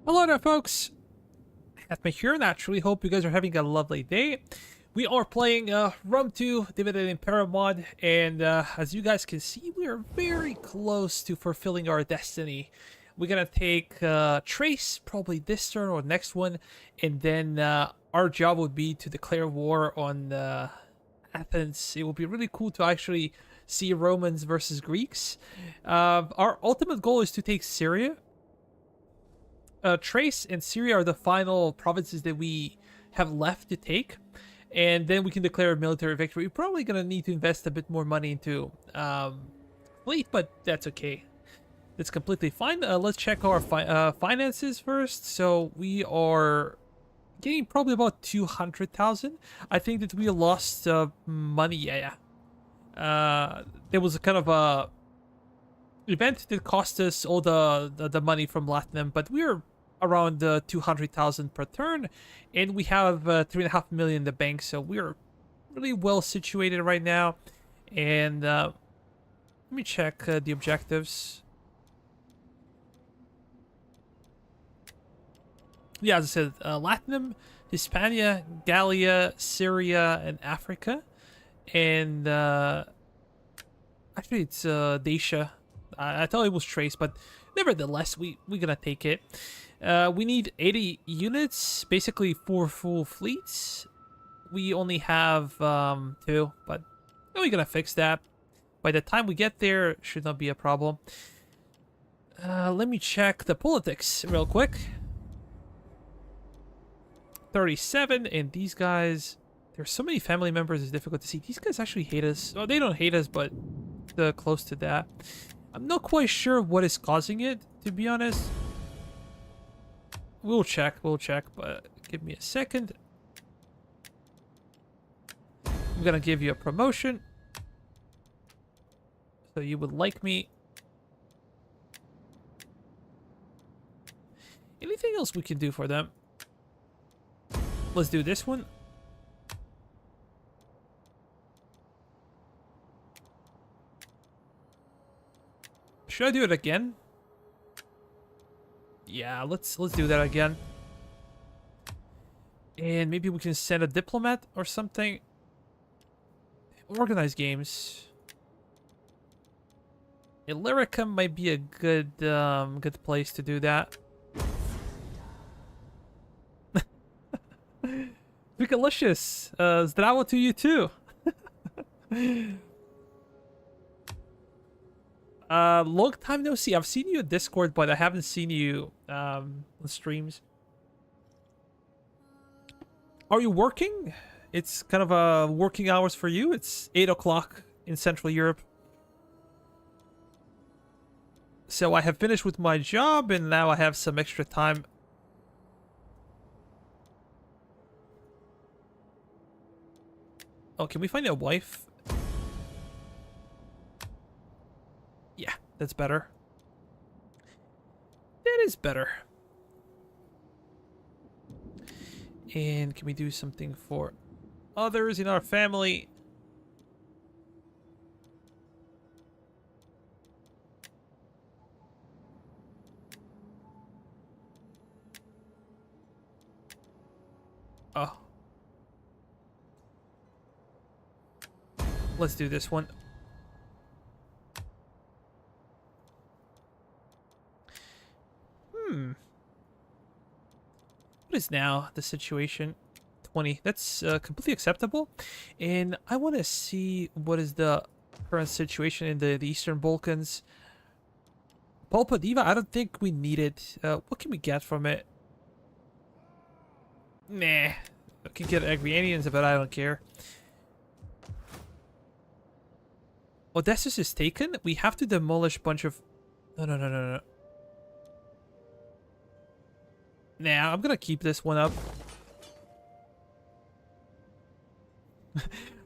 Hello there, folks. Atma here. Naturally, hope you guys are having a lovely day. We are playing Rome 2 Divided Impera mod, and as you guys can see, we are very close to fulfilling our destiny. We're gonna take Trace probably this turn or next one, and then our job would be to declare war on Athens. It would be really cool to actually see Romans versus Greeks. Our ultimate goal is to take Syria. Trace and Syria are the final provinces that we have left to take, and then we can declare a military victory. We're probably gonna need to invest a bit more money into fleet, but that's okay. That's completely fine. Let's check our finances first. So we are getting probably about 200,000. I think that we lost money. Yeah. There was a kind of a event that cost us all the money from Latinum, but we're around 200,000 per turn, and we have 3.5 million in the bank, so we're really well situated right now. And let me check the objectives. Yeah, as I said, Latinum, Hispania, Gallia, Syria, and Africa. And actually it's Dacia. I thought it was Trace, but nevertheless, we're gonna take it. We need 80 units, basically 4 full fleets. We only have 2, but we're gonna fix that. By the time we get there, should not be a problem. Let me check the politics real quick. 37, and these guys, there's so many family members, it's difficult to see. These guys actually hate us. Oh, they don't hate us, but close to that. I'm not quite sure what is causing it, to be honest. We'll check, but give me a second. I'm gonna give you a promotion, so you would like me. Anything else we can do for them? Let's do this one. Should I do it again? Yeah, let's do that again. And maybe we can send a diplomat or something. Organize games. Illyricum might be a good place to do that. Vikalicious, Zdravo to you too. Long time no see. I've seen you at Discord, but I haven't seen you on streams. Are you working? It's kind of working hours for you. It's 8 o'clock in Central Europe. So I have finished with my job, and now I have some extra time. Oh, can we find a wife? Yeah, that's better. That is better. And can we do something for others in our family? Oh. Let's do this one. What is now the situation? 20. That's completely acceptable. And I want to see what is the current situation in the Eastern Balkans. Pulpa Diva, I don't think we need it. What can we get from it? Nah. I can get Agrianians, but I don't care. Odessus is taken. We have to demolish a bunch of... No. Nah, I'm gonna keep this one up.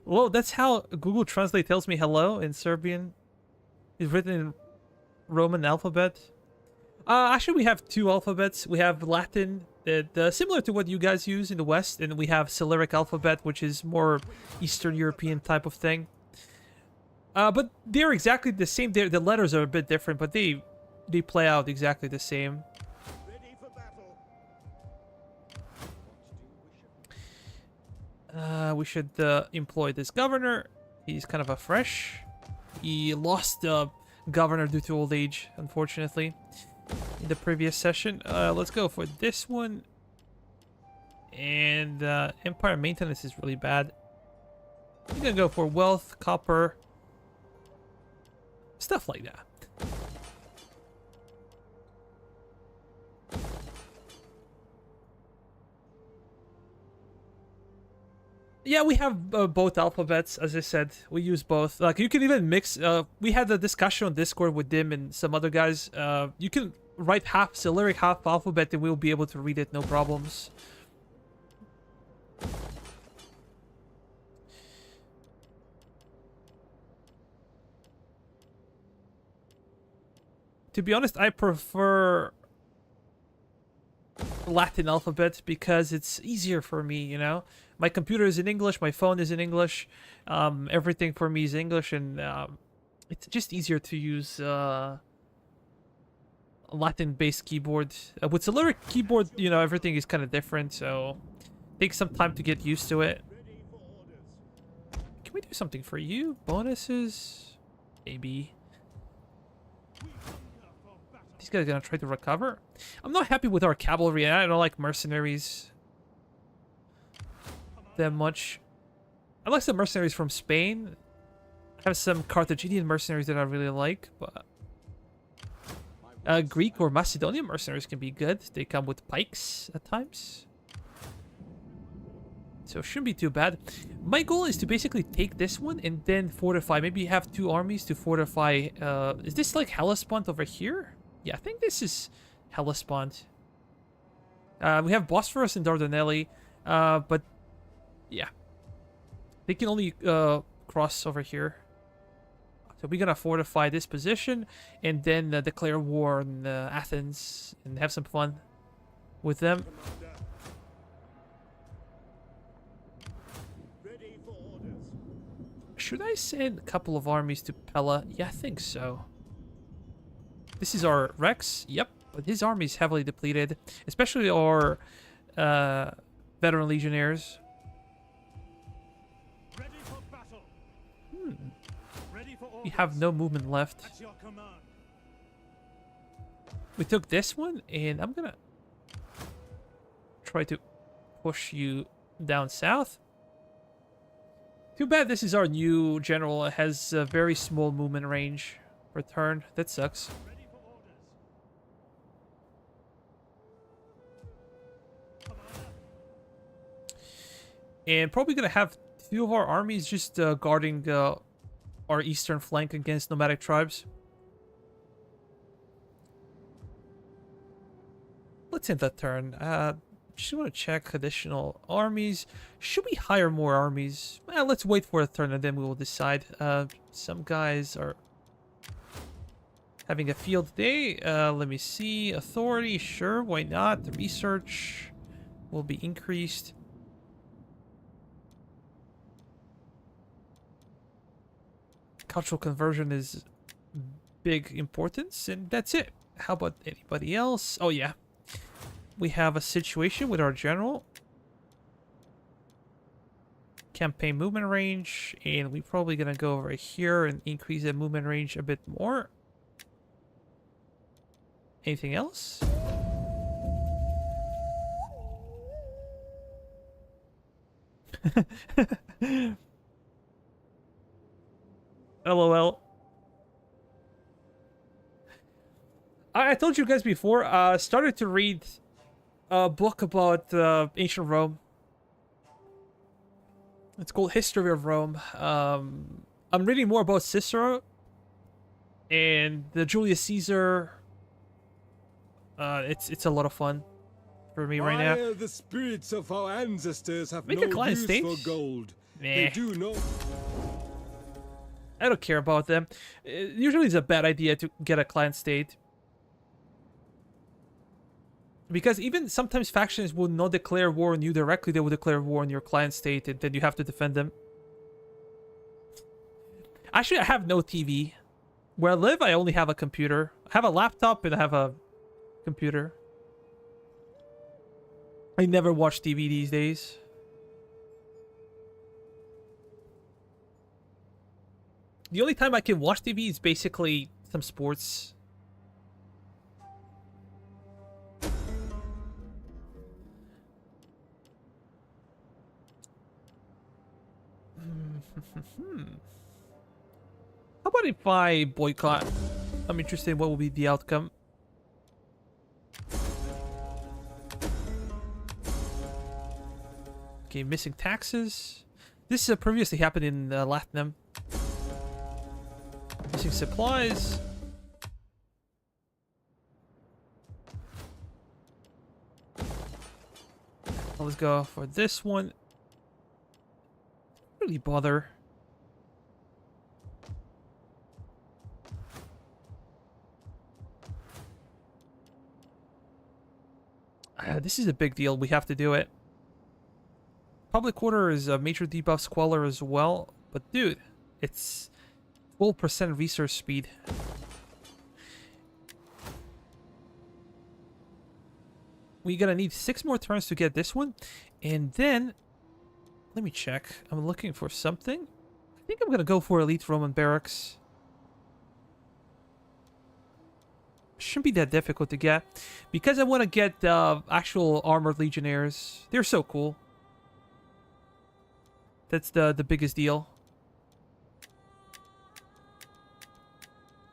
Well, that's how Google Translate tells me hello in Serbian. It's written in Roman alphabet. Actually, we have 2 alphabets. We have Latin, that similar to what you guys use in the West, and we have Cyrillic alphabet, which is more Eastern European type of thing. But they're exactly the same. The letters are a bit different, but they play out exactly the same. Ready for battle. We should employ this governor. He's kind of a fresh. He lost the governor due to old age, unfortunately, in the previous session. Let's go for this one. And Empire maintenance is really bad. I'm gonna go for wealth, copper, stuff like that. Yeah, we have both alphabets, as I said. We use both. Like, you can even mix. We had a discussion on Discord with Dim and some other guys. You can write half Cyrillic, half alphabet, and we'll be able to read it, no problems. To be honest, I prefer Latin alphabet because it's easier for me, you know? My computer is in English, my phone is in English, everything for me is English, and it's just easier to use a Latin-based keyboard. With Cyrillic keyboard, you know, everything is kind of different, so it takes some time to get used to it. Can we do something for you? Bonuses? Maybe. These guys are gonna try to recover. I'm not happy with our cavalry, and I don't like mercenaries that much. I like some mercenaries from Spain. I have some Carthaginian mercenaries that I really like, but Greek or Macedonian mercenaries can be good. They come with pikes at times, so it shouldn't be too bad. My goal is to basically take this one and then fortify. Maybe have two armies to fortify. Is this like Hellespont over here? Yeah, I think this is Hellespont. We have Bosphorus and Dardanelli, but yeah, they can only cross over here. So we're gonna fortify this position and then declare war on Athens and have some fun with them. Should I send a couple of armies to Pella? Yeah, I think so. This is our Rex. Yep, but his army is heavily depleted, especially our veteran legionnaires. We have no movement left. We took this one, and I'm gonna try to push you down south. Too bad this is our new general. It has a very small movement range per turn. That sucks. And probably gonna have two of our armies just guarding our eastern flank against nomadic tribes. Let's end that turn. Just want to check additional armies. Should we hire more armies? Well, let's wait for a turn and then we will decide. Some guys are having a field day. Let me see. Authority, sure, why not? The research will be increased. Cultural conversion is big importance, and that's it. How about anybody else? Oh yeah, we have a situation with our general. Campaign movement range, and we're probably gonna go over here and increase the movement range a bit more. Anything else? LOL. I told you guys before, started to read a book about ancient Rome. It's called History of Rome. I'm reading more about Cicero and the Julius Caesar. It's a lot of fun for me right now. The spirits of our ancestors have Make a no client use state. for gold. Nah. They do know. I don't care about them. Usually it's a bad idea to get a client state. Because even sometimes factions will not declare war on you directly, they will declare war on your client state, and then you have to defend them. Actually, I have no TV. Where I live, I only have a computer. I have a laptop and I have a computer. I never watch TV these days. The only time I can watch TV is basically some sports. How about if I boycott? I'm interested in what will be the outcome. Okay, missing taxes. This previously happened in Latinum. Missing supplies. Let's go for this one. Really bother. This is a big deal. We have to do it. Public order is a major debuff squalor as well. But dude, it's 12% resource speed. We're gonna need 6 more turns to get this one. And then, let me check. I'm looking for something. I think I'm gonna go for elite Roman barracks. Shouldn't be that difficult to get. Because I want to get actual armored legionnaires. They're so cool. That's the biggest deal.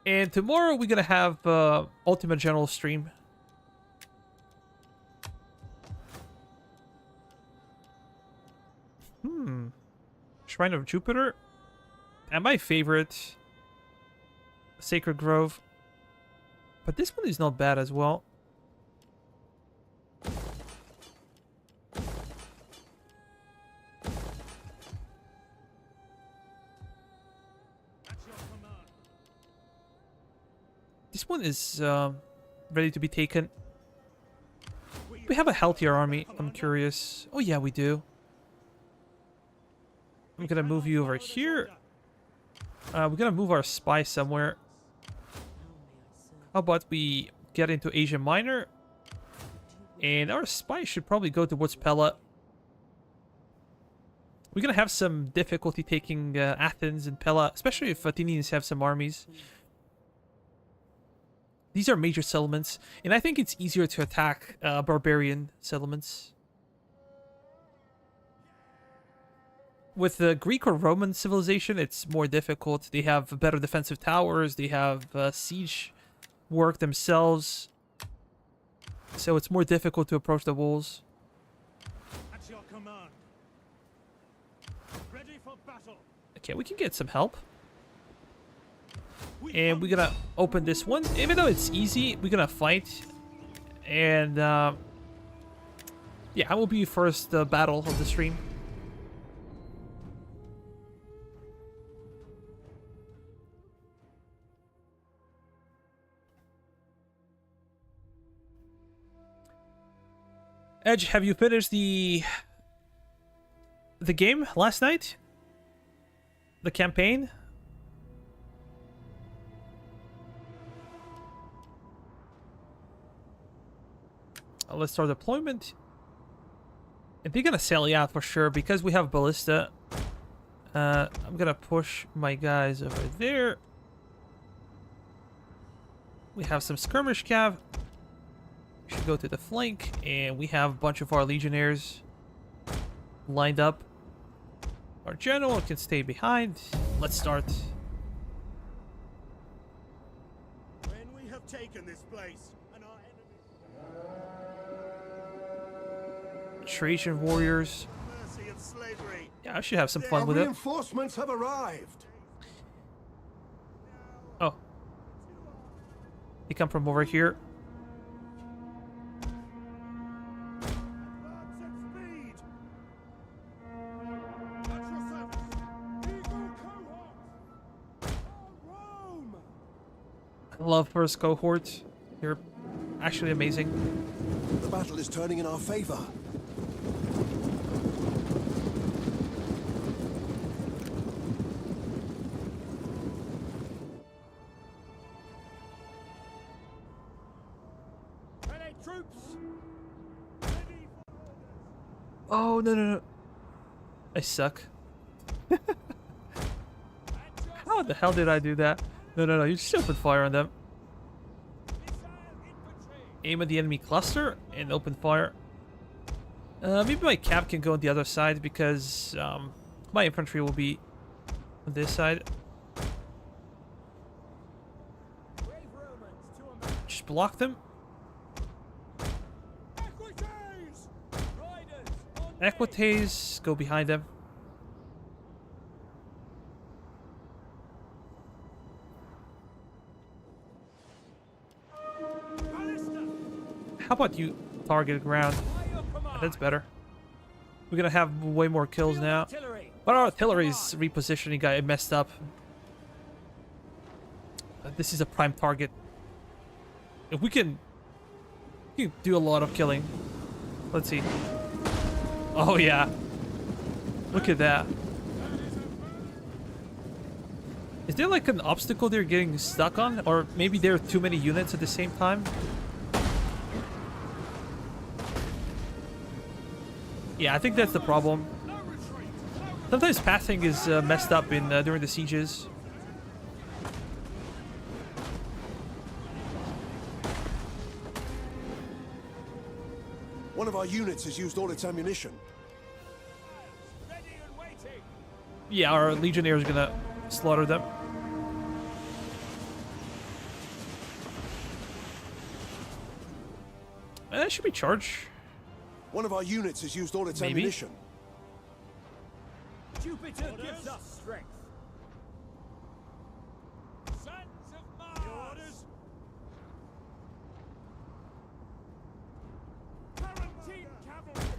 And tomorrow we're gonna have Ultimate General stream. Shrine of Jupiter. And my favorite. Sacred Grove. But this one is not bad as well. This one is ready to be taken. We have a healthier army. I'm curious. Oh yeah, we do. I'm gonna move you over here. We're gonna move our spy somewhere. How about we get into Asia Minor? And our spy should probably go towards Pella. We're gonna have some difficulty taking Athens and Pella, especially if Athenians have some armies. These are major settlements, and I think it's easier to attack barbarian settlements. With the Greek or Roman civilization, it's more difficult. They have better defensive towers, they have siege work themselves, so it's more difficult to approach the walls. At your command. Ready for battle. Okay, we can get some help. And we're gonna open this one. Even though it's easy, we're gonna fight. And yeah, I will be first battle of the stream. Edge, have you finished the game last night? The campaign? Let's start deployment. And they're gonna sally out for sure because we have ballista. I'm gonna push my guys over there. We have some skirmish cav. We should go to the flank, and we have a bunch of our legionnaires lined up. Our general can stay behind. Let's start. When we have taken this place, and our enemies Trajan warriors. mercy of slavery. Yeah, I should have some fun with it. Reinforcements have arrived. Oh. They come from over here. Advance at speed. At your service. Eagle cohort. Rome. I love first cohort. You're actually amazing. The battle is turning in our favor. Ready, troops. Ready for orders. Oh, no. I suck. At your How How the hell did I do that? No, you just open fire on them. Aim at the enemy cluster and open fire. Maybe my cap can go on the other side because my infantry will be on this side. Just block them. Equites, go behind them. How about you target ground? That's better. We're gonna have way more kills now. But our artillery's repositioning got messed up. This is a prime target. If we can do a lot of killing. Let's see. Oh yeah. Look at that. Is there like an obstacle they're getting stuck on? Or maybe there are too many units at the same time? Yeah, I think that's the problem. Sometimes pathing is messed up in during the sieges. One of our units has used all its ammunition. Yeah, our legionnaire is gonna slaughter them. That should be charged. One of our units has used all its Maybe. ammunition. Jupiter gives us strength. Sons of Mars.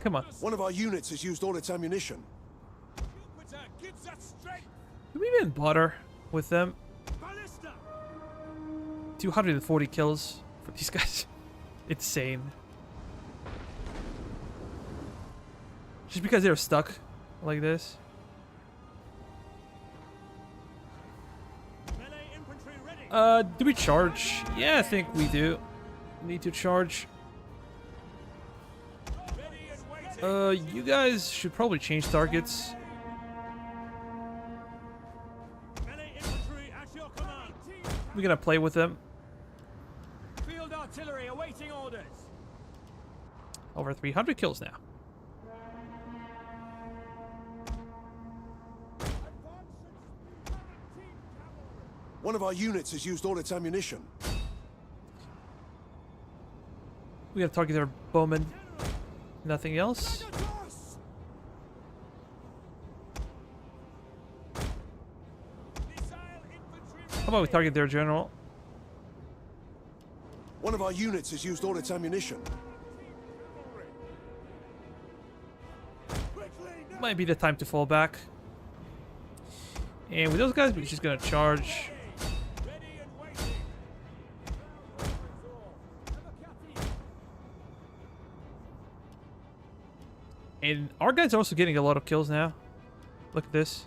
Come on. One of our units has used all its ammunition. Jupiter gives us strength. Do we even bother with them? Ballista. 240 kills for these guys. Insane. Just because they're stuck like this. Melee infantry ready. Do we charge? Yeah, I think we do. Need to charge. Ready and waiting. You guys should probably change targets. Melee infantry at your command. We're gonna play with them. Field artillery awaiting orders. Over 300 kills now. One of our units has used all its ammunition. We gotta target their bowmen. Nothing else. How about we target their general? One of our units has used all its ammunition. Might be the time to fall back. And with those guys, we're just gonna charge. And our guys are also getting a lot of kills now. Look at this.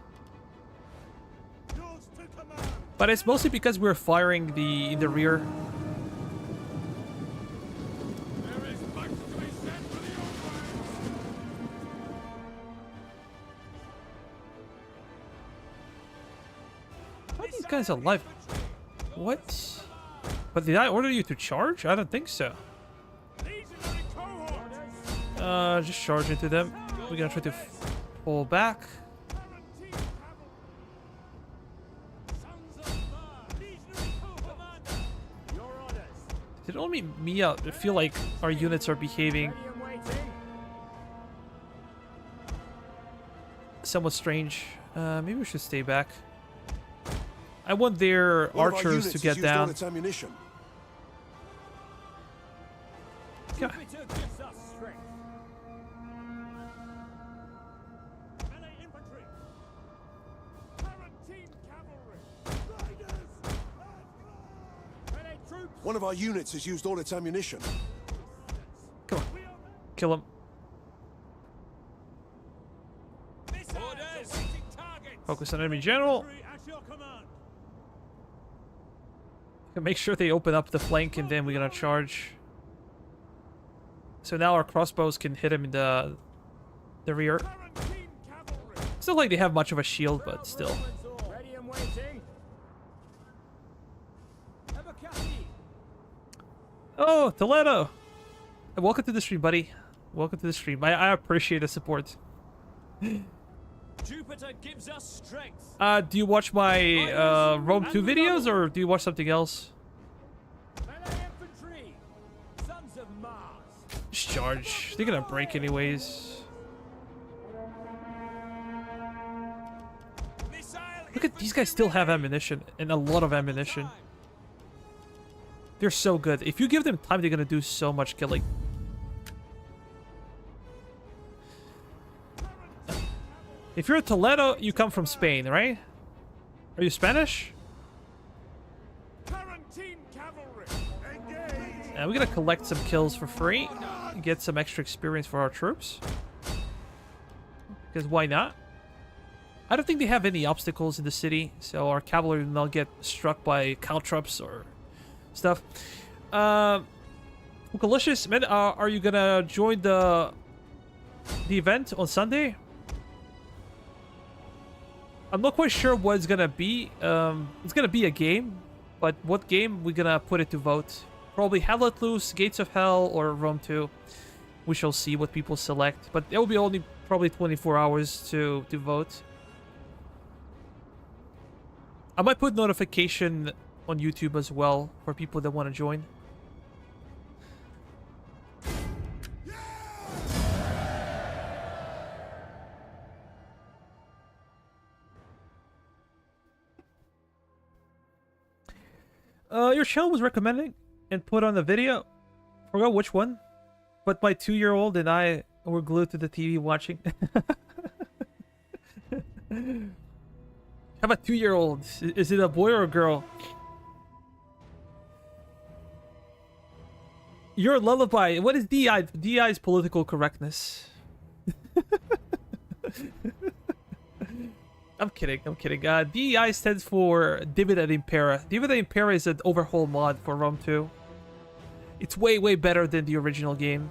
But it's mostly because we're firing in the rear. How are these guys alive? What? But did I order you to charge? I don't think so. Just charge into them. We're gonna try to pull back. Did only me feel like our units are behaving somewhat strange? Maybe we should stay back. I want their archers to get down. God. One of our units has used all its ammunition. Come on. Kill him. Focus on enemy general. Make sure they open up the flank and then we're gonna charge. So now our crossbows can hit him in the rear. It's not like they have much of a shield, but still. Oh, Toledo! Welcome to the stream, buddy. Welcome to the stream. I appreciate the support. Jupiter gives us strength. Do you watch my Rome 2 videos, or do you watch something else? Pella infantry, sons of Mars. Just charge. They're gonna break anyways. Look at these guys still have ammunition, and a lot of ammunition. They're so good. If you give them time, they're gonna do so much killing. If you're a Toledo, you come from Spain, right? Are you Spanish? And we're gonna collect some kills for free, get some extra experience for our troops. Because why not? I don't think they have any obstacles in the city, so our cavalry will not get struck by caltrops or stuff. Ukalicious, man, are you gonna join the event on Sunday? I'm not quite sure what it's gonna be. It's gonna be a game, but what game we're gonna put it to vote? Probably Hell Let Loose, Gates of Hell, or Rome 2. We shall see what people select, but it will be only probably 24 hours to vote. I might put notification on YouTube as well for people that want to join. Your channel was recommended and put on the video. Forgot which one, but my 2-year-old and I were glued to the TV watching. How about 2-year-old? Is it a boy or a girl? Your lullaby. What is DEI? DEI is political correctness. I'm kidding. I'm kidding. DEI stands for Dividend Impera. Dividend Impera is an overhaul mod for Rome 2. It's way, way better than the original game.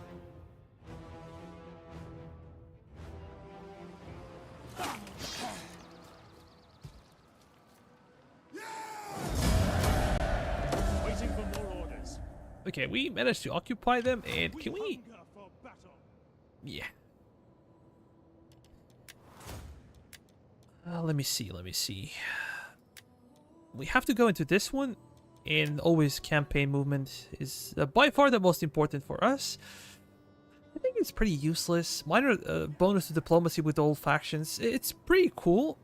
Waiting for more orders. Okay, we managed to occupy them, and can we... Yeah. Let me see, let me see. We have to go into this one, and always campaign movement is by far the most important for us. I think it's pretty useless. Minor bonus to diplomacy with all factions. It's pretty cool,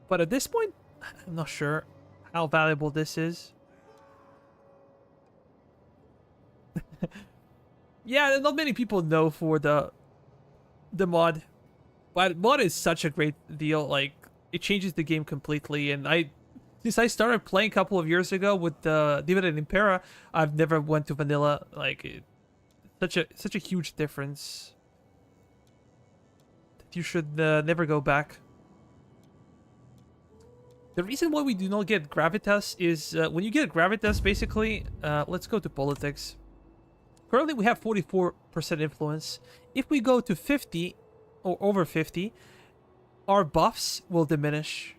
but at this point, I'm not sure how valuable this is. Yeah, not many people know for the mod, but mod is such a great deal. Like, it changes the game completely, and since I started playing a couple of years ago with the Dividend Impera, I've never went to vanilla. Like, such a huge difference that you should never go back. The reason why we do not get gravitas is when you get gravitas, basically, let's go to politics. Currently, we have 44% influence. If we go to 50 or over 50, our buffs will diminish.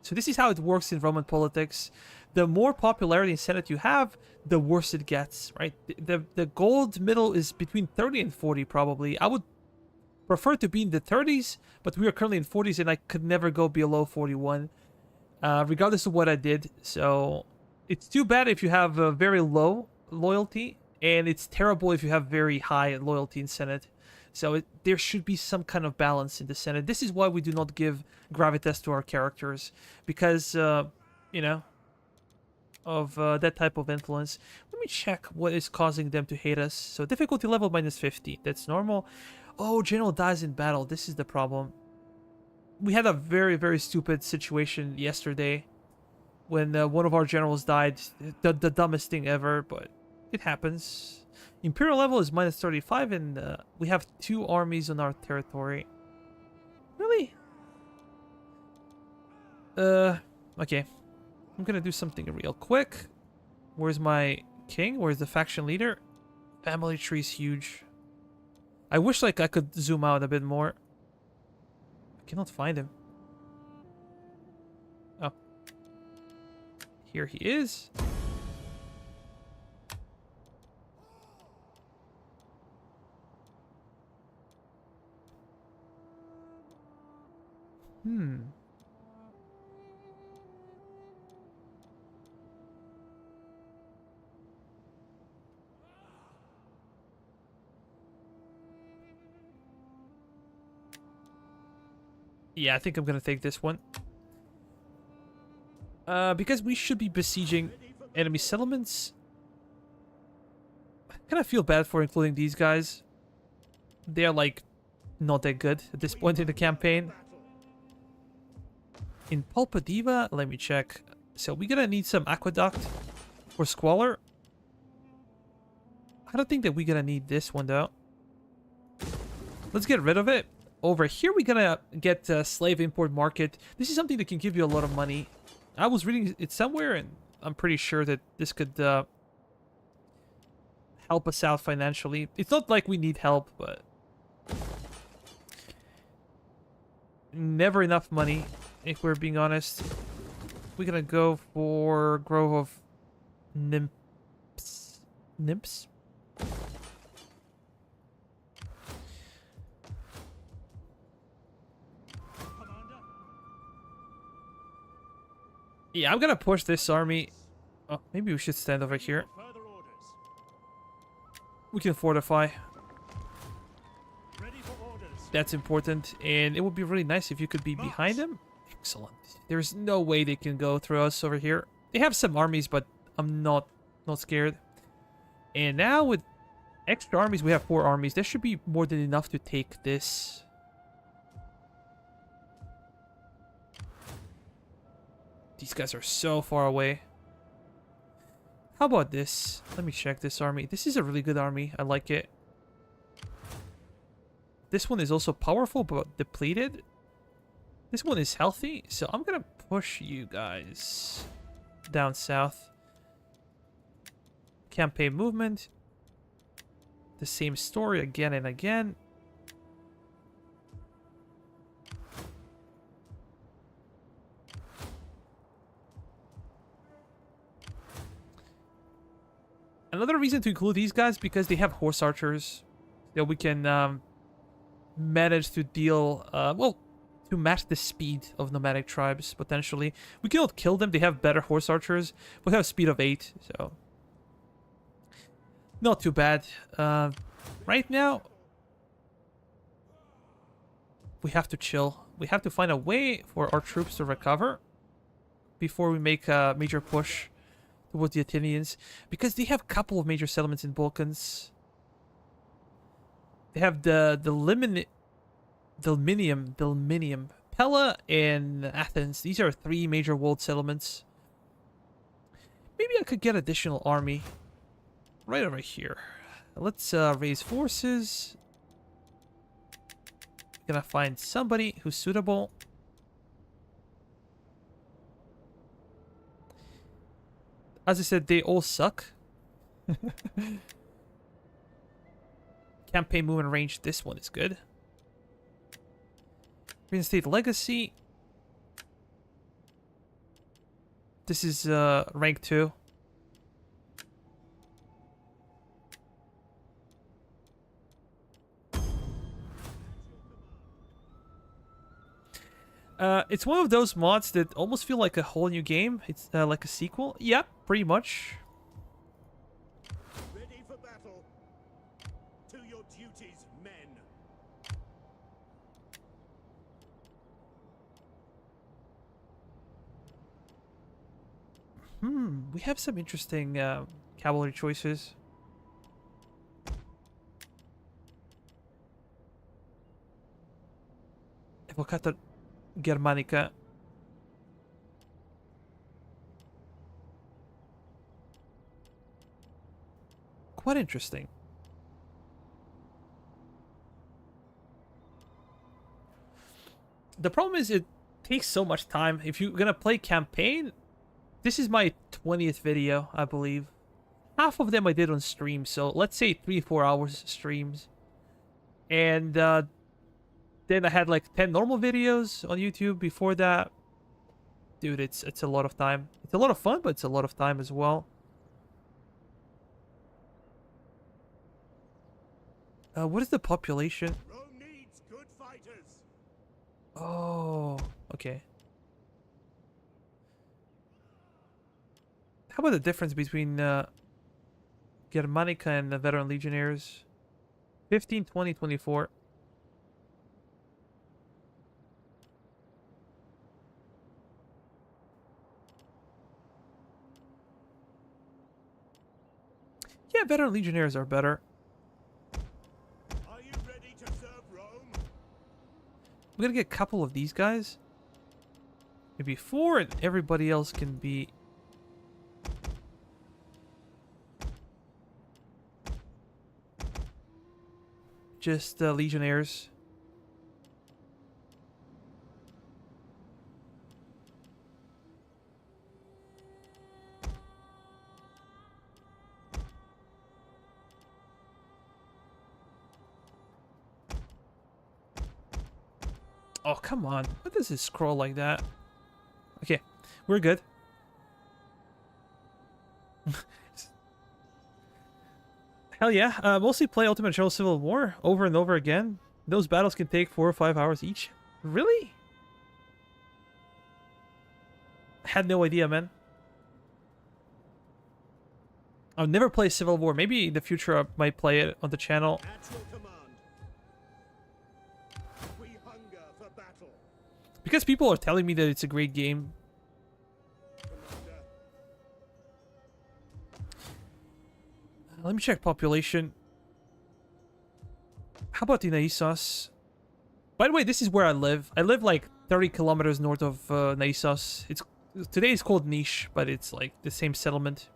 So this is how it works in Roman politics. The more popularity in Senate you have, the worse it gets, right? The gold middle is between 30 and 40 probably. I would prefer to be in the 30s, but we are currently in 40s and I could never go below 41, regardless of what I did. So it's too bad if you have a very low loyalty, and it's terrible if you have very high loyalty in Senate. So there should be some kind of balance in the Senate. This is why we do not give gravitas to our characters, because, you know, of that type of influence. Let me check what is causing them to hate us. So difficulty level -50. That's normal. Oh, general dies in battle. This is the problem. We had a very, very stupid situation yesterday when one of our generals died. The dumbest thing ever, but it happens. Imperial level is -35, and we have 2 armies on our territory. Really? Okay. I'm gonna do something real quick. Where's my king? Where's the faction leader? Family tree's huge. I wish, like, I could zoom out a bit more. I cannot find him. Oh. Here he is. Hmm. Yeah, I think I'm gonna take this one. Because we should be besieging enemy settlements. I kind of feel bad for including these guys. They're like not that good at this point in the campaign. In Pulpa Diva, let me check. So we're gonna need some aqueduct for Squalor. I don't think that we're gonna need this one though. Let's get rid of it. Over here we're gonna get slave import market. This is something that can give you a lot of money. I was reading it somewhere and I'm pretty sure that this could help us out financially. It's not like we need help, but never enough money, if we're being honest. We're gonna go for Grove of Nymphs. Nymphs? Yeah, I'm gonna push this army. Oh, maybe we should stand over here. Further orders. We can fortify. Ready for orders. That's important, and it would be really nice if you could be behind them. Excellent. There's no way they can go through us over here. They have some armies, but I'm not scared. And now with extra armies, we have 4 armies. There should be more than enough to take this. These guys are so far away. How about this? Let me check this army. This is a really good army. I like it. This one is also powerful, but depleted. This one is healthy, so I'm gonna push you guys down south. Campaign movement. The same story again and again. Another reason to include these guys because they have horse archers that we can manage to deal, well, to match the speed of nomadic tribes, potentially. We cannot kill them, they have better horse archers, but have speed of 8, so not too bad. Right now, we have to chill. We have to find a way for our troops to recover before we make a major push towards the Athenians, because they have a couple of major settlements in Balkans. They have the Delminium, Pella, and Athens. These are 3 major world settlements. Maybe I could get additional army right over here. Let's raise forces. Gonna find somebody who's suitable. As I said, they all suck. Campaign movement range, this one is good. Reinstate legacy. This is rank 2. It's one of those mods that almost feel like a whole new game. It's like a sequel. Yep, pretty much. Ready for battle. To your duties, men. We have some interesting cavalry choices. Evocata Germanica. Quite interesting. The problem is it takes so much time. If you're gonna play campaign, this is my 20th video, I believe. Half of them I did on stream, so let's say 3-4 hours streams. And then I had like 10 normal videos on YouTube before that. Dude, it's a lot of time. It's a lot of fun, but it's a lot of time as well. What is the population? Rome needs good fighters. Oh, okay. How about the difference between Germanica and the Veteran Legionnaires? 15, 20, 24. Yeah, Veteran Legionnaires are better. Are you ready to serve Rome? We're gonna get a couple of these guys. Maybe 4, and everybody else can be... just Legionnaires. Oh, come on. What does it scroll like that? Okay, we're good. Hell yeah. Mostly play Ultimate General Civil War over and over again. Those battles can take 4 or 5 hours each. Really? Had no idea, man. I've never played Civil War. Maybe in the future I might play it on the channel. At your command. We hunger for battle. Because people are telling me that it's a great game. Commander. Let me check population. How about the Naissos? By the way, this is where I live. I live like 30 kilometers north of Naissos. Today it's called Niche, but it's like the same settlement.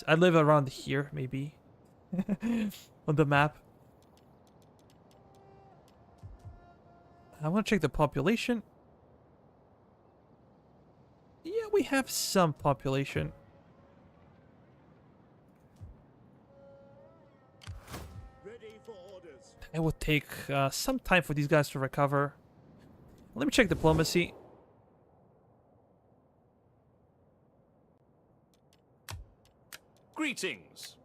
I live around here, maybe. On the map. I want to check the population. Yeah, we have some population. Ready for orders. It will take some time for these guys to recover. Let me check diplomacy. Greetings.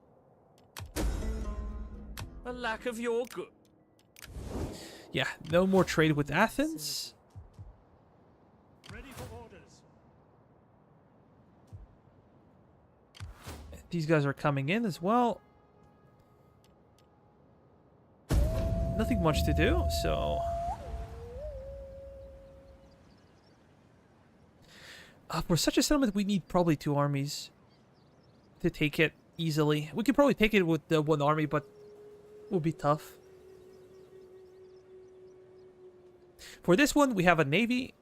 A lack of your good. Yeah, no more trade with Athens. Ready for orders. These guys are coming in as well. Nothing much to do, so... for such a settlement, we need probably 2 armies to take it easily. We could probably take it with the 1 army, but it will be tough. For this one, we have a navy.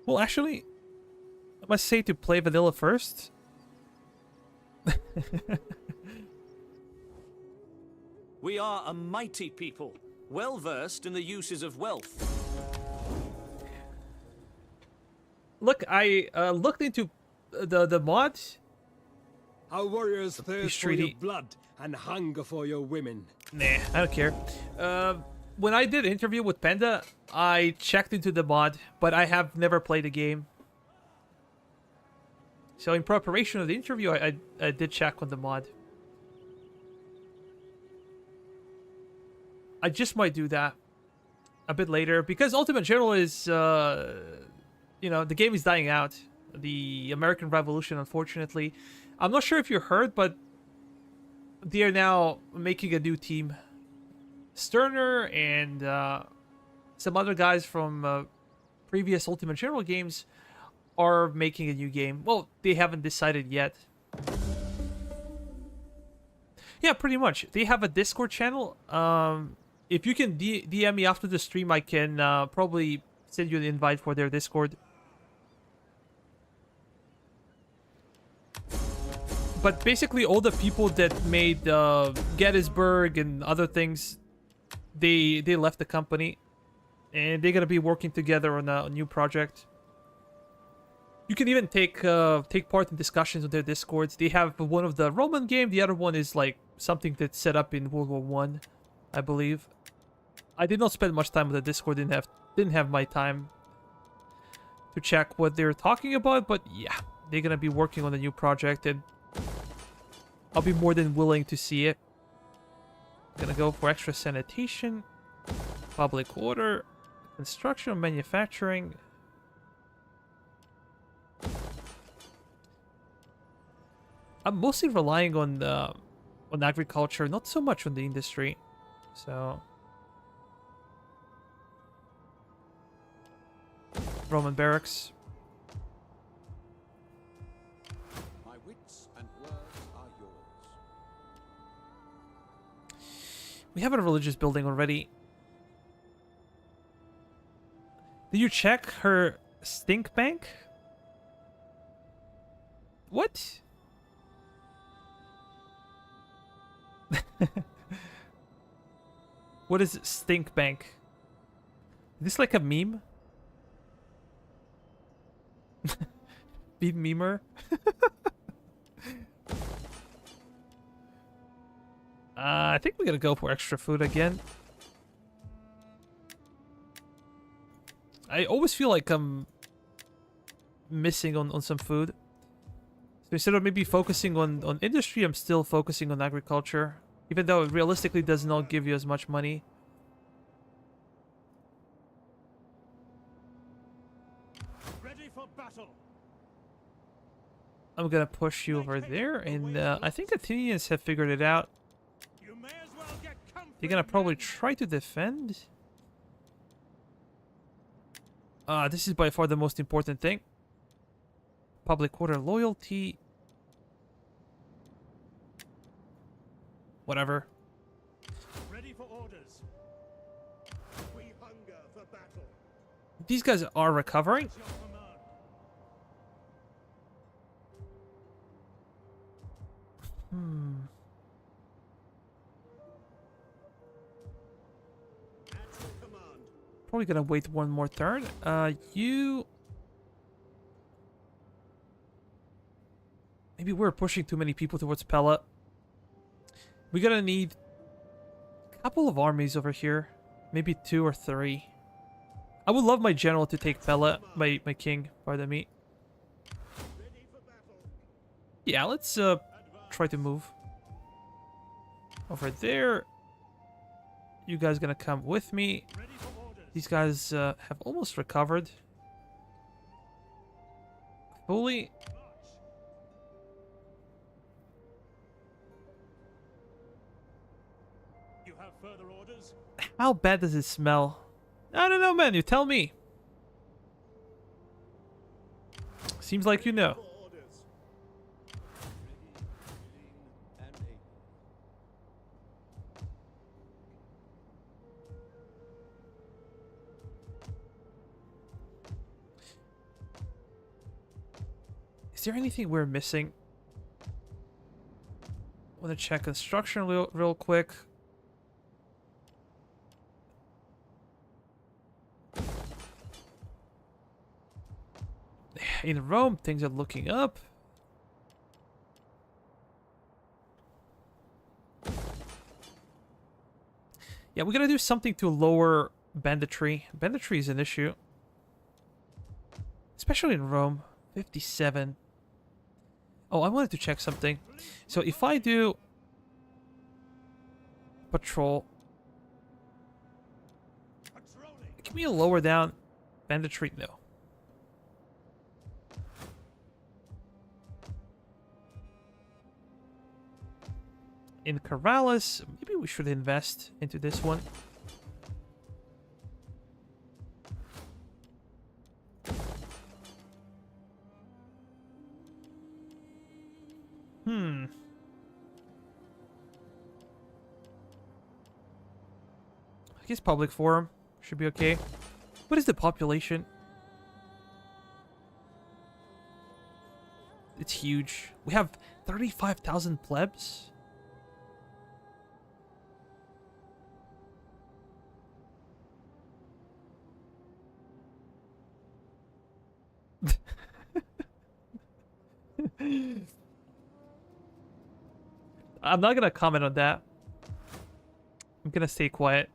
Well, actually, I must say to play vanilla first. We are a mighty people, well versed in the uses of wealth. Look, I looked into the mod. Our warriors thirst for your treaty. blood and hunger for your women. Nah, I don't care. When I did an interview with Panda, I checked into the mod, but I have never played the game. So in preparation of the interview, I did check on the mod. I just might do that a bit later, because Ultimate General is, you know, the game is dying out. The American Revolution, unfortunately. I'm not sure if you heard, but they are now making a new team. Sterner and some other guys from previous Ultimate General games are making a new game. Well, they haven't decided yet. Yeah, pretty much. They have a Discord channel. If you can DM me after the stream, I can probably send you an invite for their Discord. But basically, all the people that made Gettysburg and other things, they left the company, and they're gonna be working together on a new project. You can even take part in discussions on their Discords. They have one of the Roman game. The other one is like something that's set up in World War I, I believe. I did not spend much time with the Discord. Didn't have my time to check what they're talking about. But yeah, they're gonna be working on a new project, and I'll be more than willing to see it. Gonna go for extra sanitation, public order, construction, manufacturing. I'm mostly relying on agriculture, not so much on the industry. So Roman barracks. My wits and words are yours. We have a religious building already. Did you check her stink bank? What? What is stink bank? Is this like a meme? Be memer? I think we're gonna go for extra food again. I always feel like I'm missing on some food. So instead of maybe focusing on industry, I'm still focusing on agriculture. Even though it realistically does not give you as much money. Ready for battle. I'm gonna push you over there, and I think Athenians have figured it out. You may as well get comfy. They're gonna probably try to defend. This is by far the most important thing. Public order, loyalty. Whatever. Ready for orders. We hunger for battle. These guys are recovering. It's your command. At your command. Probably gonna wait one more turn. You... Maybe we're pushing too many people towards Pella. We're gonna need a couple of armies over here. Maybe 2 or 3. I would love my general to take Pella. My king, pardon me. Ready for battle. Yeah, let's try to move. Over there. You guys gonna come with me. Ready for orders. These guys have almost recovered. Fully. March. You have further orders? How bad does it smell? I don't know, man. You tell me. Seems like you know. For orders. Is there anything we're missing? Want to check construction real quick. In Rome, things are looking up. Yeah, we gotta do something to lower banditry. Banditry is an issue. Especially in Rome. 57. Oh, I wanted to check something. So if I do patrol, Patrolling. can we lower down banditry? No. In Corvallis, maybe we should invest into this one. I guess public forum should be okay. What is the population? It's huge. We have 35,000 plebs. I'm not gonna comment on that. I'm gonna stay quiet.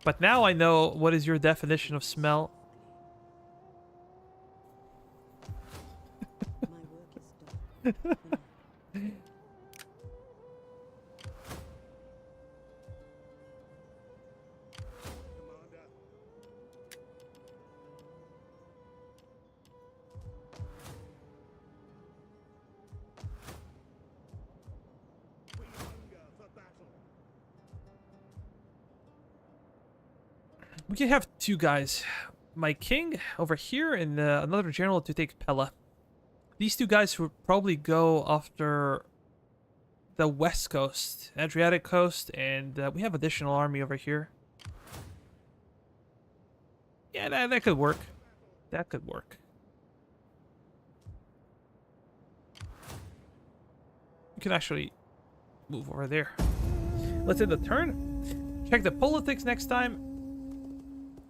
But now I know what is your definition of smell. My Commander. We hunger for battle. We can have two guys. My king over here and another general to take Pella. These two guys would probably go after the west coast, Adriatic coast, and we have additional army over here. Yeah, that could work. That could work. We can actually move over there. Let's end the turn. Check the politics next time.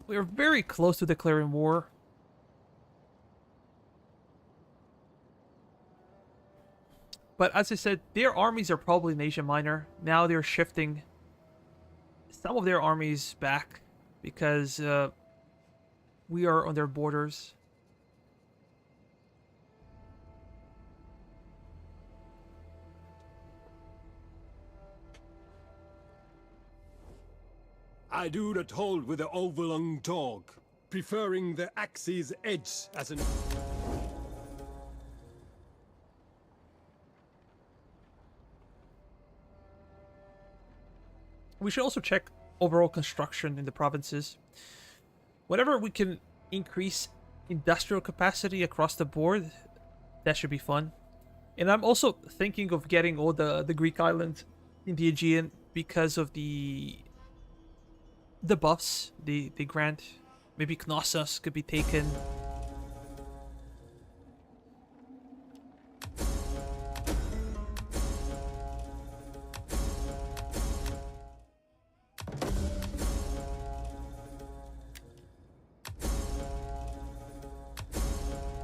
We are very close to declaring war. But as I said, their armies are probably in Asia Minor. Now they're shifting some of their armies back because we are on their borders. I do not hold with the overlong dog, preferring the axe's edge as an... We should also check overall construction in the provinces. Whenever we can increase industrial capacity across the board, that should be fun. And I'm also thinking of getting all the Greek islands in the Aegean because of the buffs they grant. Maybe Knossos could be taken.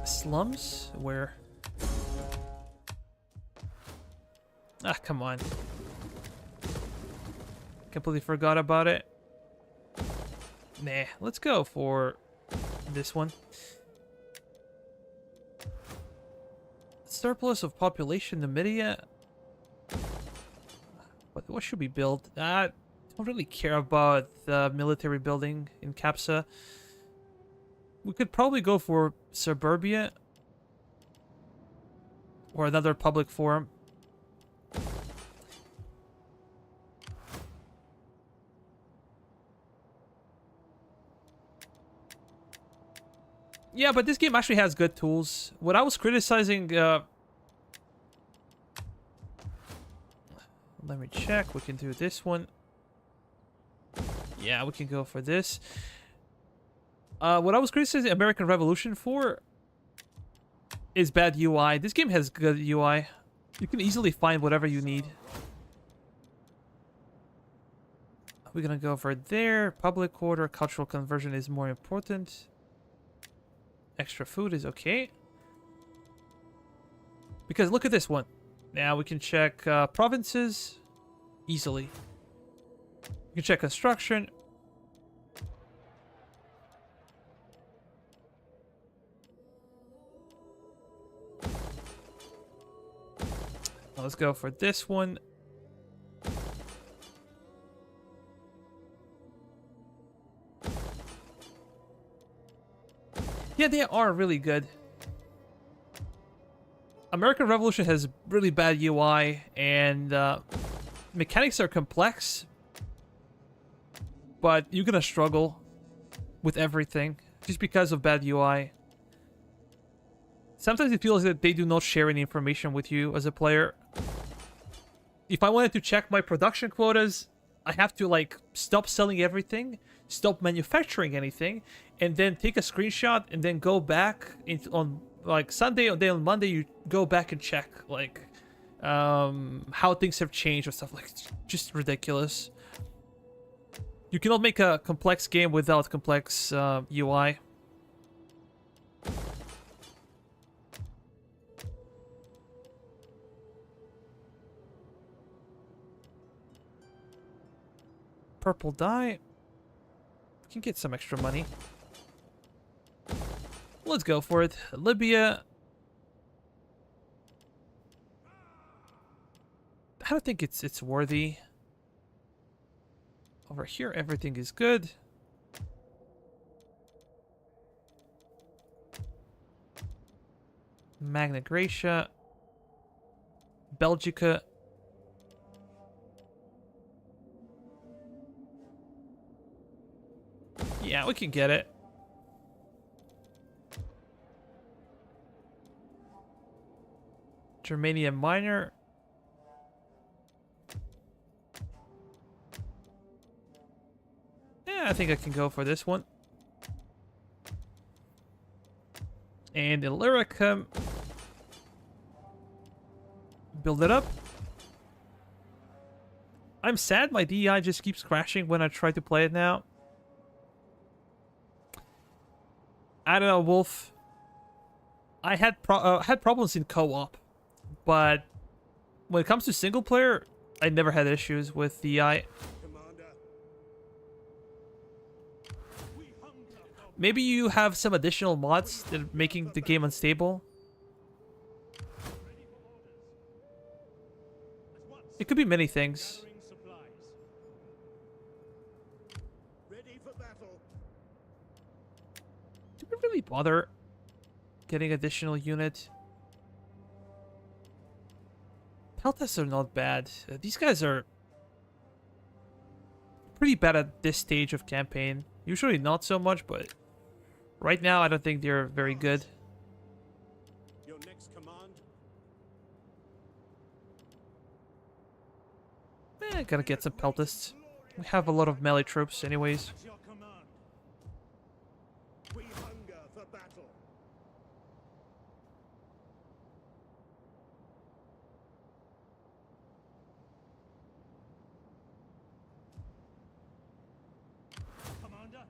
Slums? Where? Ah, come on. Completely forgot about it. Nah, let's go for this one. Surplus of population, Nicomedia. What should we build? I don't really care about the military building in Capsa. We could probably go for Suburbia or another public forum. Yeah, but this game actually has good tools. What I was criticizing... let me check. We can do this one. Yeah, we can go for this. What I was criticizing American Revolution for is bad UI. This game has good UI. You can easily find whatever you need. We're gonna go for there. Public order, cultural conversion is more important. Extra food is okay. Because look at this one. Now we can check provinces easily. We can check construction. Let's go for this one. Yeah, they are really good. American Revolution has really bad UI, and mechanics are complex, but you're gonna struggle with everything just because of bad UI. Sometimes it feels that they do not share any information with you as a player. If I wanted to check my production quotas, I have to like stop selling everything, stop manufacturing anything, and then take a screenshot and then go back on like Sunday or day on Monday. You go back and check like how things have changed or stuff. Like, it's just ridiculous. You cannot make a complex game without complex UI. Purple dye. We can get some extra money. Let's go for it. Libya. I don't think it's worthy. Over here, everything is good. Magna Graecia. Belgica. Yeah, we can get it. Germania Minor. Yeah, I think I can go for this one. And Illyricum. Build it up. I'm sad my DEI just keeps crashing when I try to play it now. I don't know, Wolf. I had problems in co-op, but when it comes to single player, I never had issues with DEI. Commander. Maybe you have some additional mods that are making the game unstable. It could be many things. Gathering supplies. Ready for battle. Do we really bother getting additional unit? Peltas are not bad. These guys are pretty bad at this stage of campaign. Usually not so much, but right now I don't think they're very good. Your next command. Gotta get some Peltists. We have a lot of melee troops anyways. At your command. We hunger for battle. Commander.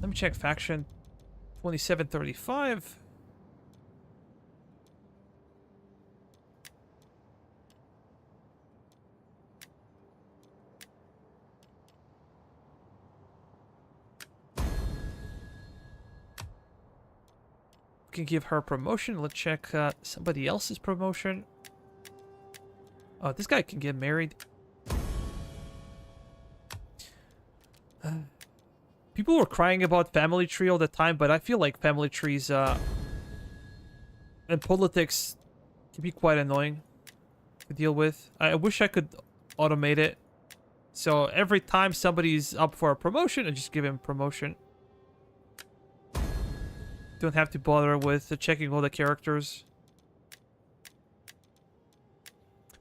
Let me check faction 2735. Can give her promotion. Let's check somebody else's promotion. Oh, this guy can get married. People were crying about family tree all the time, but I feel like family trees and politics can be quite annoying to deal with. I wish I could automate it. So every time somebody's up for a promotion, I just give him promotion. Don't have to bother with checking all the characters.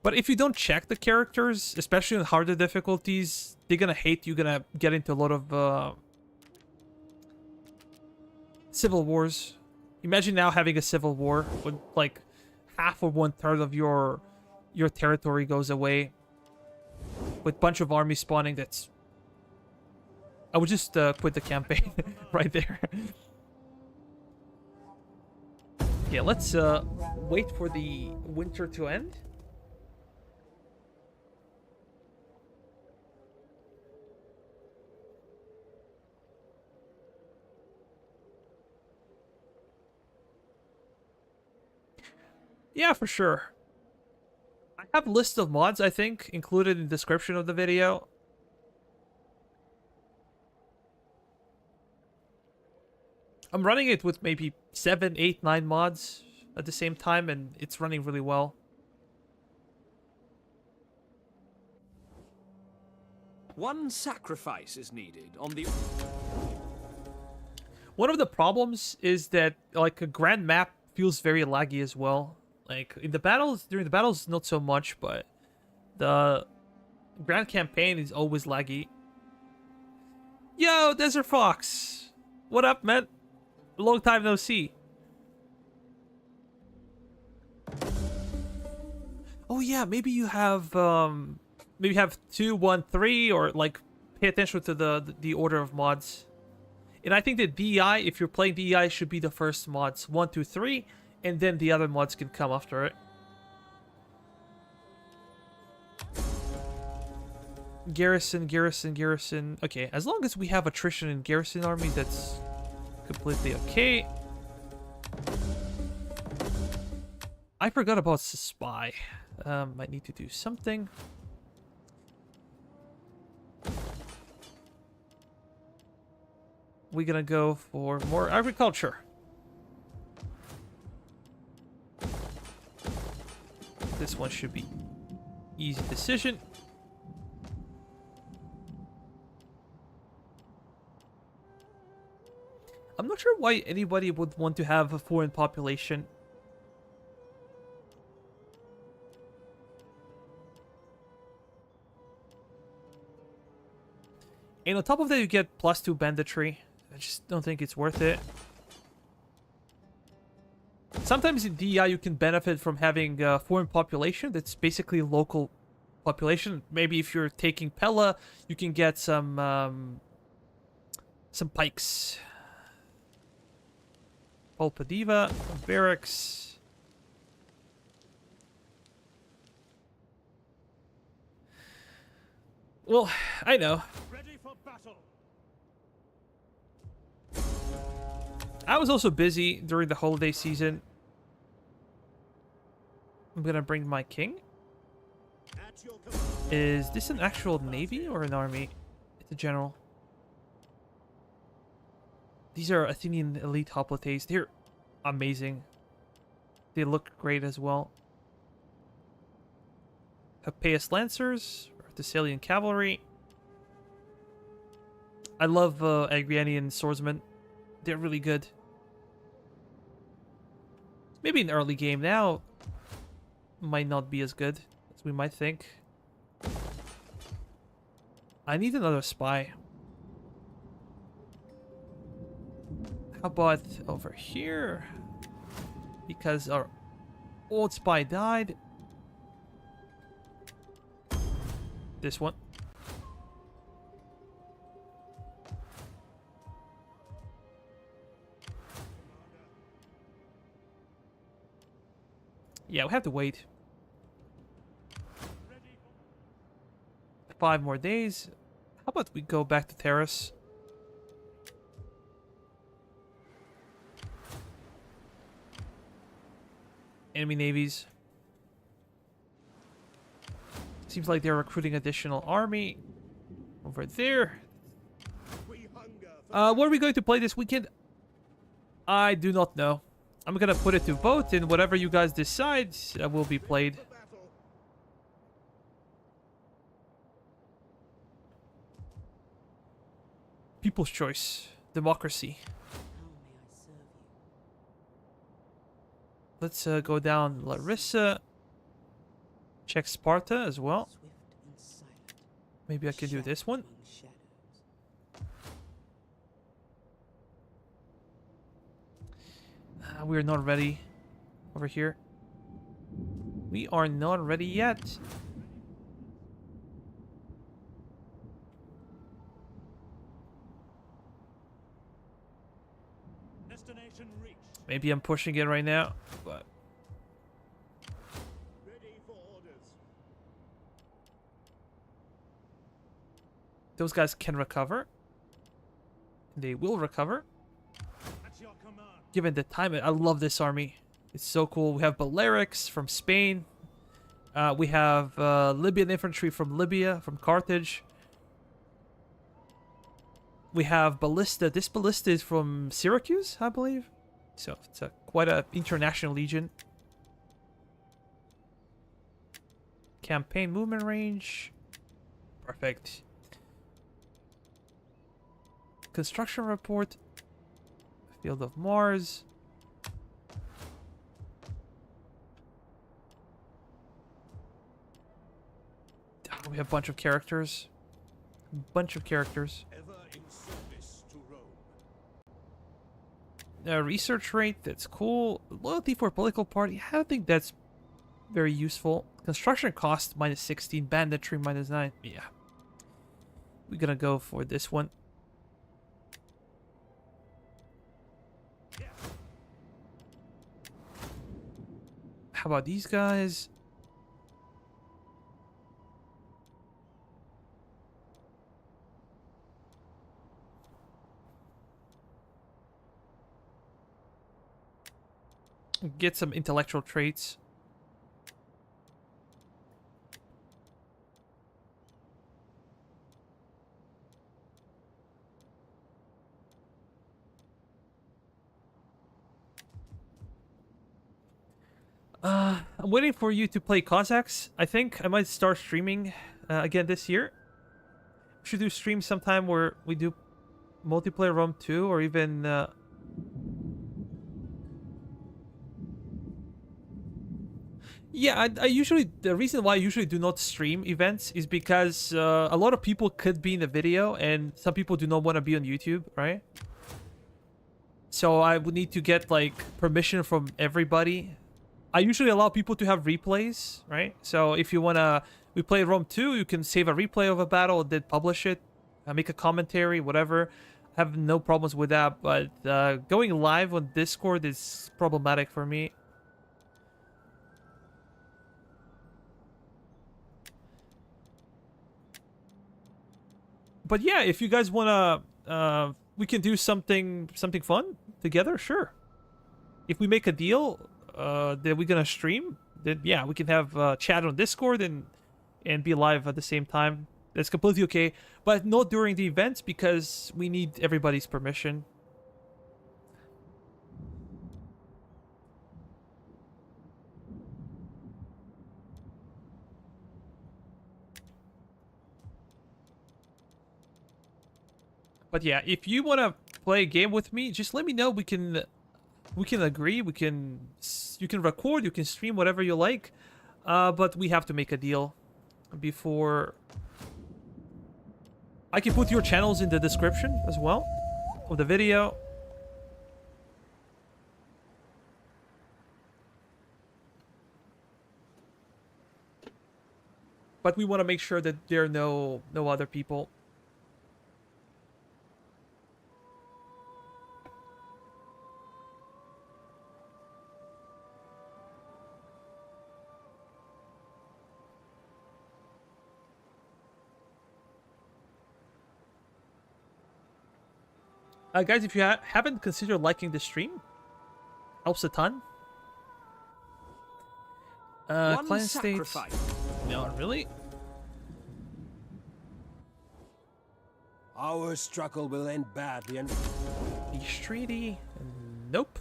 But if you don't check the characters, especially on harder difficulties, they're gonna hate you. Gonna get into a lot of civil wars. Imagine now having a civil war with like half or 1/3 of your territory goes away with a bunch of armies spawning. That's I would just quit the campaign right there. Yeah, let's wait for the winter to end. Yeah, for sure. I have a list of mods, I think, included in the description of the video. I'm running it with maybe 7, 8, 9 mods at the same time, and it's running really well. One sacrifice is needed on the... One of the problems is that, like, a grand map feels very laggy as well. Like, in the battles, during the battles, not so much, but the grand campaign is always laggy. Yo, Desert Fox! What up, man? Long time no see. Oh yeah, maybe you have 2, 1, 3, or like pay attention to the order of mods. And I think that DEI, if you're playing DEI, should be the first mods 1, 2, 3, and then the other mods can come after it. Garrison, garrison, garrison. Okay, as long as we have attrition in garrison army, that's completely okay. I forgot about spy. I need to do something. We're gonna go for more agriculture. This one should be easy decision. I'm not sure why anybody would want to have a foreign population. And on top of that, you get +2 banditry. I just don't think it's worth it. Sometimes in DEI, you can benefit from having a foreign population that's basically local population. Maybe if you're taking Pella, you can get some pikes. Polpadiva, barracks. Well, I know. Ready for battle. I was also busy during the holiday season. I'm gonna bring my king. At your command. Is this an actual navy or an army? It's a general. These are Athenian elite hoplites. They're amazing. They look great as well. Papeus Lancers, or Thessalian Cavalry. I love Agrianian Swordsmen. They're really good. Maybe an early game now might not be as good as we might think. I need another spy. How about over here? Because our old spy died. This one. Yeah, we have to wait. 5 more days. How about we go back to Terrace? Enemy navies. Seems like they're recruiting additional army over there. We hunger for What are we going to play this weekend? I do not know. I'm gonna put it to vote, and whatever you guys decide will be played. battle. People's choice. Democracy. Let's go down Larissa. Check Sparta as well. Maybe I can do this one. We're not ready over here. We are not ready yet. Destination reached. Maybe I'm pushing it right now, but Ready for orders. those guys can recover. They will recover. At your command. Given the time, I love this army. It's so cool. We have Balearics from Spain. We have Libyan infantry from Libya, from Carthage. We have Ballista. This Ballista is from Syracuse, I believe. So it's quite an international legion. Campaign movement range. Perfect. Construction report. Field of Mars. We have a bunch of characters. Bunch of characters. Ever in service to Rome. Research rate, that's cool. Loyalty for a political party, I don't think that's very useful. Construction cost, -16. Banditry, -9. Yeah. We're gonna go for this one. How about these guys? Get some intellectual traits. I'm waiting for you to play Cossacks. I think I might start streaming again this year. We should do streams sometime where we do multiplayer Rome 2 or even... Yeah, I usually... The reason why I usually do not stream events is because a lot of people could be in the video and some people do not want to be on YouTube, right? So I would need to get, like, permission from everybody. I usually allow people to have replays, right? So if you want to... We play Rome 2, you can save a replay of a battle, then publish it, make a commentary, whatever. I have no problems with that, but going live on Discord is problematic for me. But yeah, if you guys want to... we can do something fun together, sure. If we make a deal that we're going to stream, then yeah, we can have chat on Discord and be live at the same time. That's completely okay, but not during the events because we need everybody's permission. But yeah, if you want to play a game with me, just let me know. We can agree. You can record, you can stream, whatever you like. But we have to make a deal before. I can put your channels in the description as well of the video. But we want to make sure that there are no other people. Guys, if you haven't considered liking the stream, helps a ton. One Client states... sacrifice. No, really? Our struggle will end badly and... Peace treaty? Nope.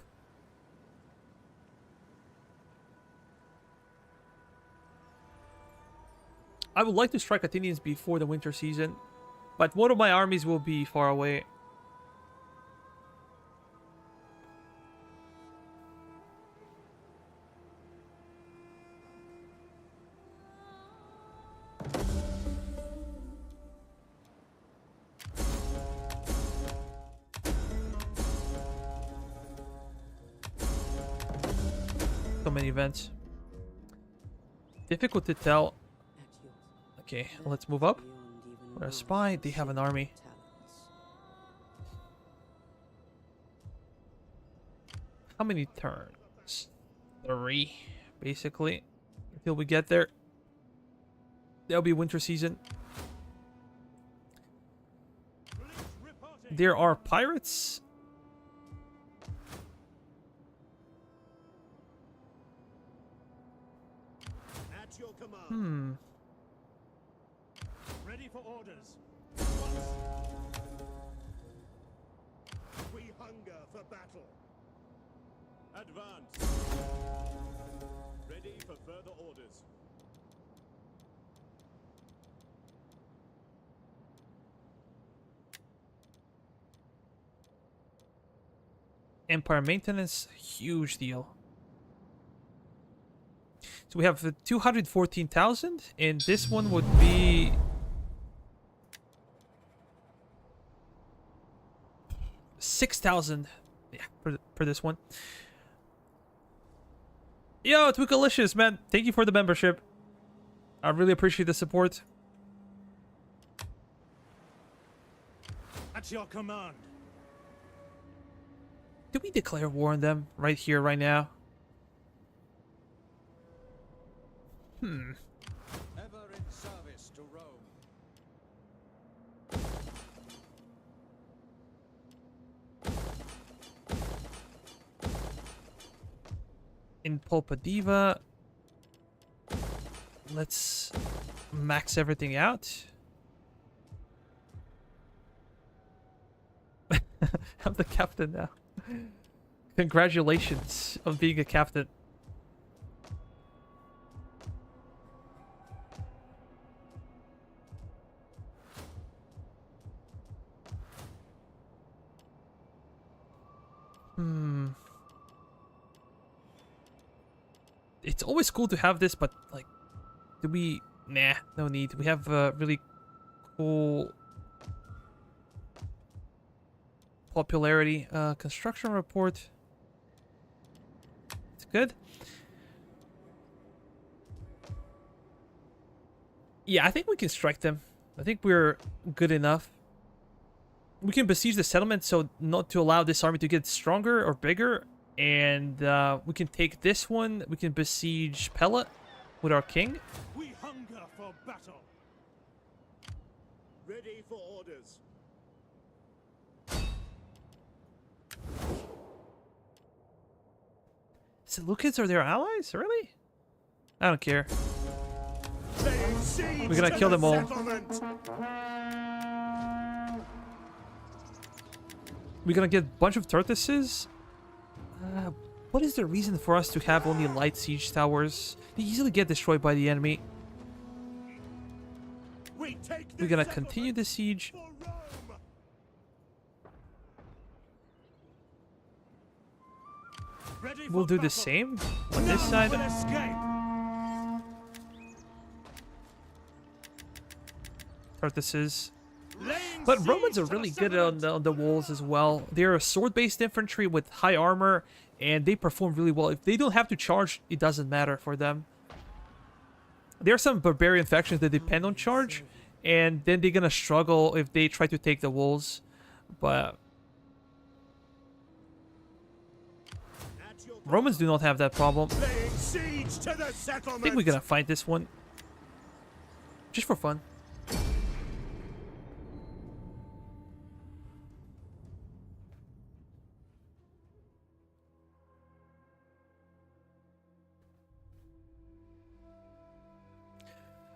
I would like to strike Athenians before the winter season, but one of my armies will be far away. So many events. Difficult to tell. Okay, let's move up. We're a spy. They have an army. How many turns? 3, basically. Until we get there. There'll be winter season. There are pirates. At your command. Ready for orders. We hunger for battle. Advance. Ready for further orders. Empire maintenance, huge deal. So we have 214,000, and this one would be 6,000. Yeah, for this one. Yo, Twickalicious, man. Thank you for the membership. I really appreciate the support. At your command. Do we declare war on them right here, right now? Ever in service to Rome. In Pulpa Diva. Let's max everything out. I'm the captain now. Congratulations on being a captain. It's always cool to have this, but like, do we? Nah, no need. We have really cool popularity. Construction report. It's good. Yeah, I think we can strike them. I think we're good enough. We can besiege the settlement so not to allow this army to get stronger or bigger. And we can take this one. We can besiege Pella with our king. We hunger for battle. Ready for orders. Seleucids are their allies? Really? I don't care. We're gonna kill them all. We're gonna get a bunch of tortoises. What is the reason for us to have only light siege towers? They easily get destroyed by the enemy. We're gonna continue the siege. We'll do the same on this side. Tortoises. But Romans are really good on the walls as well. They're a sword-based infantry with high armor, and they perform really well. If they don't have to charge, it doesn't matter for them. There are some barbarian factions that depend on charge, and then they're gonna struggle if they try to take the walls. But Romans do not have that problem. I think we're gonna fight this one. Just for fun.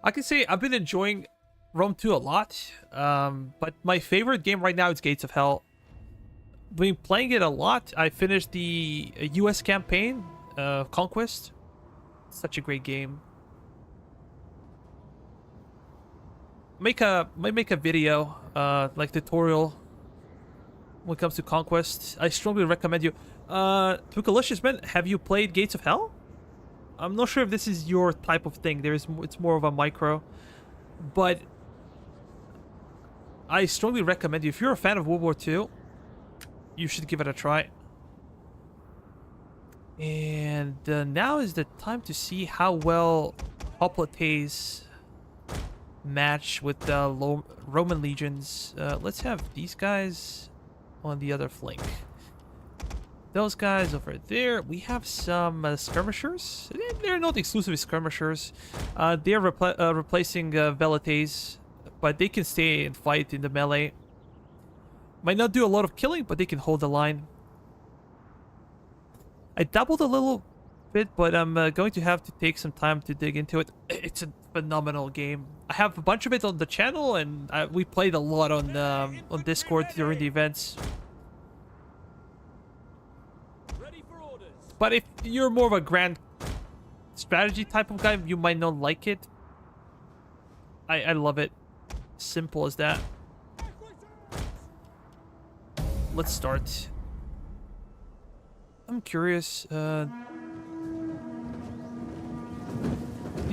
I can say I've been enjoying Rome 2 a lot, but my favorite game right now is Gates of Hell. Been playing it a lot. I finished the US campaign, Conquest. Such a great game. Might make a video, like tutorial when it comes to Conquest. I strongly recommend you. Tukalicious Man, have you played Gates of Hell? I'm not sure if this is your type of thing. It's more of a micro, but I strongly recommend you. If you're a fan of World War II, you should give it a try. And now is the time to see how well Hoplites match with the Roman legions. Let's have these guys on the other flank. Those guys over there. We have some skirmishers. They're not exclusively skirmishers. They're replacing Velites, but they can stay and fight in the melee. Might not do a lot of killing, but they can hold the line. I dabbled a little bit, but I'm going to have to take some time to dig into it. It's a phenomenal game. I have a bunch of it on the channel, and we played a lot on Discord during the events. But if you're more of a grand strategy type of guy, you might not like it. I love it. Simple as that. Let's start. I'm curious. These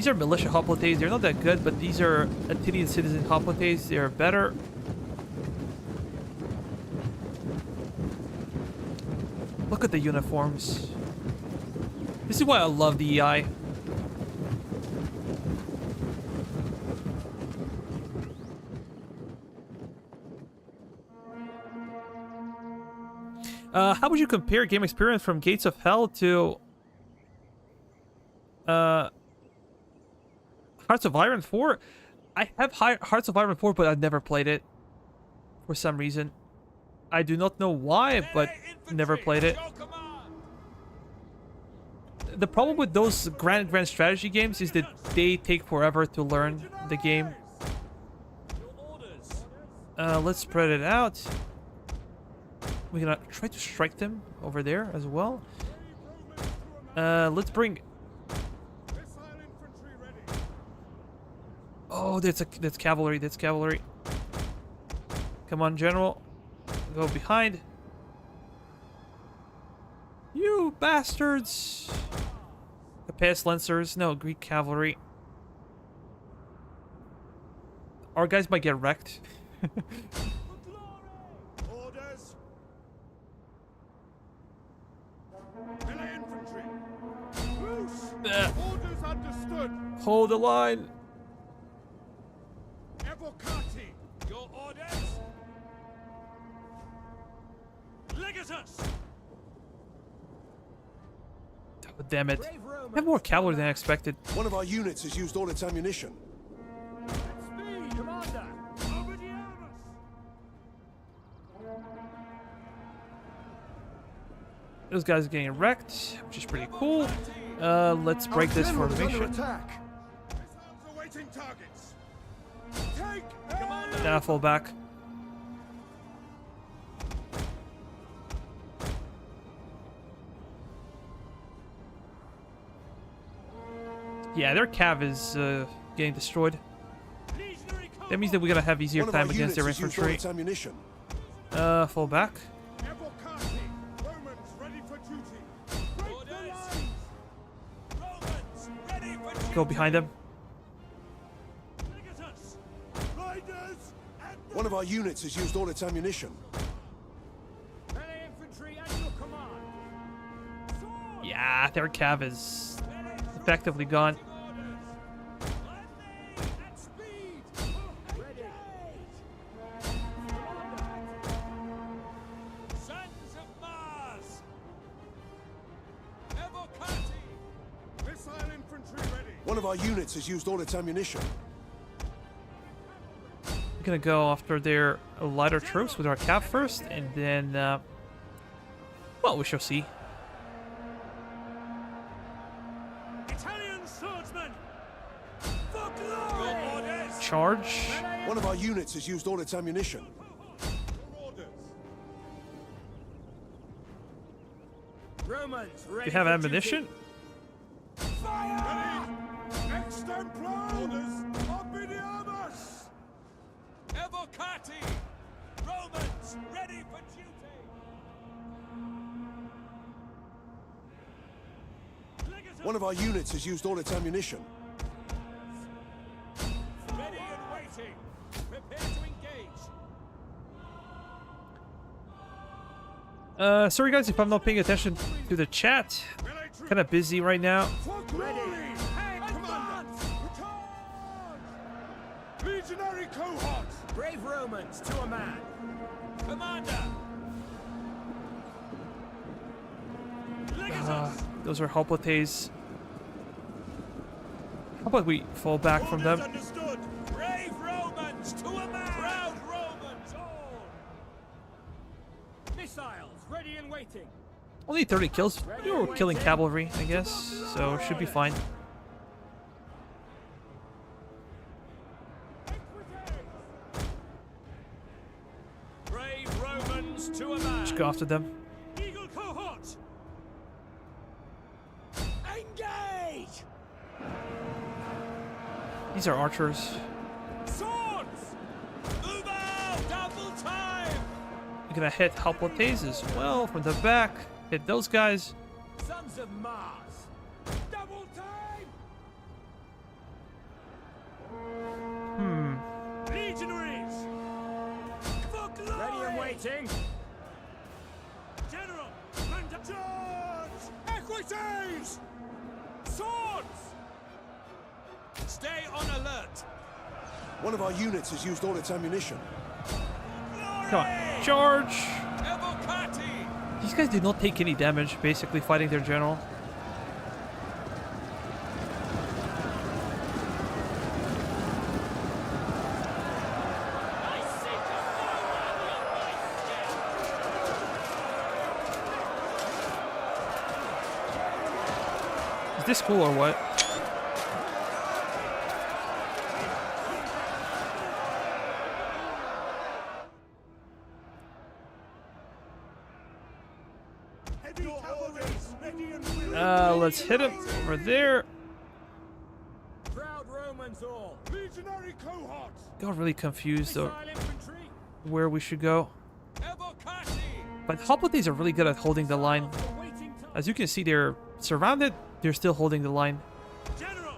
are militia hoplites. They're not that good, but these are Athenian citizen hoplites. They're better. Look at the uniforms. This is why I love DEI. How would you compare game experience from Gates of Hell to Hearts of Iron 4? I have Hearts of Iron 4, but I've never played it for some reason. I do not know why, but never played it. The problem with those grand strategy games is that they take forever to learn the game. Let's spread it out. We're gonna try to strike them over there as well. Let's bring... Oh, that's cavalry. That's cavalry. Come on, general. Go behind. You bastards! Capes lancers, no Greek cavalry. Our guys might get wrecked. Orders. Pella infantry. Loose. Orders understood. Hold the line. Evocati. Your orders. Legatus. Oh, damn it. I have more cavalry than I expected. One of our units has used all its ammunition. Speed, Commander. Obediamus. Those guys are getting wrecked, which is pretty cool. Let's break this formation. Attack. Missiles awaiting targets. Take aim. Nah, fall back. Yeah, their cav is getting destroyed. Legionary That means that we're gonna have easier One of our time against their units has used all infantry. its ammunition. Fall back. Evocati. Romans ready for duty. Break the lines. Romans ready for duty. Go behind them. Legatus. Riders and One of our units has used all its ammunition. Pella infantry at your command. Sword. Yeah, their cav is effectively gone. Orders. Landing at speed. Ready. Sons of Mars. Evocati. Missile infantry ready. One of our units has used all its ammunition. We're gonna go after their lighter troops with our cav first, and then, well, we shall see. Italian swordsmen. For glory. Your orders. Charge. One of our units has used all its ammunition. Your orders. Romans ready. Do you have for ammunition? duty. Fire! Extemplar! Orders. Obediamus! Evocati! Romans ready for duty! Legatus One of our units has used all its ammunition. ready and waiting. Prepare to engage. Sorry guys if I'm not paying attention to the chat. Kind of busy right now. For glory! Hey, Commander! Charge! Legionary cohorts! Brave Romans to a man! Commander! Legatus! Those are hoplites. How about we fall back from them? Understood! Brave Romans to a man! Proud Romans all! Missiles ready and waiting! Only 30 kills. We were killing cavalry, I guess, so should be fine. Brave Romans to a man! Just go after them. Eagle cohort! Engage! These are archers. Swords! Move out! Double time! We're gonna hit hoplites as well from the back. Hit those guys. Sons of Mars! Double time! Legionaries! For glory! Ready and waiting! General! Charge! Equites! Swords! Stay on alert! One of our units has used all its ammunition. Come on. Charge! Evocati! These guys did not take any damage, basically fighting their general. Is this cool or what? Heavy cavalry! Ready and willing! Let's hit him over there. Proud Romans all! Legionary cohorts! Got really confused though Missile infantry! where we should go. Evocati! But hoplites are really good at holding the line. Waiting time! As you can see, they're surrounded. They're still holding the line. General!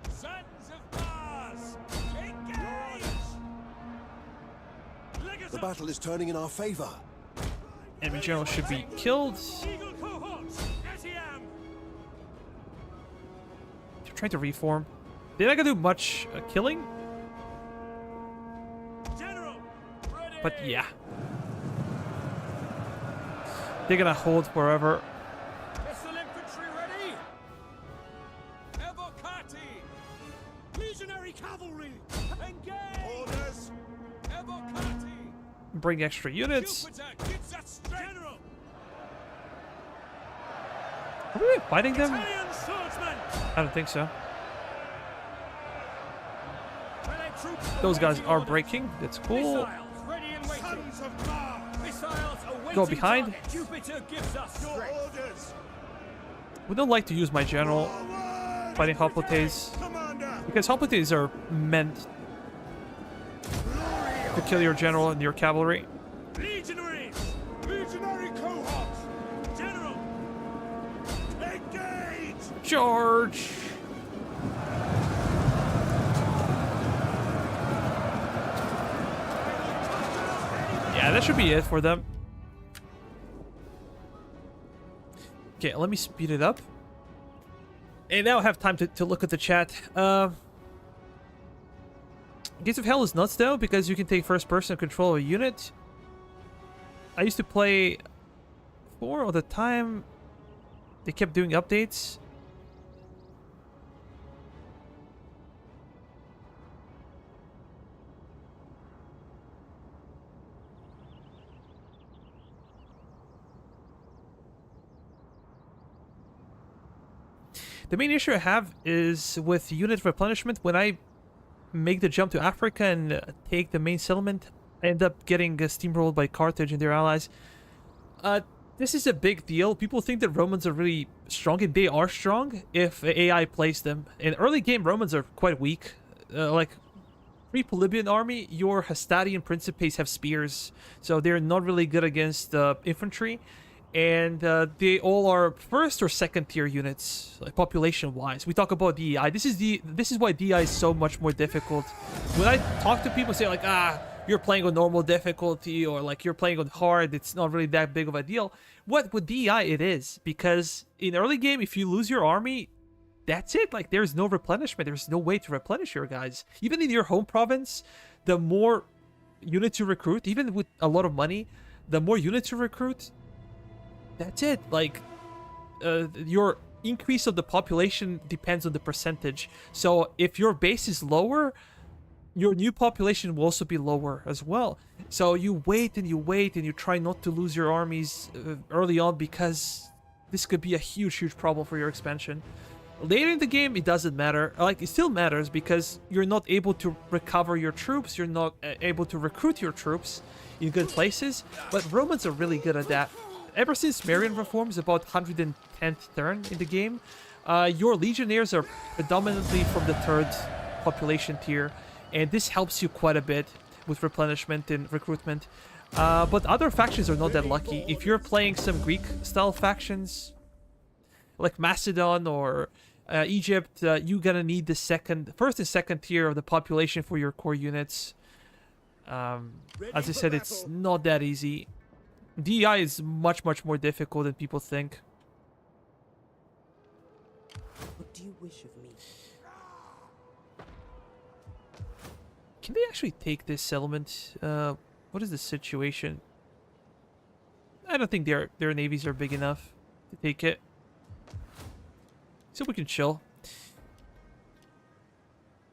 Sons of Mars! Engage! Legacy! The battle is turning in our favor. Enemy general should be killed. Eagle cohorts! SEM! They're trying to reform. They're not gonna do much killing, General! Ready! but yeah. They're gonna hold wherever. Missile infantry ready! Evocati! Legionary cavalry! Engage! Orders! Evocati! Bring extra units. Jupiter gives us strength! General! Are we fighting them? Italian swordsman! I don't think so. Melee troops Those guys awaiting are orders. breaking. That's cool. Missiles ready and waiting. Sons of Mars! Missiles awaiting. Go behind. target. Jupiter gives us your orders. We don't like to use my general fighting hoplites, Commander! because hoplites are meant to kill your general and your cavalry. Legionaries! Legionary cohorts! General! Engage! Charge! Yeah, that should be it for them. Okay, let me speed it up. And now I have time to look at the chat. Gates of Hell is nuts though, because you can take first person control of a unit. I used to play 4 all the time. They kept doing updates. The main issue I have is with unit replenishment. When I make the jump to Africa and take the main settlement, I end up getting steamrolled by Carthage and their allies. This is a big deal. People think that Romans are really strong, and they are strong if AI plays them. In early game, Romans are quite weak. Like pre-Polybian army, your Hastatian Principes have spears, so they're not really good against infantry. And they all are first or second tier units, like population wise. We talk about DEI. This is why DEI is so much more difficult. When I talk to people, say like, you're playing on normal difficulty, or like you're playing on hard, it's not really that big of a deal. What with DEI it is, because in early game, if you lose your army, that's it. Like there's no replenishment. There's no way to replenish your guys. Even in your home province, the more units you recruit, even with a lot of money, the more units you recruit, that's it. Like your increase of the population depends on the percentage. So if your base is lower, your new population will also be lower as well. So you wait and you wait and you try not to lose your armies early on, because this could be a huge problem for your expansion. Later in the game, it doesn't matter. Like, it still matters because you're not able to recover your troops. You're not able to recruit your troops in good places. But Romans are really good at that. Ever since Marian reforms, about 110th turn in the game, your legionnaires are predominantly from the 3rd population tier, and this helps you quite a bit with replenishment and recruitment. But other factions are not that lucky. If you're playing some Greek-style factions, like Macedon or Egypt, you're gonna need the first and second tier of the population for your core units. As I said, it's not that easy. DEI is much more difficult than people think. What do you wish of me? Can they actually take this settlement? What is the situation? I don't think their navies are big enough to take it. So we can chill.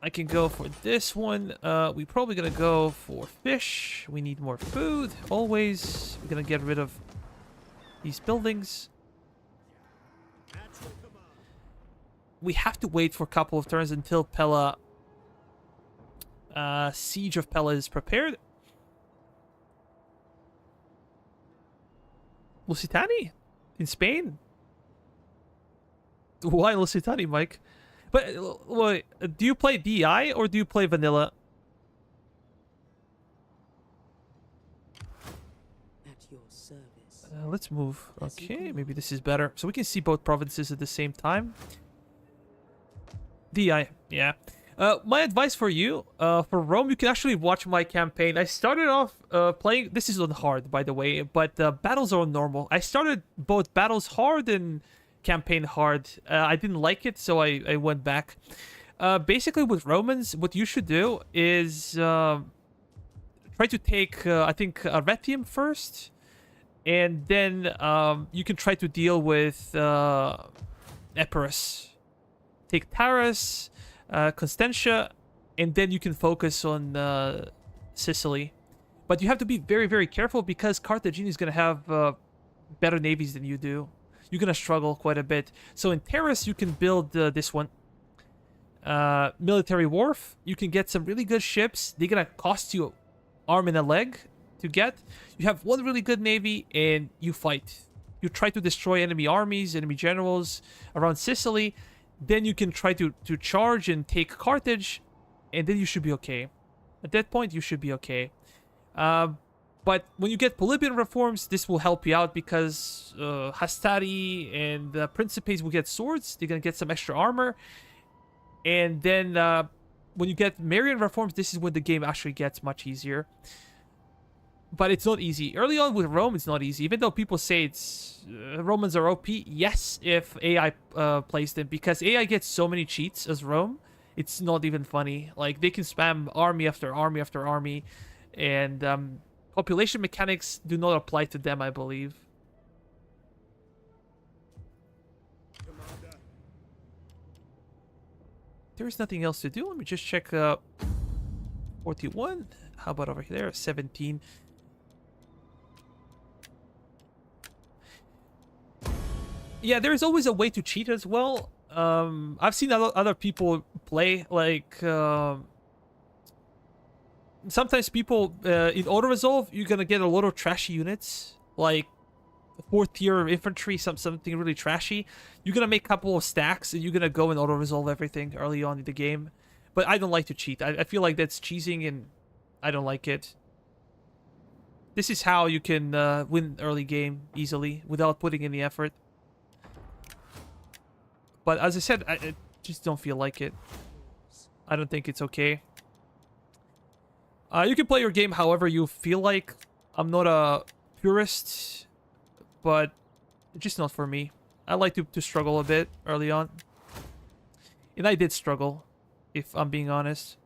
I can go for this one. We're probably gonna go for fish. We need more food. Always. We're gonna get rid of these buildings. We have to wait for a couple of turns until Pella... Siege of Pella is prepared. Lusitani? In Spain? Why Lusitani, Mike? But, wait, do you play DI or do you play vanilla? At your service. Let's move. Okay, maybe this is better. So we can see both provinces at the same time. DEI, yeah. My advice for you, for Rome, you can actually watch my campaign. I started off playing... This is on hard, by the way, but battles are on normal. I started both battles hard and campaign hard. I didn't like it, so I went back. Basically, with Romans, what you should do is try to take, I think, Retium first, and then you can try to deal with Epirus. Take Taurus, Constantia, and then you can focus on Sicily. But you have to be very, very careful because Carthagena is going to have better navies than you do. You're going to struggle quite a bit. So in Terrace, you can build this one. Military Wharf, you can get some really good ships. They're going to cost you arm and a leg to get. You have one really good navy, and you fight. You try to destroy enemy armies, enemy generals around Sicily. Then you can try to charge and take Carthage, and then you should be okay. At that point, you should be okay. But when you get Polybian reforms, this will help you out because Hastati and the Principes will get swords. They're going to get some extra armor. And then when you get Marian reforms, this is when the game actually gets much easier. But it's not easy. Early on with Rome, it's not easy. Even though people say it's Romans are OP, yes, if AI plays them. Because AI gets so many cheats as Rome, it's not even funny. Like, they can spam army after army after army. And population mechanics do not apply to them, I believe. There's nothing else to do. Let me just check 41. How about over there? 17. Yeah, there's always a way to cheat as well. I've seen other people play, like... sometimes people, in auto-resolve, you're gonna get a lot of trashy units. Like, 4th tier infantry, something really trashy. You're gonna make a couple of stacks, and you're gonna go and auto-resolve everything early on in the game. But I don't like to cheat. I feel like that's cheating, and I don't like it. This is how you can win early game easily without putting in the effort. But as I said, I just don't feel like it. I don't think it's okay. You can play your game however you feel like. I'm not a purist, but it's just not for me. I like to struggle a bit early on. And I did struggle, if I'm being honest.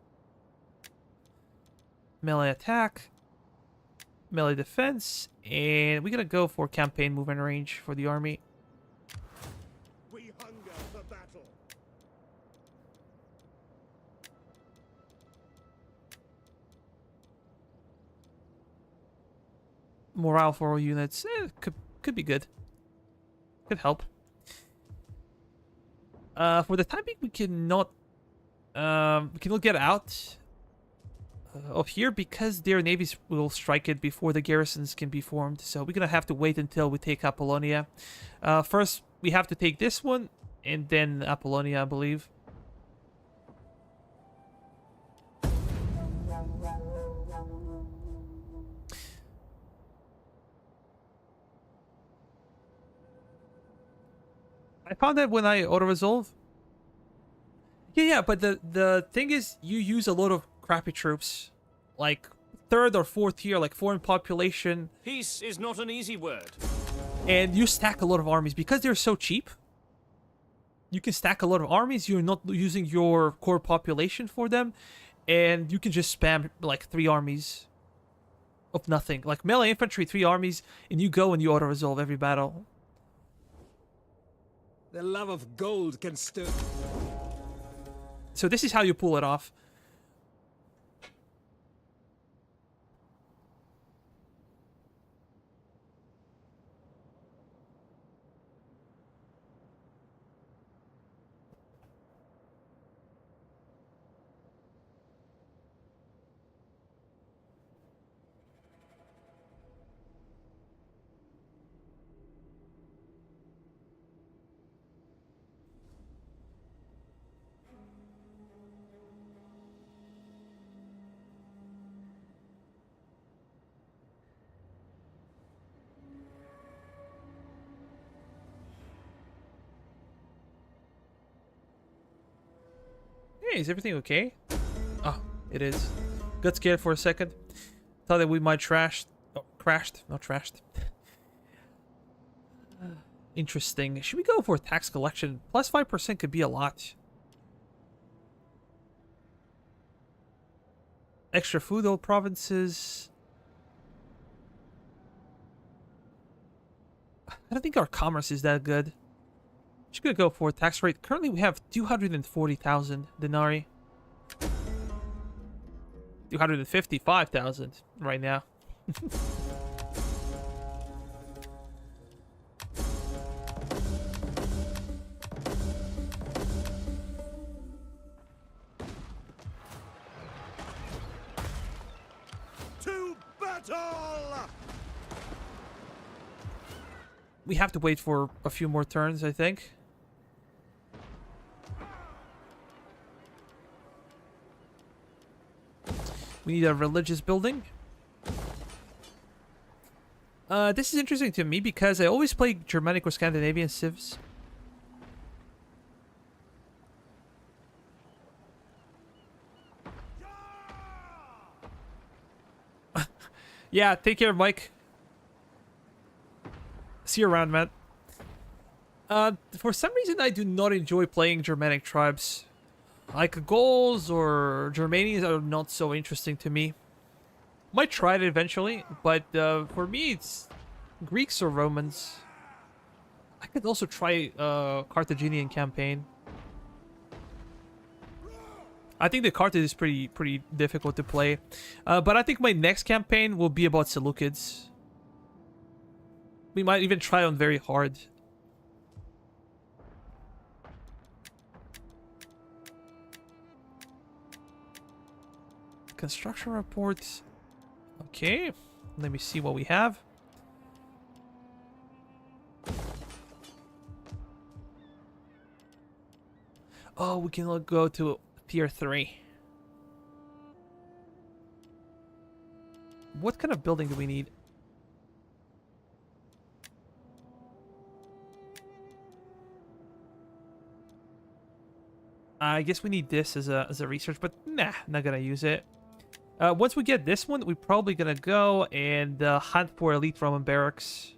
Melee attack. Melee defense. And we're gonna go for campaign movement range for the army. We hunger for battle. Morale for all units. Could be good. Could help. For the time being, we cannot get out of here because their navies will strike it before the garrisons can be formed. So we're gonna have to wait until we take Apollonia. First, we have to take this one, and then Apollonia, I believe. I found that when I auto-resolve. Yeah, but the thing is, you use a lot of crappy troops. Like, 3rd or 4th tier, like foreign population. Peace is not an easy word. And you stack a lot of armies. Because they're so cheap, you can stack a lot of armies. You're not using your core population for them. And you can just spam, like, 3 armies of nothing. Like, melee infantry, 3 armies, and you go and you auto-resolve every battle. The love of gold can stir. So this is how you pull it off. Hey, is everything okay? Oh, it is. Got scared for a second. Thought that we might crashed. Not trashed. Interesting. Should we go for tax collection? Plus 5% could be a lot. Extra feudal provinces. I don't think our commerce is that good. Just gonna go for tax rate. Currently, we have 240,000 denarii. 255,000 right now. To battle! We have to wait for a few more turns, I think. We need a religious building. This is interesting to me because I always play Germanic or Scandinavian civs. Yeah, take care, Mike. See you around, man. For some reason, I do not enjoy playing Germanic tribes. Like, Gauls or Germanians are not so interesting to me. Might try it eventually, but for me, it's Greeks or Romans. I could also try Carthaginian campaign. I think the Carthage is pretty difficult to play. But I think my next campaign will be about Seleucids. We might even try on very hard. Construction reports. Okay, let me see what we have. Oh, we can go to tier 3. What kind of building do we need? I guess we need this as a research, but nah, not gonna use it. Once we get this one, we're probably gonna go and hunt for elite Roman barracks.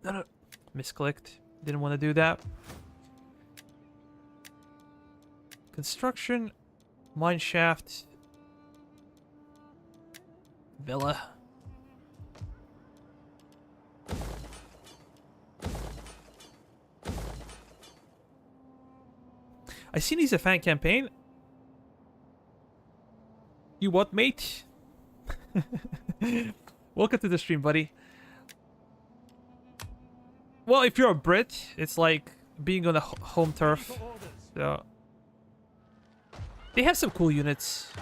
No, misclicked. Didn't want to do that. Construction, mine shaft, villa. I seen he's a fan campaign. You what, mate? Welcome to the stream, buddy. Well, if you're a Brit, it's like being on the home turf. So they have some cool units,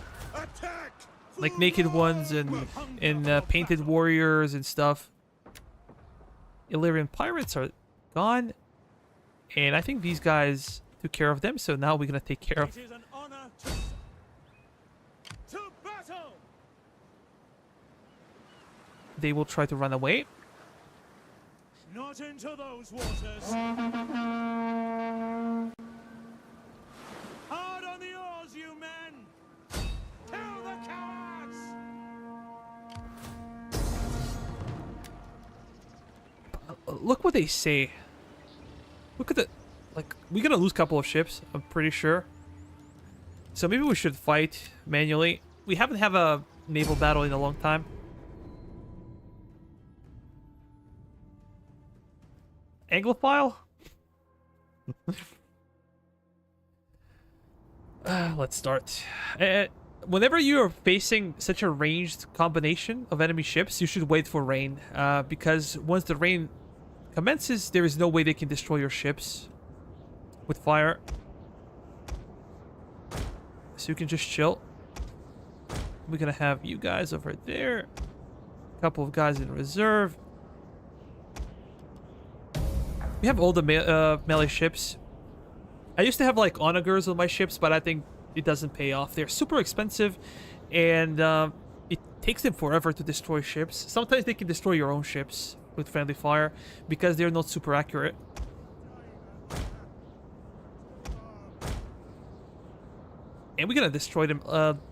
like naked ones and painted warriors and stuff. Illyrian pirates are gone, and I think these guys took care of them. So now we're gonna take care of. They will try to run away. Not into those waters. Hard on the oars, you men! Kill the cowards! Look what they say. Look at the... Like, we're gonna lose a couple of ships, I'm pretty sure. So maybe we should fight manually. We haven't had a naval battle in a long time. Anglophile? Let's start. Whenever you are facing such a ranged combination of enemy ships, you should wait for rain. Because once the rain commences, there is no way they can destroy your ships with fire. So you can just chill. We're gonna have you guys over there. A couple of guys in reserve. We have all the melee ships. I used to have like onagers on my ships, but I think it doesn't pay off. They're super expensive, and it takes them forever to destroy ships. Sometimes they can destroy your own ships with friendly fire because they're not super accurate. And we're gonna destroy them.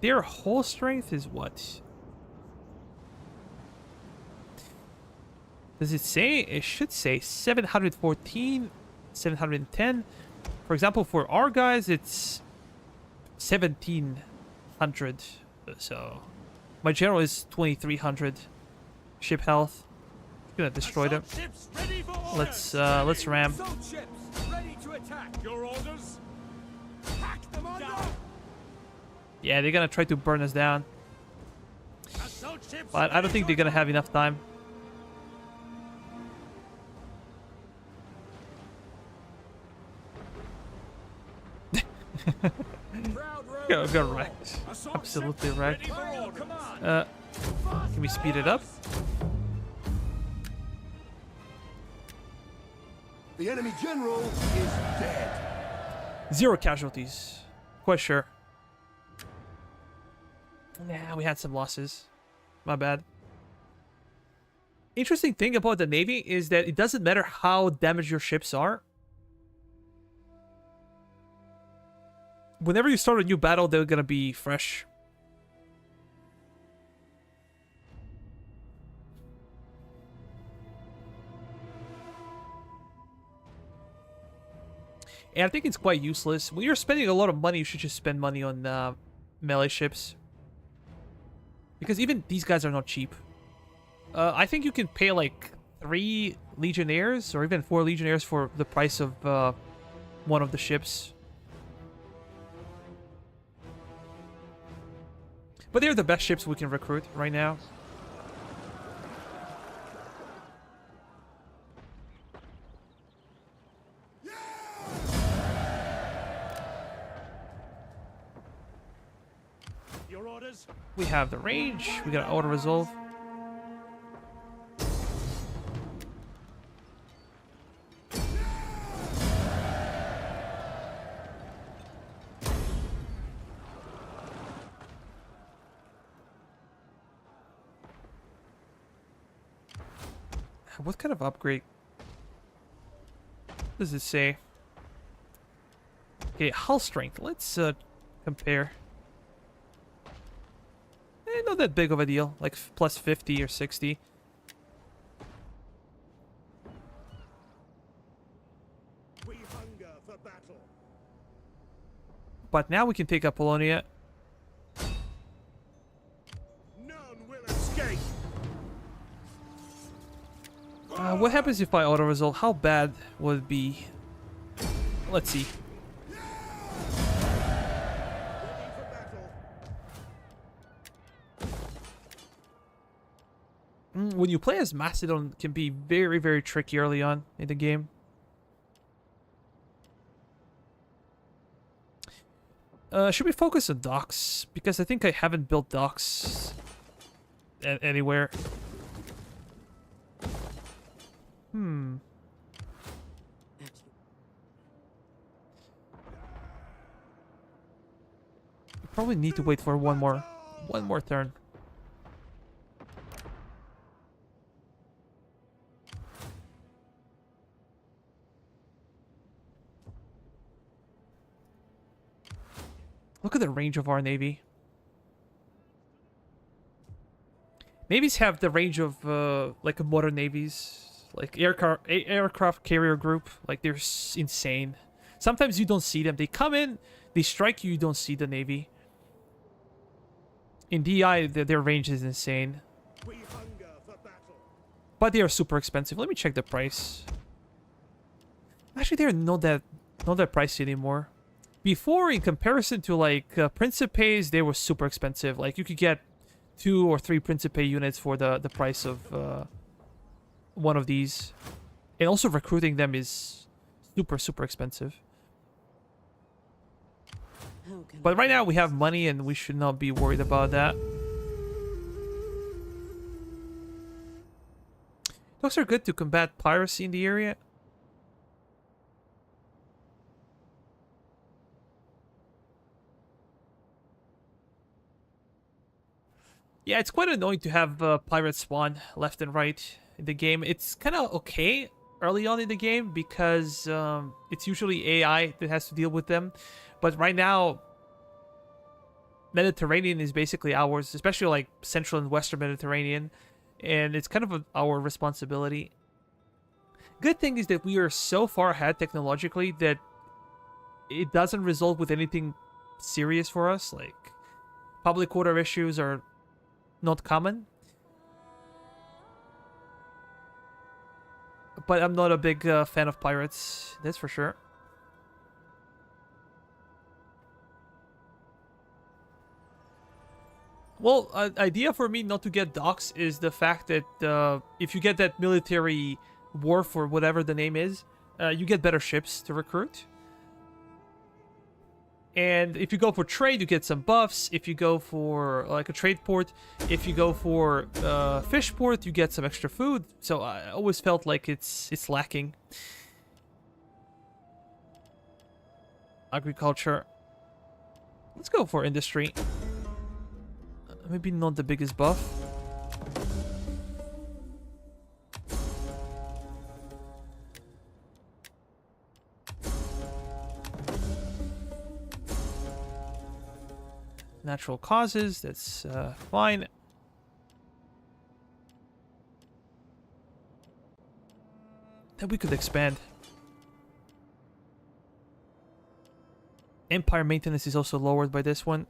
Their whole strength is what? Does it say? It should say 714, 710. For example, for our guys, it's 1700. So my general is 2300 ship health. Gonna destroy them. Let's ram. Assault ships ready to attack. Your orders? Hack them under. Yeah, they're gonna try to burn us down. Assault ships But I don't think they're gonna have enough time. Got wrecked. Absolutely wrecked. Can we speed it up? The enemy general is dead. 0 casualties. Quite sure. Nah, we had some losses. My bad. Interesting thing about the Navy is that it doesn't matter how damaged your ships are. Whenever you start a new battle, they're gonna be fresh. And I think it's quite useless. When you're spending a lot of money, you should just spend money on melee ships. Because even these guys are not cheap. I think you can pay like 3 Legionnaires or even 4 Legionnaires for the price of one of the ships. But they're the best ships we can recruit right now. Your orders? We have the range. We got auto resolve. What kind of upgrade does it say? Okay, hull strength. Let's compare. Not that big of a deal, like plus 50 or 60. We hunger for battle. But now we can take Apollonia. None will escape. What happens if I auto-resolve? How bad would it be? Let's see. Ready for battle. When you play as Macedon, it can be very, very tricky early on in the game. Should we focus on docks? Because I think I haven't built docks anywhere. Probably need to wait for one more turn. Look at the range of our navy. Navies have the range of like modern navies, like aircraft carrier group. Like they're insane. Sometimes you don't see them. They come in, they strike you. You don't see the navy. In DEI, their range is insane. We hunger for battle. But they are super expensive. Let me check the price. Actually, they're not that pricey anymore. Before, in comparison to like Principes, they were super expensive. Like you could get 2 or 3 Principe units for the price of one of these. And also recruiting them is super expensive. But right now we have money and we should not be worried about that. Docks are good to combat piracy in the area. Yeah, it's quite annoying to have pirates spawn left and right in the game. It's kind of okay early on in the game because it's usually AI that has to deal with them. But right now, Mediterranean is basically ours, especially like Central and Western Mediterranean, and it's kind of our responsibility. Good thing is that we are so far ahead technologically that it doesn't result with anything serious for us. Like, public order issues are not common. But I'm not a big fan of pirates, that's for sure. Well, idea for me not to get docks is the fact that if you get that military wharf or whatever the name is, you get better ships to recruit. And if you go for trade, you get some buffs. If you go for like a trade port, if you go for fish port, you get some extra food. So I always felt like it's lacking. Agriculture. Let's go for industry. Maybe not the biggest buff. Natural causes, that's fine. Then we could expand. Empire maintenance is also lowered by this one.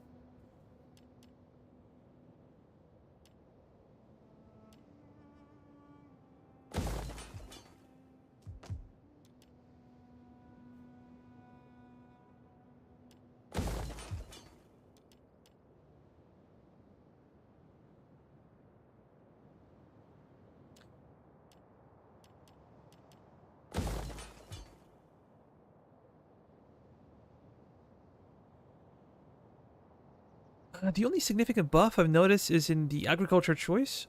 The only significant buff I've noticed is in the agriculture choice.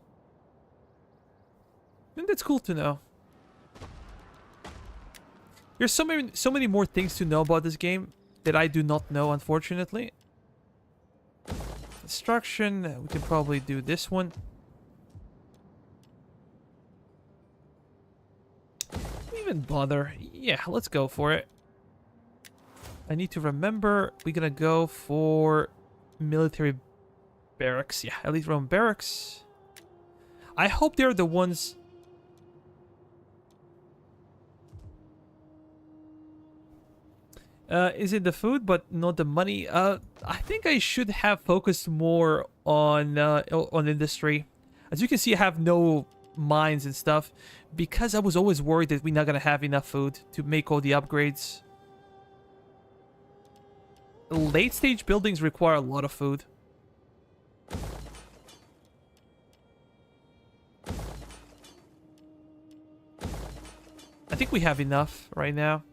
I think that's cool to know. There's so many more things to know about this game that I do not know, unfortunately. Destruction, we can probably do this one. Even bother. Yeah, let's go for it. I need to remember we're gonna go for military barracks. Yeah, at least Roman barracks. I hope they're the ones. Is it the food but not the money? I think I should have focused more on industry. As you can see, I have no mines and stuff because I was always worried that we're not gonna have enough food to make all the upgrades. Late stage buildings require a lot of food. I think we have enough right now.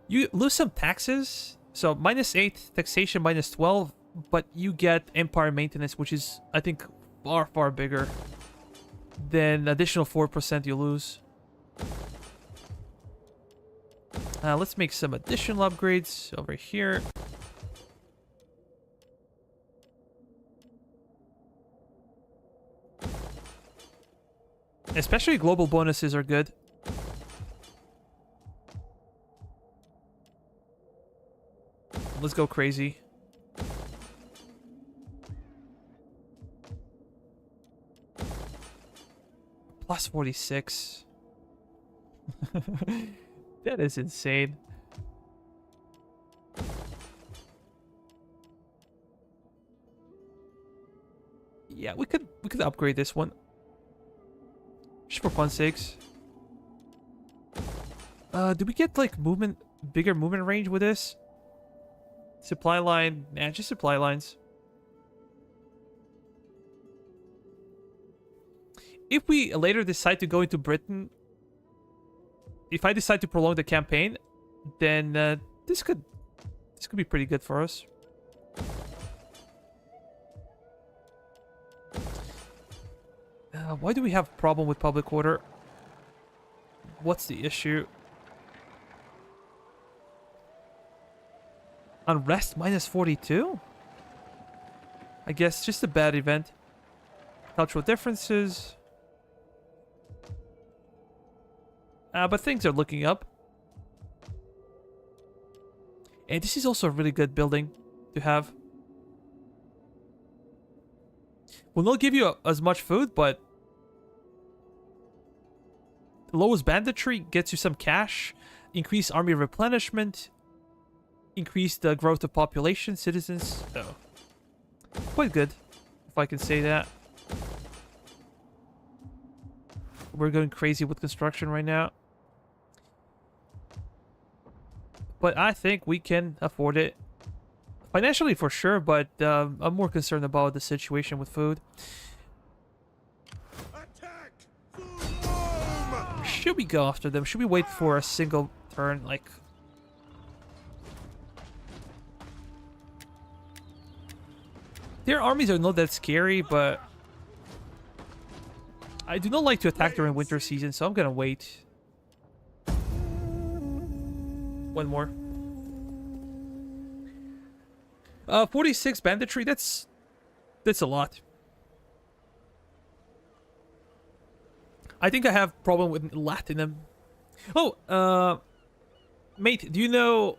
You lose some taxes, so -8 taxation, -12, but you get empire maintenance, which is, I think, far bigger than additional 4% you lose. Let's make some additional upgrades over here. Especially global bonuses are good. Let's go crazy. Plus 46. That is insane. Yeah, we could upgrade this one. Just for fun's sakes. Do we get like bigger movement range with this? Supply line, nah, just supply lines. If we later decide to go into Britain, if I decide to prolong the campaign, then this could be pretty good for us. Why do we have a problem with public order? What's the issue? Unrest -42? I guess just a bad event. Cultural differences. But things are looking up. And this is also a really good building to have. Will not give you as much food, but lowest banditry gets you some cash, increase army replenishment, increase the growth of population, citizens. So, quite good, if I can say that. We're going crazy with construction right now. But I think we can afford it. Financially for sure, but I'm more concerned about the situation with food. Attack! For Rome! Should we go after them? Should we wait for a single turn? Like, their armies are not that scary, but I do not like to attack during winter season, so I'm gonna wait. One more. 46 banditry, that's a lot. I think I have problem with Latinum. Oh, mate, do you know...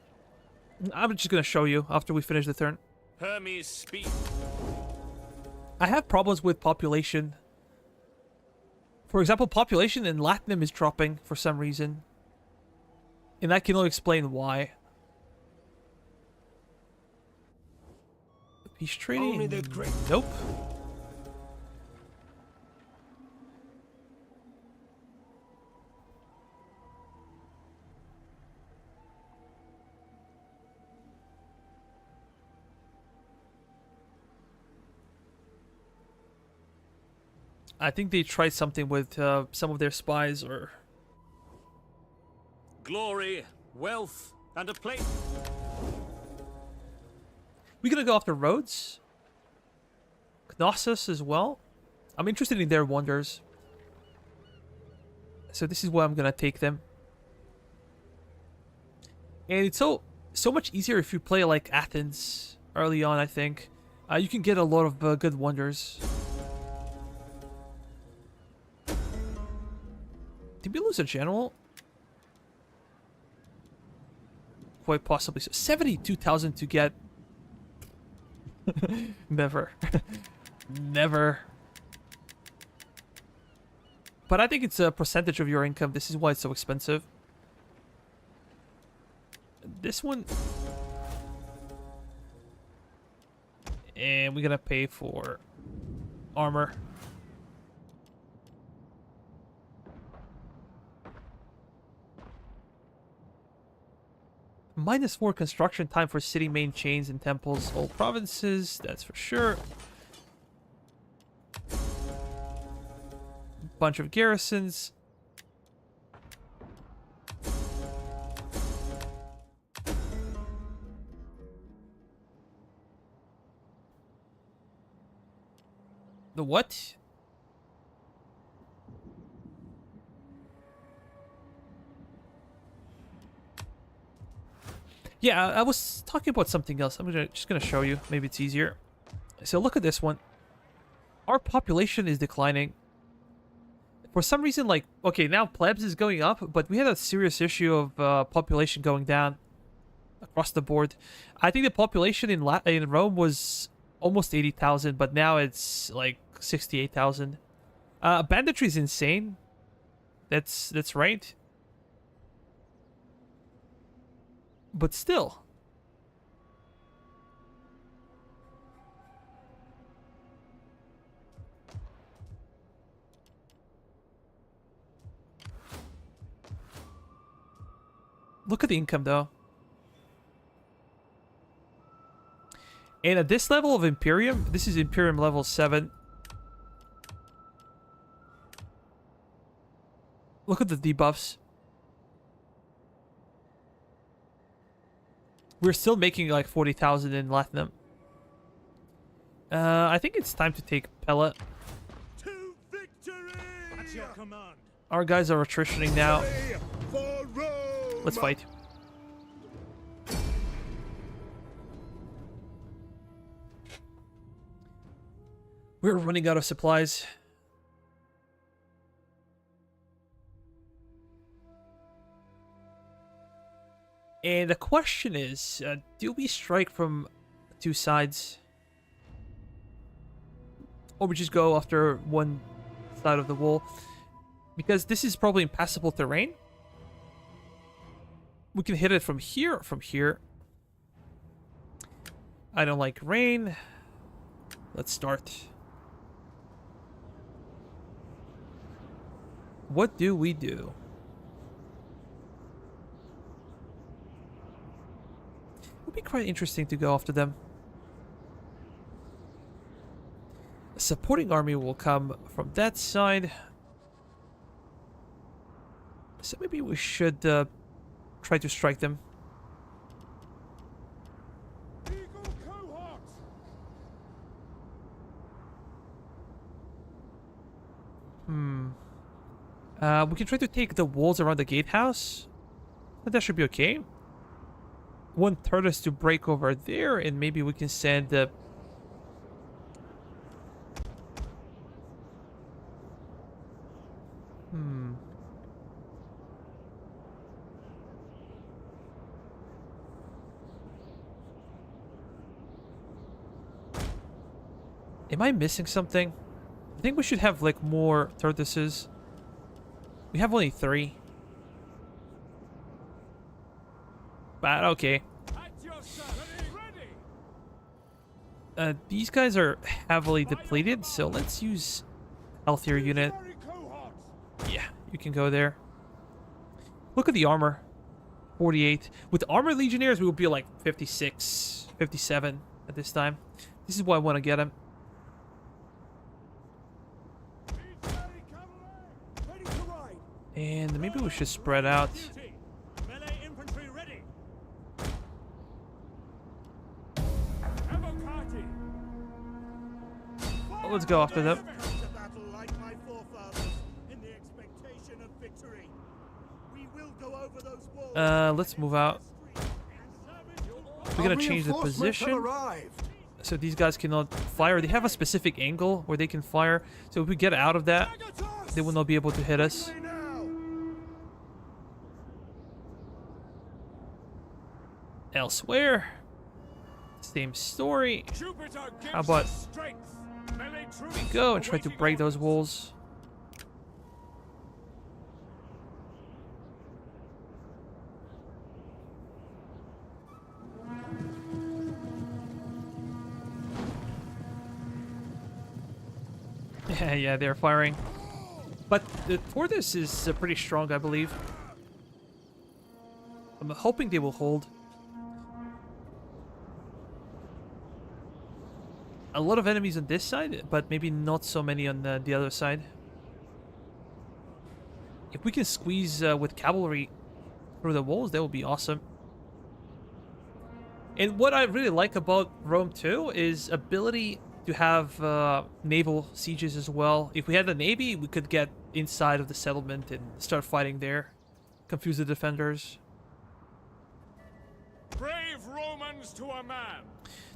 I'm just gonna show you after we finish the turn. Hermes speak. I have problems with population. For example, population in Latinum is dropping for some reason. And I cannot explain why. Peace treaty? Only the great. Nope. I think they tried something with some of their spies, or... Glory, wealth, and a place. We're gonna go after Rhodes. Knossos as well. I'm interested in their wonders. So this is where I'm gonna take them. And it's so much easier if you play like Athens early on, I think. You can get a lot of good wonders. Did we lose a general? Quite possibly. So 72,000 to get. Never. Never. But I think it's a percentage of your income. This is why it's so expensive. This one. And we're gonna pay for armor. -4 construction time for city main chains and temples. All provinces, that's for sure. Bunch of garrisons. The what? Yeah, I was talking about something else. I'm just gonna show you. Maybe it's easier. So look at this one. Our population is declining. For some reason, like, okay, now plebs is going up, but we had a serious issue of population going down across the board. I think the population in Rome was almost 80,000, but now it's like 68,000. Banditry is insane. That's right. But still. Look at the income, though. And at this level of Imperium, this is Imperium level 7. Look at the debuffs. We're still making like 40,000 in Latinum. I think it's time to take Pella. To victory! At your command. Our guys are attritioning now. For Rome! Let's fight. We're running out of supplies. And the question is, do we strike from two sides? Or we just go after one side of the wall? Because this is probably impassable terrain. We can hit it from here or from here. I don't like rain. Let's start. What do we do? It would be quite interesting to go after them. A supporting army will come from that side. So maybe we should try to strike them. Eagle cohort! We can try to take the walls around the gatehouse. That should be okay. One Turtus to break over there, and maybe we can send the... Am I missing something? I think we should have like more Turtuses. We have only 3. But okay. At your service! Ready! These guys are heavily depleted, so let's use healthier unit. Military cohort! Yeah, you can go there. Look at the armor. 48. With armor legionnaires, we would be like 56, 57 at this time. This is why I want to get him. Military cavalry! Ready to ride! And maybe we should spread out. Duty. Melee infantry ready. Avocati! Let's go after them. Come to battle like my forefathers, in the expectation of victory. We will go over those walls. Let's move out. We're gonna change the Reinforcements have position. arrived. So these guys cannot fire. They have a specific angle where they can fire. So if we get out of that, they will not be able to hit us. Now! Elsewhere, same story. Jupiter gives How about us strength. Melee troops we go and try to awaiting break those orders. walls? Yeah, they're firing. But the Tortoise is pretty strong, I believe. I'm hoping they will hold. A lot of enemies on this side, but maybe not so many on the other side. If we can squeeze with cavalry through the walls, that would be awesome. And what I really like about Rome 2 is ability to have naval sieges as well. If we had a navy, we could get inside of the settlement and start fighting there. Confuse the defenders. Brave Romans to a man!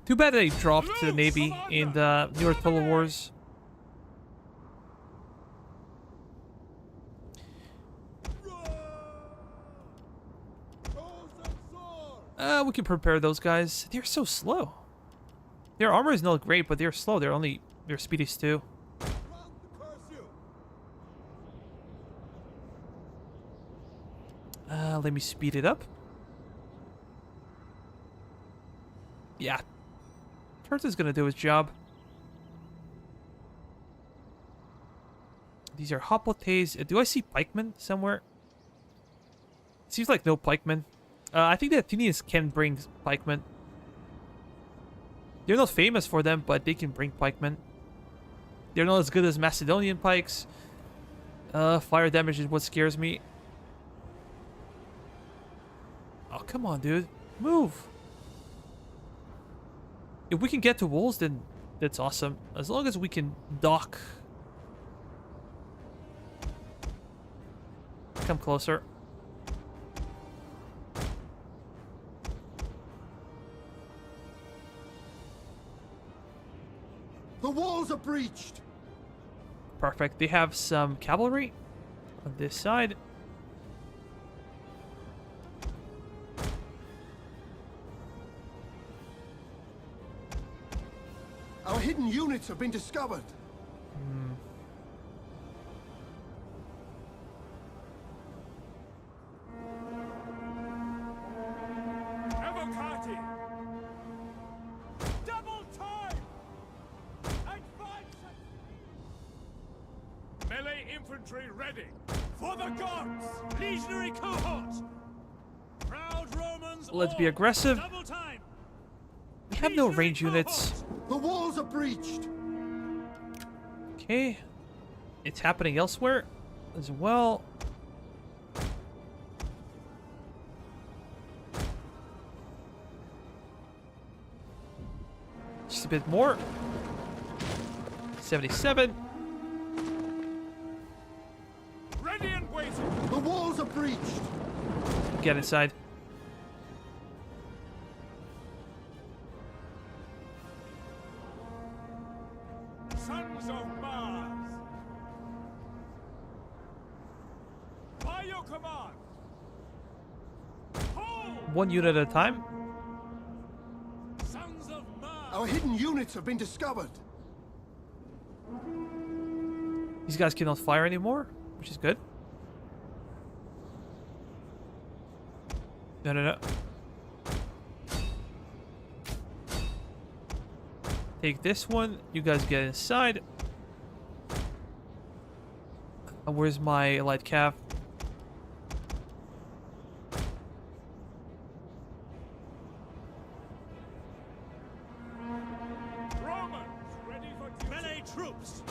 Too bad they dropped the navy in the newer Total Wars. We can prepare those guys. They're so slow. Their armor is not great, but they're slow. Their speed is 2. Let me speed it up. Yeah. Turtle's gonna do his job. These are hoplites. Do I see pikemen somewhere? Seems like no pikemen. I think the Athenians can bring pikemen. They're not famous for them, but they can bring pikemen. They're not as good as Macedonian pikes. Fire damage is what scares me. Oh, come on, dude. Move. If we can get to walls, then that's awesome. As long as we can dock. Come closer. The walls are breached. Perfect. They have some cavalry on this side. Our hidden units have been discovered. Evocati! Double time! Advance! Melee infantry ready! For the gods! Legionary cohort! Proud Romans Let's be all! aggressive. Double time! We have no Legionary range units. The walls are breached. Okay. It's happening elsewhere as well. Just a bit more. 77. Ready and waiting! The walls are breached. Get inside. Sons of Mars! By your command! Hold! One unit at a time. Sons of Mars! Our hidden units have been discovered. These guys cannot fire anymore, which is good. No, no, no. Take this one. You guys get inside. Where's my light cav? Romans, ready for duty. Melee troops!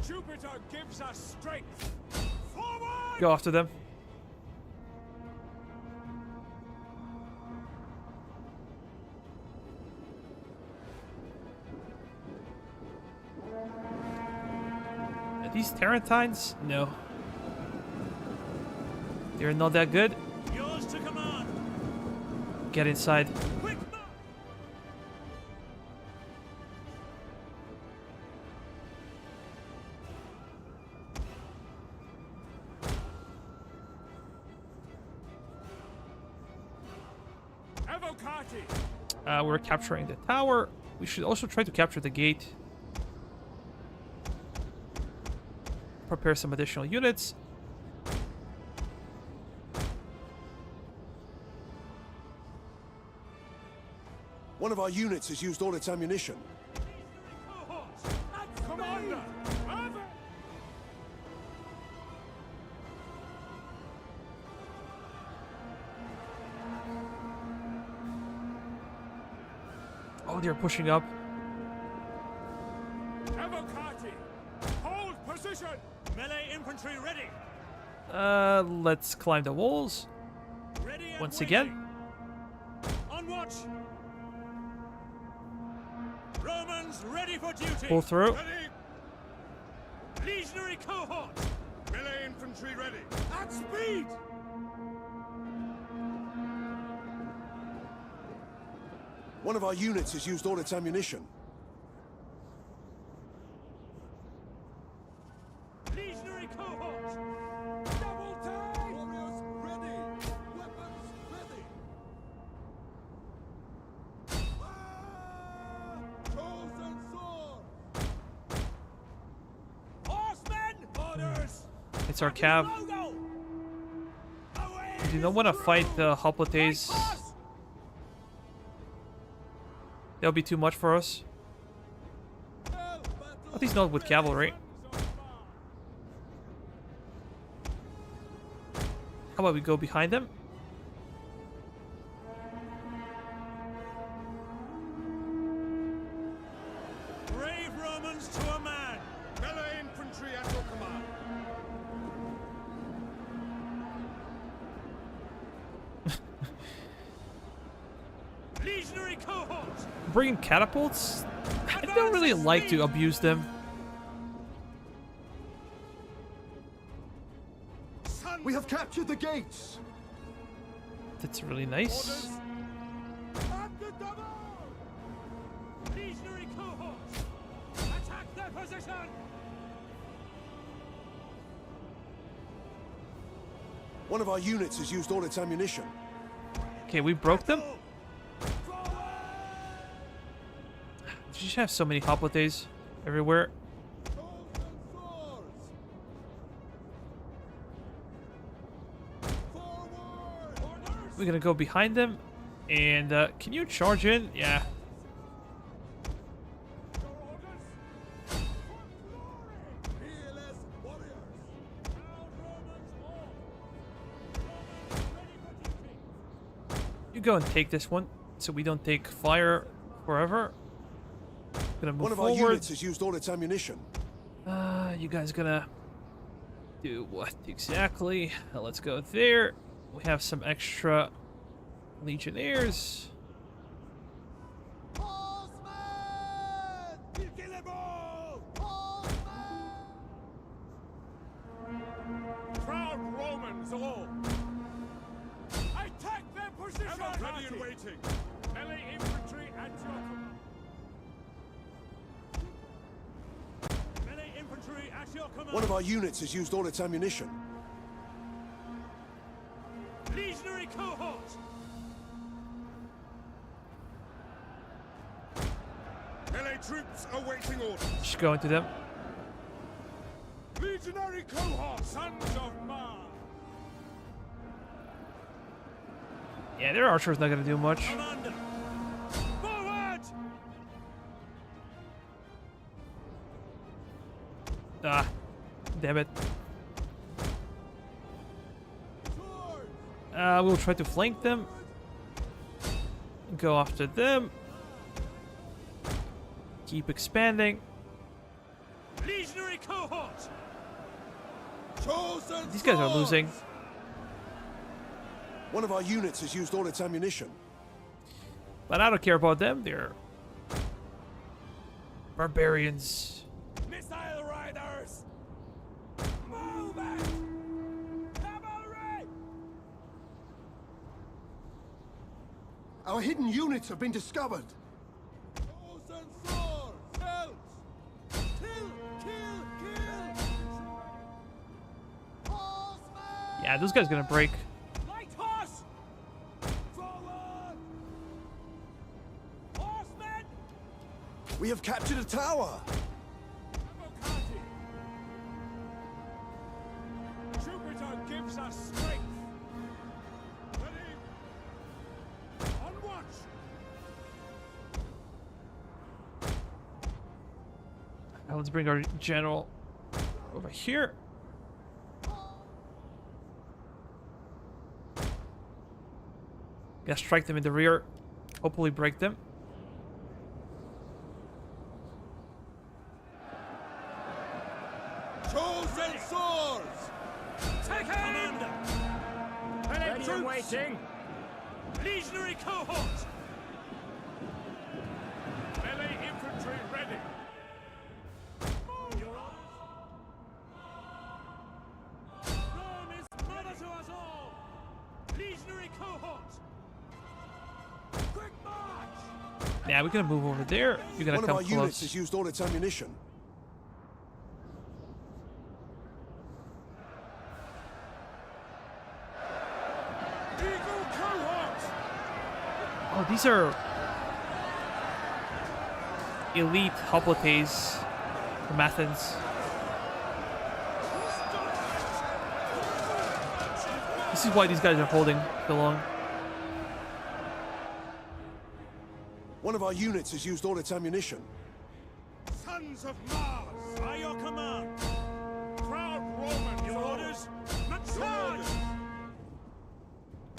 Jupiter gives us strength! Forward! Go after them. Are these Tarantines? No. They're not that good. Yours to command! Get inside. Quick march! Evocati! We're capturing the tower. We should also try to capture the gate. Prepare some additional units. One of our units has used all its ammunition. Commander! Over! Oh, they're pushing up. Evocati! Hold position! Melee infantry ready! Let's climb the walls. Ready and Once waiting. again. On watch! Romans ready for duty! Pull through. Ready! Legionary cohort! Melee infantry ready! At speed! One of our units has used all its ammunition. Legionary cohort! Double time! Warriors ready! Weapons ready! Chosen sword! Horsemen! Orders! It's our cav. Logo! Away! We do not want to fight the hoplites. That'll be too much for us. At least not with cavalry. How about we go behind them? Brave Romans to a man! Melee infantry at your command! Legionary cohort! Bringing catapults? I don't really like to abuse them. We have captured the gates. That's really nice. At the double! Legionary cohort! Attack their position! One of our units has used all its ammunition. Okay, we broke them. You just have so many hoplites everywhere. Swords and swords! Forward! Orders! We're gonna go behind them. And can you charge in? Yeah. Your orders? For glory! Fearless warriors! Proud Romans all! Romans ready for duty! You go and take this one, so we don't take fire forever. Gonna move One of our forward. units has used all its ammunition. You guys gonna do what exactly? Let's go there. We have some extra legionnaires. Horsemen! We'll kill them all! Horsemen! Proud Romans all! Attack their position! Ever ready and waiting! Melee infantry at your command! Melee infantry at your command! One of our units has used all its ammunition. Legionary cohort! Melee troops awaiting orders! Just go into them. Legionary cohort! Sons of Mars! Yeah, their archer's not gonna do much. Commander! Forward! Ah, damn it. Swords! We'll try to flank them. Go after them. Keep expanding. Legionary cohort! Chosen These guys are swords! losing. One of our units has used all its ammunition. But I don't care about them. They're barbarians. Missile riders! Move it! Cavalry! Our hidden units have been discovered. Chosen swords! Hells! Kill! Kill! Kill! Horsemen! Yeah, those guys gonna break. Light horse! Forward! Horsemen! We have captured a tower. Avocati! Jupiter gives us strength! Ready? On watch! Now let's bring our general over here. Yeah, strike them in the rear. Hopefully break them. Chosen swords! Take Commander! Ready and waiting! Legionary cohort! Melee infantry ready! Rome is mother to us all! Legionary cohort! Quick march! Yeah, we're gonna move over there. You're gonna One of come our units close. has used all its ammunition. Eagle cohort! Oh, these are elite hoplites from Athens. This is why these guys are holding so long. One of our units has used all its ammunition. Sons of Mars, by your command. Proud Roman, your orders. Not charge!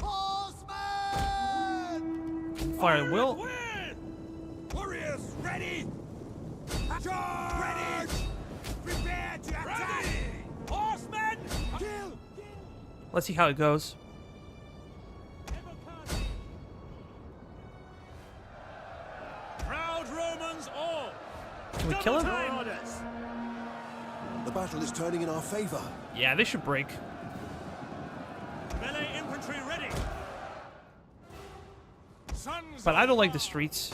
Horsemen! Fire at will. Win! Warriors, ready! Charge! Ready! Prepare to attack! Horsemen! Kill! Let's see how it goes. Proud Romans all! Can we kill him? Orders! The battle is turning in our favor. Yeah, they should break. Melee infantry ready! Sons But of I don't like the Mars. streets.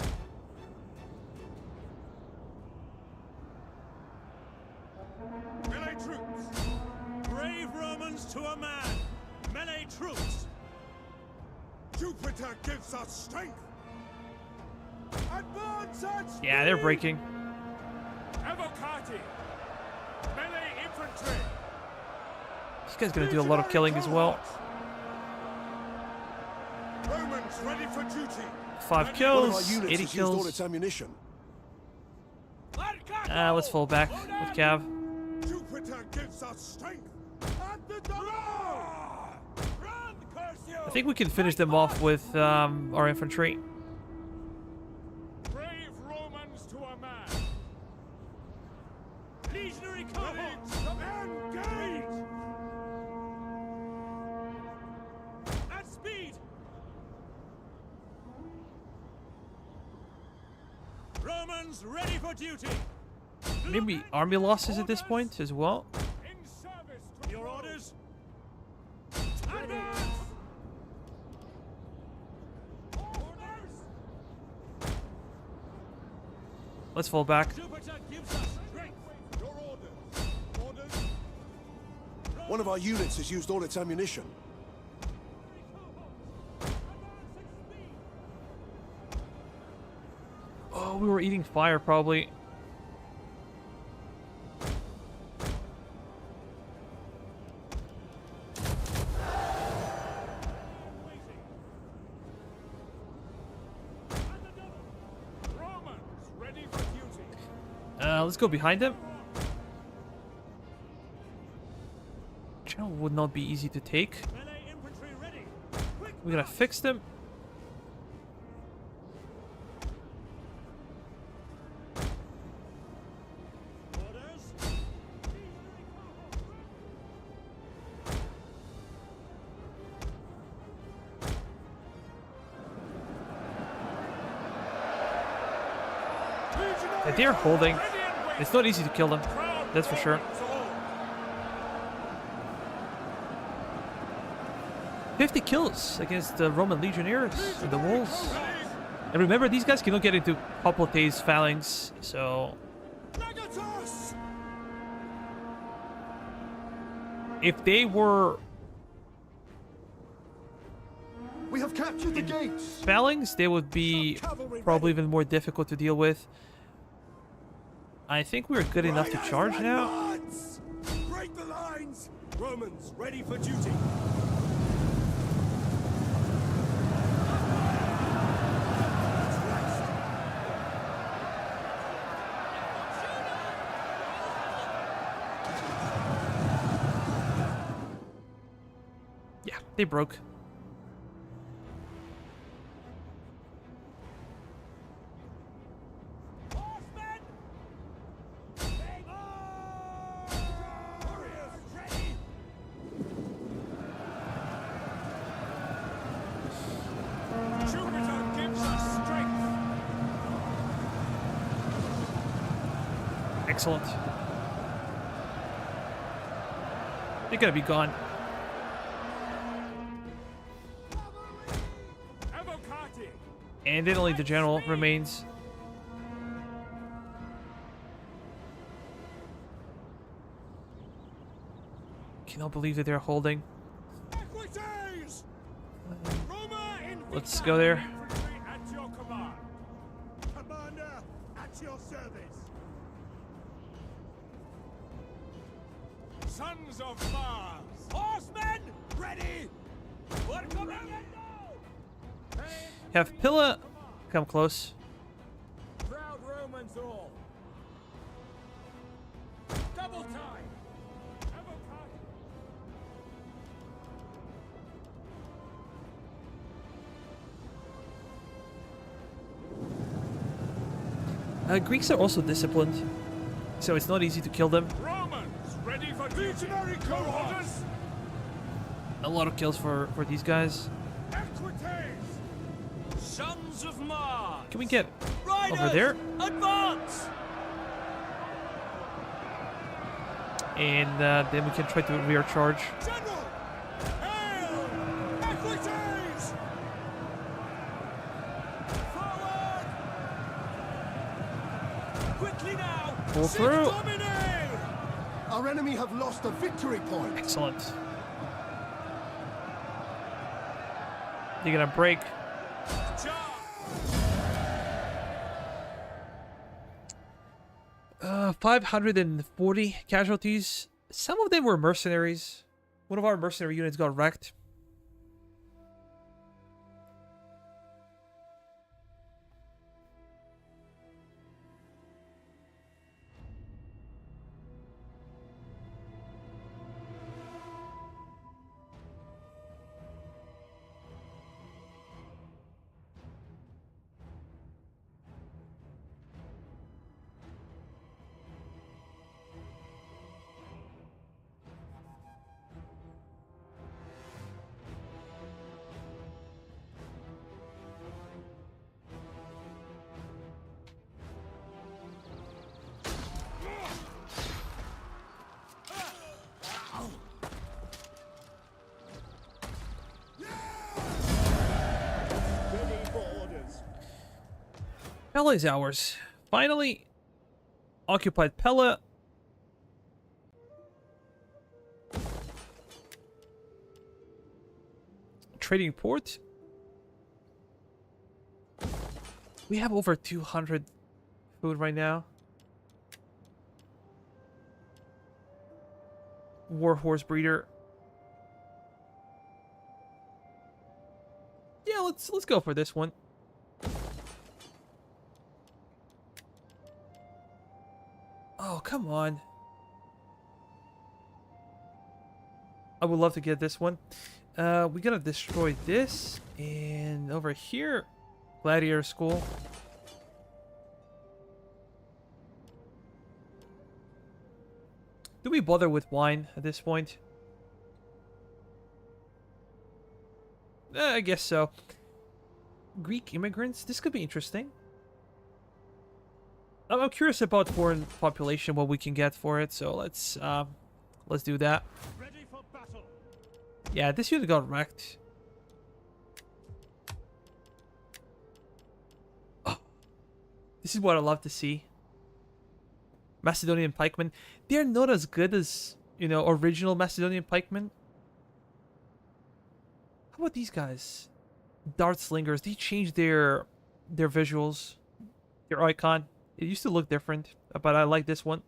Melee troops! Brave Romans to a man! Melee troops! Jupiter gives us strength! Advance at Yeah, they're breaking. Evocati. Melee infantry. This guy's gonna do a lot of killing as well. Romans ready for duty. 5 One of our kills, units 80 has used all kills. its ammunition. Let's fall back with Cav. Jupiter gives us strength. At the door. Run, curse you. I think we can finish them off with our infantry. Brave Romans to a man. Legionary cohorts. Engage. At speed. Romans ready for duty. Maybe army losses at this point as well. In service to your orders. Advance. Orders. Let's fall back. Jupiter gives us strength. Your orders. Orders. One of our units has used all its ammunition. Oh, we were eating fire probably. Romans ready for duty. Let's go behind them. Channel would not be easy to take. Melee infantry ready. Quick. We're gonna fix them. Orders. Yeah, they're holding. It's not easy to kill them. That's for sure. 50 kills against the Roman legionnaires and the wolves. And remember, these guys cannot get into Poplate's phalanx, so if they were We have captured the gates. phalanx, they would be probably even more difficult to deal with. I think we're good enough to charge now. Advance. Break the lines. Romans ready for duty. Yeah, they broke. Horsemen! Warriors ready! Jupiter gives us strength! Excellent. They're gonna be gone. Evocati! And then only the general remains. Cannot believe that they're holding. Equites! Roma Let's go there. infantry at your command. Commander, at your service. Sons of Mars! Horsemen! Ready! What coming? Have Pella come close. Proud Romans all! Double time! Greeks are also disciplined, so it's not easy to kill them. Romans ready for legionary cohorts! A lot of kills for these guys. Equites! Sons of Mars! Can we get Riders, over there? advance! And then we can try to rear charge. General! Hail! Equites! Forward! Quickly now! Pull Sit through. Domine! Our enemy have lost a victory point. Excellent. They're gonna break. Charge! 540 casualties. Some of them were mercenaries. One of our mercenary units got wrecked. Pella is ours. Finally, occupied Pella. Trading port. We have over 200 food right now. Warhorse breeder. Yeah, let's go for this one. Oh, come on. I would love to get this one. We gotta destroy this. And over here, Gladiator School. Do we bother with wine at this point? I guess so. Greek immigrants? This could be interesting. I'm curious about foreign population, what we can get for it, so let's do that. Ready for battle. Yeah, this unit got wrecked. Oh, this is what I love to see. Macedonian pikemen. They're not as good as, you know, original Macedonian pikemen. How about these guys? Dart slingers. They changed their visuals, their icon. It used to look different, but I like this one.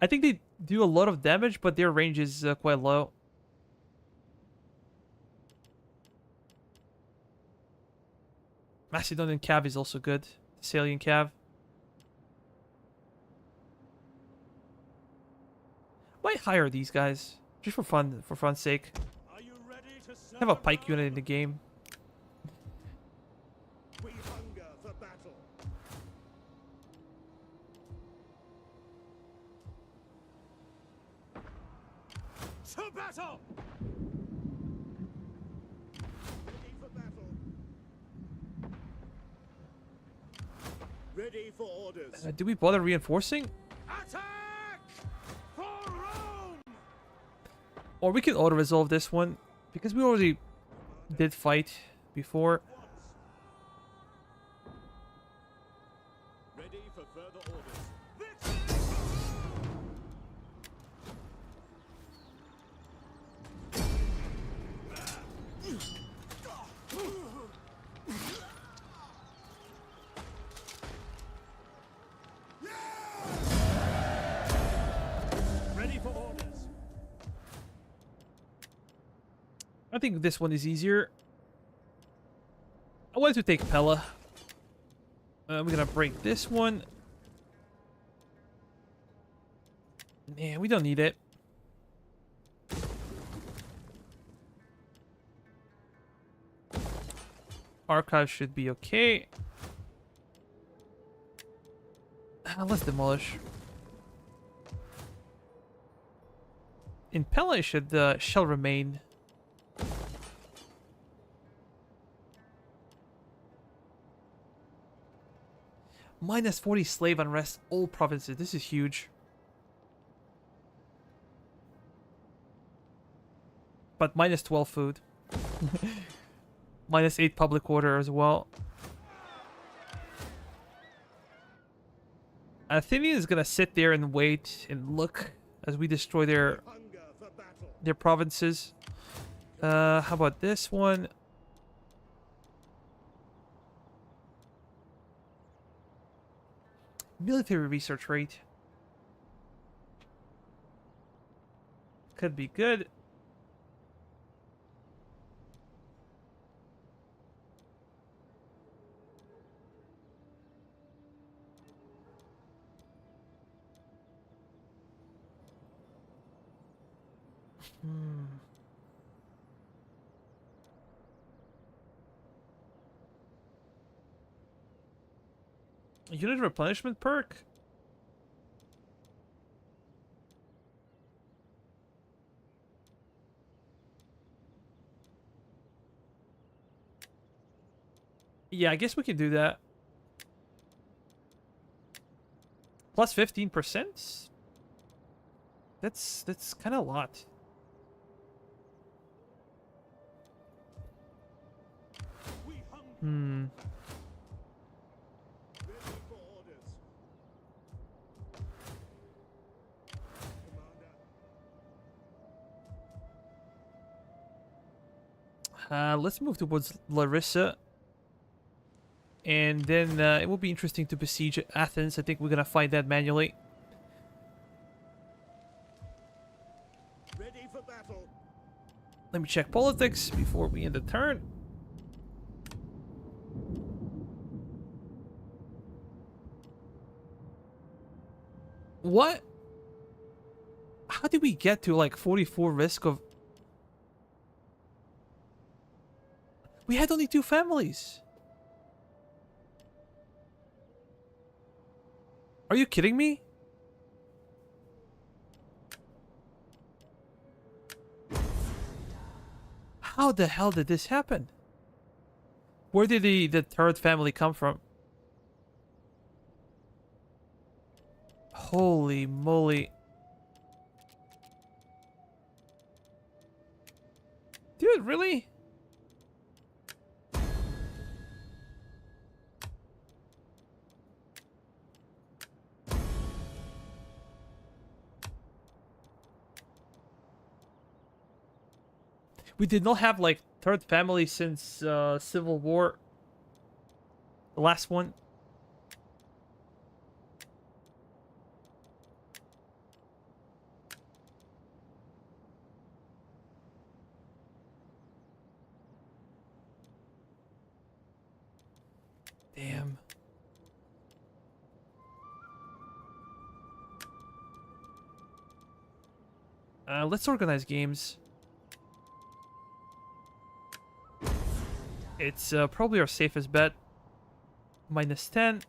I think they do a lot of damage, but their range is quite low. Macedonian Cav is also good. Thessalian Cav. Might hire these guys just for fun's sake. Are you ready to serve? Have a pike unit in the game. We hunger for battle. To battle. Ready for battle. Ready for orders. Do we bother reinforcing? Attack! For Rome! Or we can auto-resolve this one, because we already did fight before. Ready for further orders. Victory! Ready for orders. I think this one is easier. I wanted to take Pella. We're gonna break this one. Man, we don't need it. Archive should be okay. Let's demolish. In Pella, it should shall remain. Minus 40 slave unrest, all provinces. This is huge. But minus 12 food. Minus 8 public order as well. Athenian is gonna sit there and wait and look as we destroy their provinces. How about this one? Military research rate. Could be good. Unit replenishment perk? Yeah, I guess we can do that. Plus 15%? That's kind of a lot. Hmm. Ready for orders. Commander. Let's move towards Larissa. And then it will be interesting to besiege Athens. I think we're gonna fight that manually. Ready for battle. Let me check politics before we end the turn. What? How did we get to like 44 risk of... We had only 2 families. Are you kidding me? How the hell did this happen? Where did the third family come from? Holy moly. Dude, really? We did not have like third family since Civil War. The last one. Damn. Let's organize games. It's probably our safest bet. Minus 10.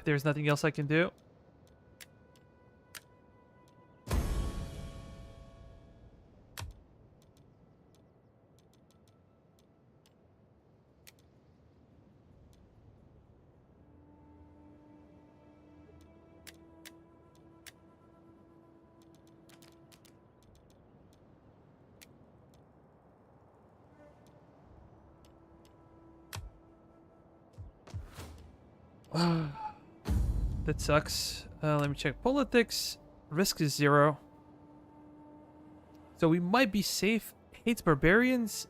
There's nothing else I can do. That sucks. Let me check politics. Risk is 0. So we might be safe. Hates barbarians.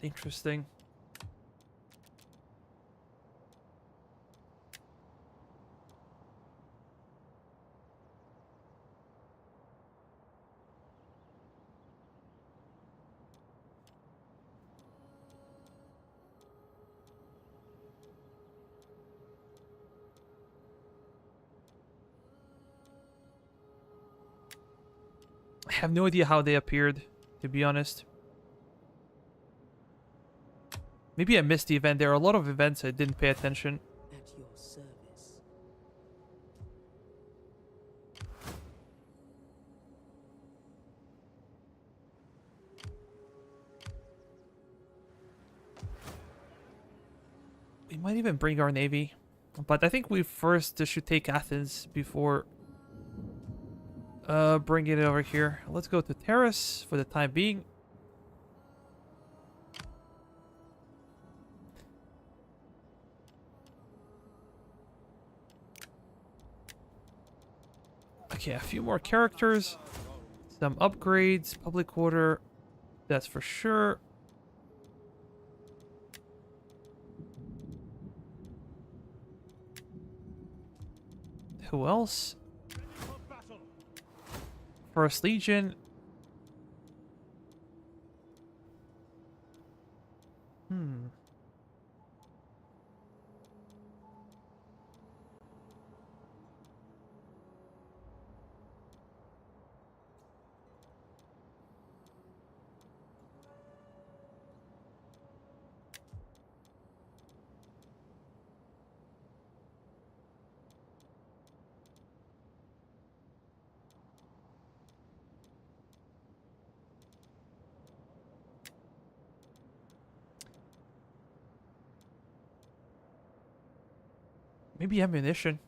Interesting. I have no idea how they appeared, to be honest. Maybe I missed the event. There are a lot of events I didn't pay attention. At your service. might even bring our navy. But I think we first should take Athens before bringing it over here. Let's go to Terrace for the time being. Okay, a few more characters. Some upgrades. Public order. That's for sure. Who else? First Legion. Maybe ammunition.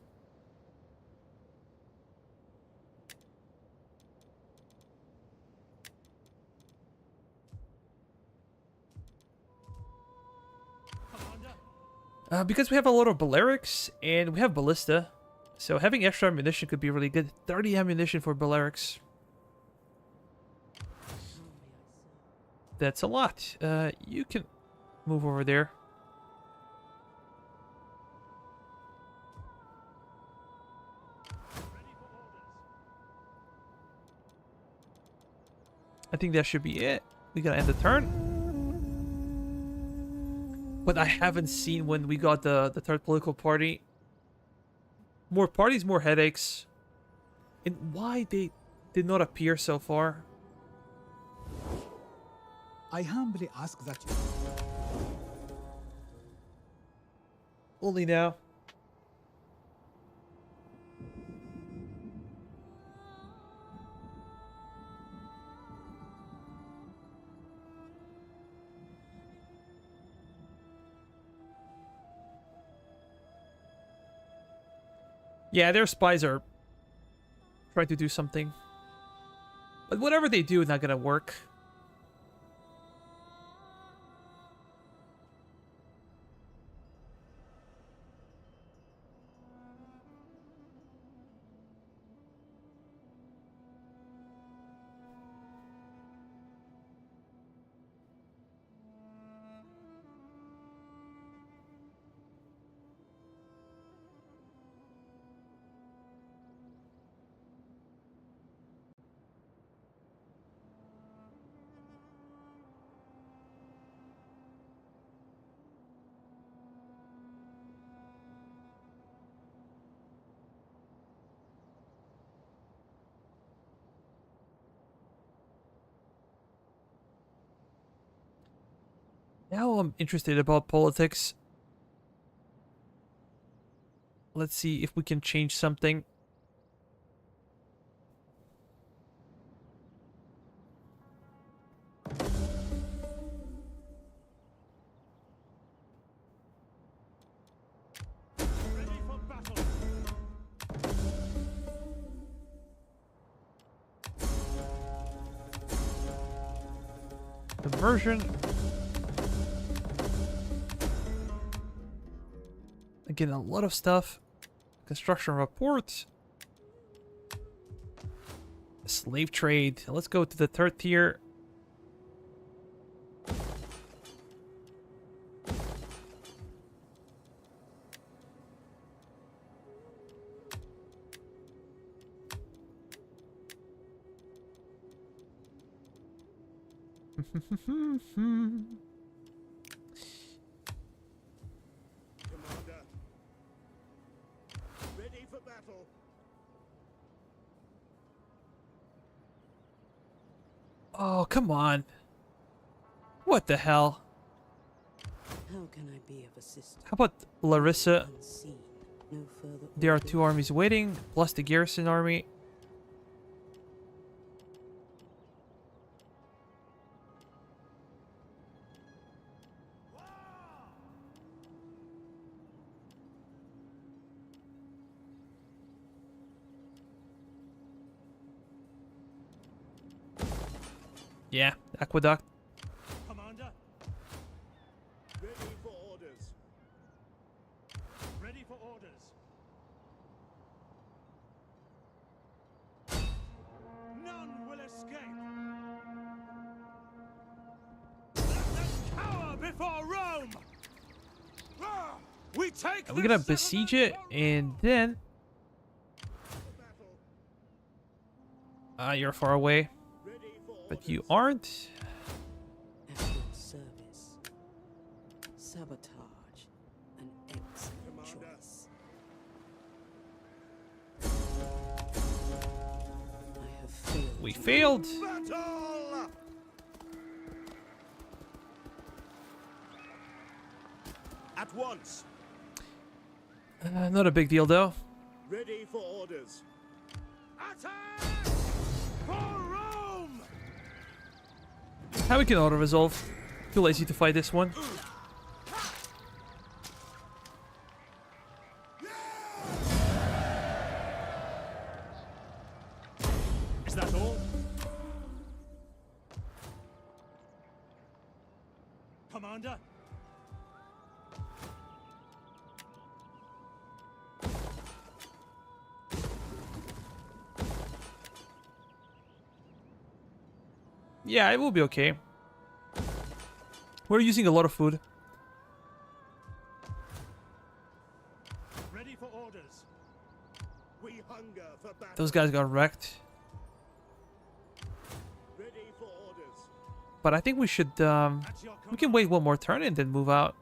Because we have a lot of Balearics and we have Ballista, so having extra ammunition could be really good. 30 ammunition for Balearics. That's a lot. You can move over there. I think that should be it. We gotta end the turn. But I haven't seen when we got the third political party. More parties, more headaches. And why they did not appear so far. I humbly ask that you... Only now. Yeah, their spies are trying to do something. But whatever they do is not gonna work. Now I'm interested about politics. Let's see if we can change something. Ready for battle. Conversion. Again, a lot of stuff. Construction report. Slave trade. Let's go to the third tier. Commander. Ready for battle. Oh, come on. What the hell? How can I be of assistance? How about Larissa? Unseen. No further There are orders. 2 armies waiting, plus the garrison army. Yeah, aqueduct. Commander. Ready for orders. Ready for orders. None will escape. Let them cower before Rome. Ah! We take And we're gonna this besiege it, and then you're far away, but you aren't. At your service. Sabotage. An excellent choice. I have failed. We failed. battle! At once. Not a big deal though. Ready for orders. Attack! For Rome! How we can auto resolve? Too lazy to fight this one. Is that all? Commander. Yeah, it will be okay. We're using a lot of food. Ready for orders. We hunger for battle. Those guys got wrecked. Ready for orders. But I think we should, we can wait one more turn and then move out.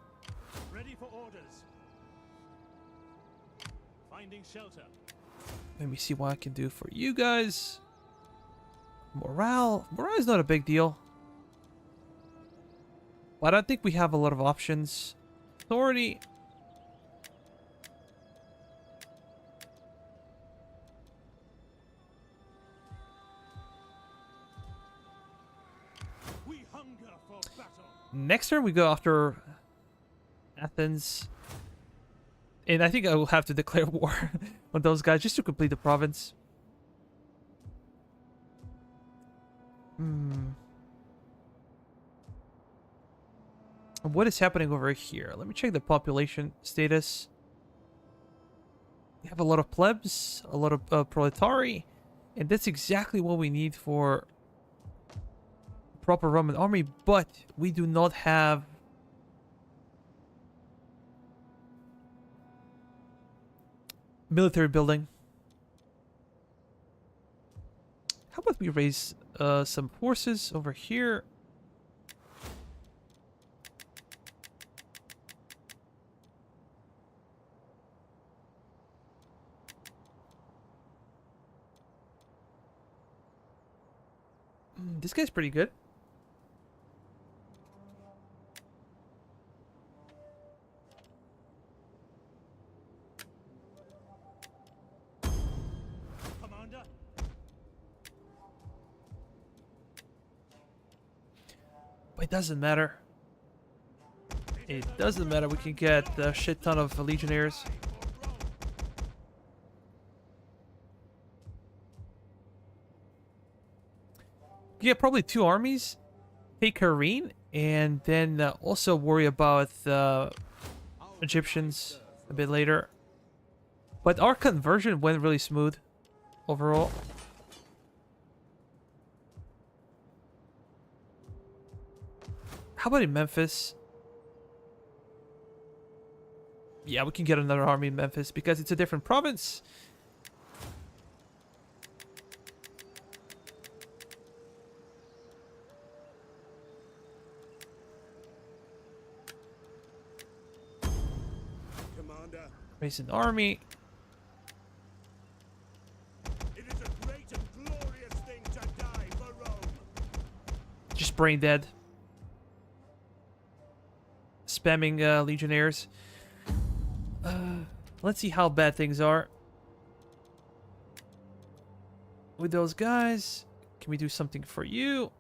Ready for orders. Finding shelter. Let me see what I can do for you guys. Morale is not a big deal. But I think we have a lot of options. Authority. We hunger for battle. Next turn we go after Athens. And I think I will have to declare war on those guys just to complete the province. What is happening over here? Let me check the population status. We have a lot of plebs, a lot of proletari, and that's exactly what we need for a proper Roman army, but we do not have military building. How about we raise some forces over here? This guy's pretty good. Commander. But it doesn't matter. It doesn't matter. We can get a shit ton of legionnaires. Yeah, probably 2 armies. Take Harine, and then also worry about Egyptians a bit later. But our conversion went really smooth overall. How about in Memphis? Yeah, we can get another army in Memphis because it's a different province. Commander. Raise an army. It is a great and glorious thing to die for Rome. Just brain dead. Spamming legionnaires. Let's see how bad things are with those guys. Can we do something for you?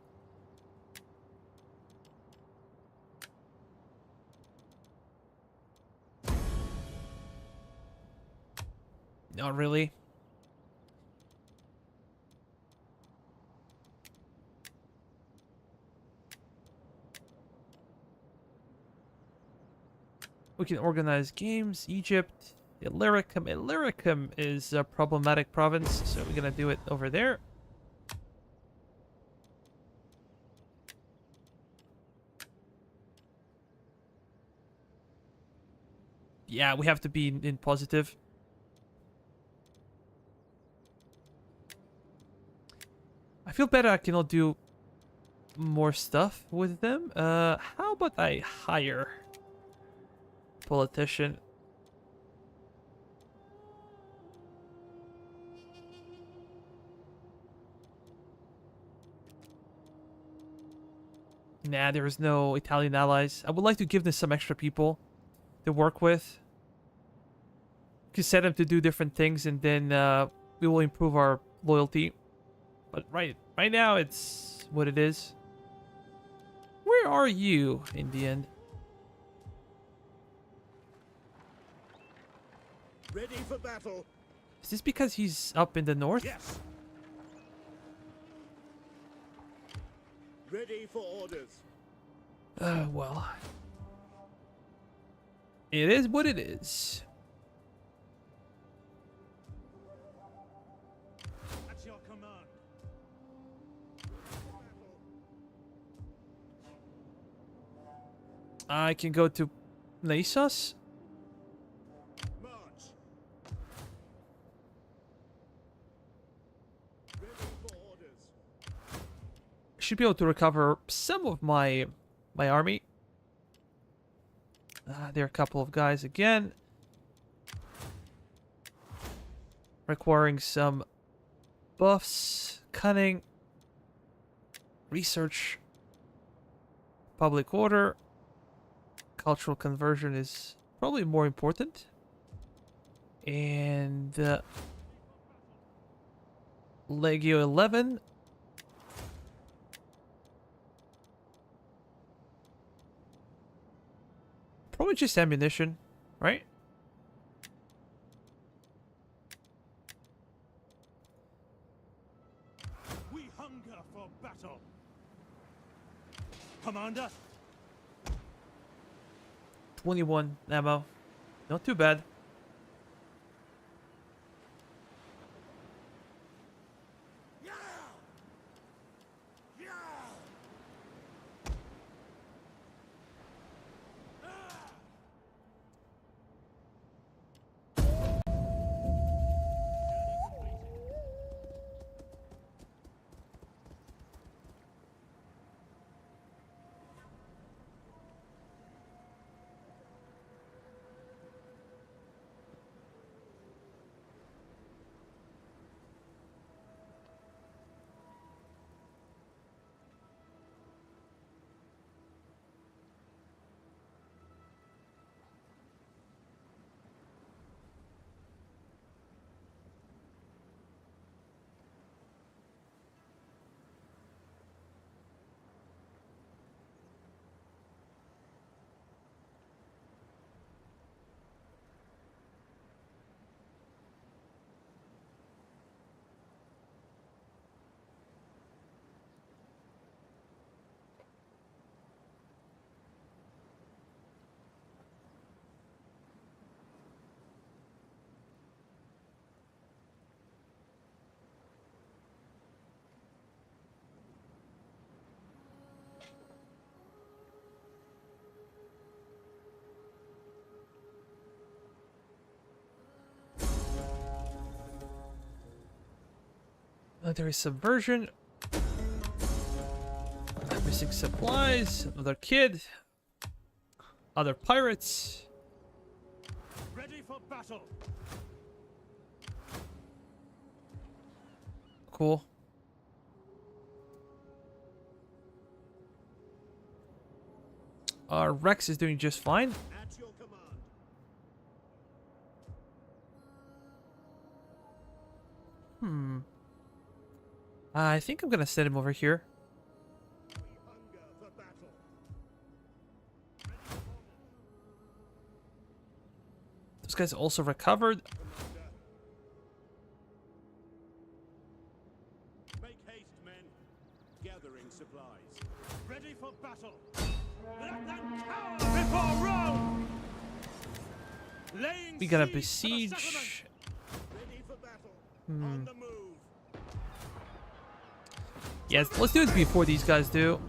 Not really. We can organize games. Egypt, Illyricum. Illyricum is a problematic province, so we're gonna do it over there. Yeah, we have to be in positive. I feel better I cannot do more stuff with them. How about I hire politician? Nah, there is no Italian allies. I would like to give them some extra people to work with. Can set them to do different things, and then we will improve our loyalty. But right now, it's what it is. Where are you in the end? Ready for battle. Is this because he's up in the north? Yes. Ready for orders. Well. It is what it is. At your command. I can go to Naissos. March. Ready for orders. Should be able to recover some of my army. There are a couple of guys again. Requiring some buffs, cunning, research, public order. Cultural conversion is probably more important. And Legio 11. Probably just ammunition, right? We hunger for battle. Commander. 21 ammo. Not too bad. Military subversion. Missing supplies. Another kid. Other pirates. Ready for battle. Cool. Our Rex is doing just fine. At your command. I think I'm gonna set him over here. We hunger for battle. Those guys also recovered. Commander. Make haste, men. Gathering supplies. Ready for battle. Let them cower before Rome. Laying We gotta siege to the besiege. settlement. Ready for battle. On the move. Yes, let's do it before these guys do.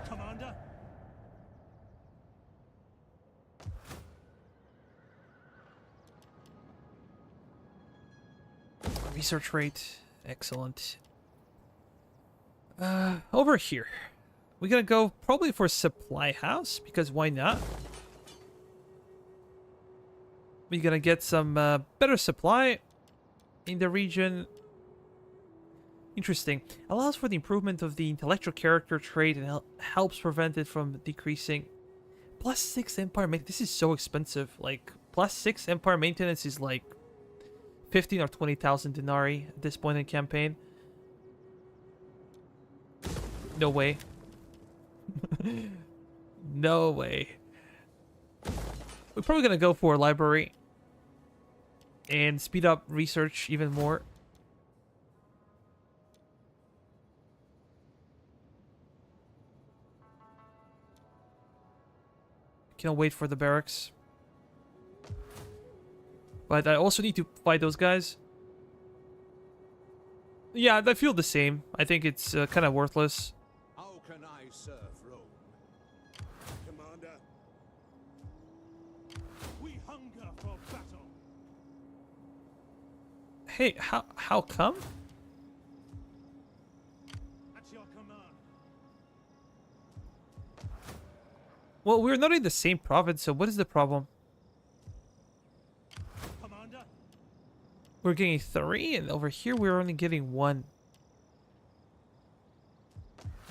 Commander. Research rate, excellent. Over here. We're gonna go probably for supply house, because why not? We're gonna get some better supply in the region. Interesting. Allows for the improvement of the intellectual character trait and helps prevent it from decreasing. +6 empire maintenance. This is so expensive. Like, +6 empire maintenance is like 15 or 20,000 denarii at this point in campaign. No way. No way. We're probably gonna go for a library and speed up research even more. Can't wait for the barracks. But I also need to fight those guys. Yeah, I feel the same. I think it's kind of worthless. How can I serve Rome? Commander. We hunger for battle. Hey, how come? At your command. Well, we're not in the same province, so what is the problem? Commander. We're getting 3, and over here we're only getting 1.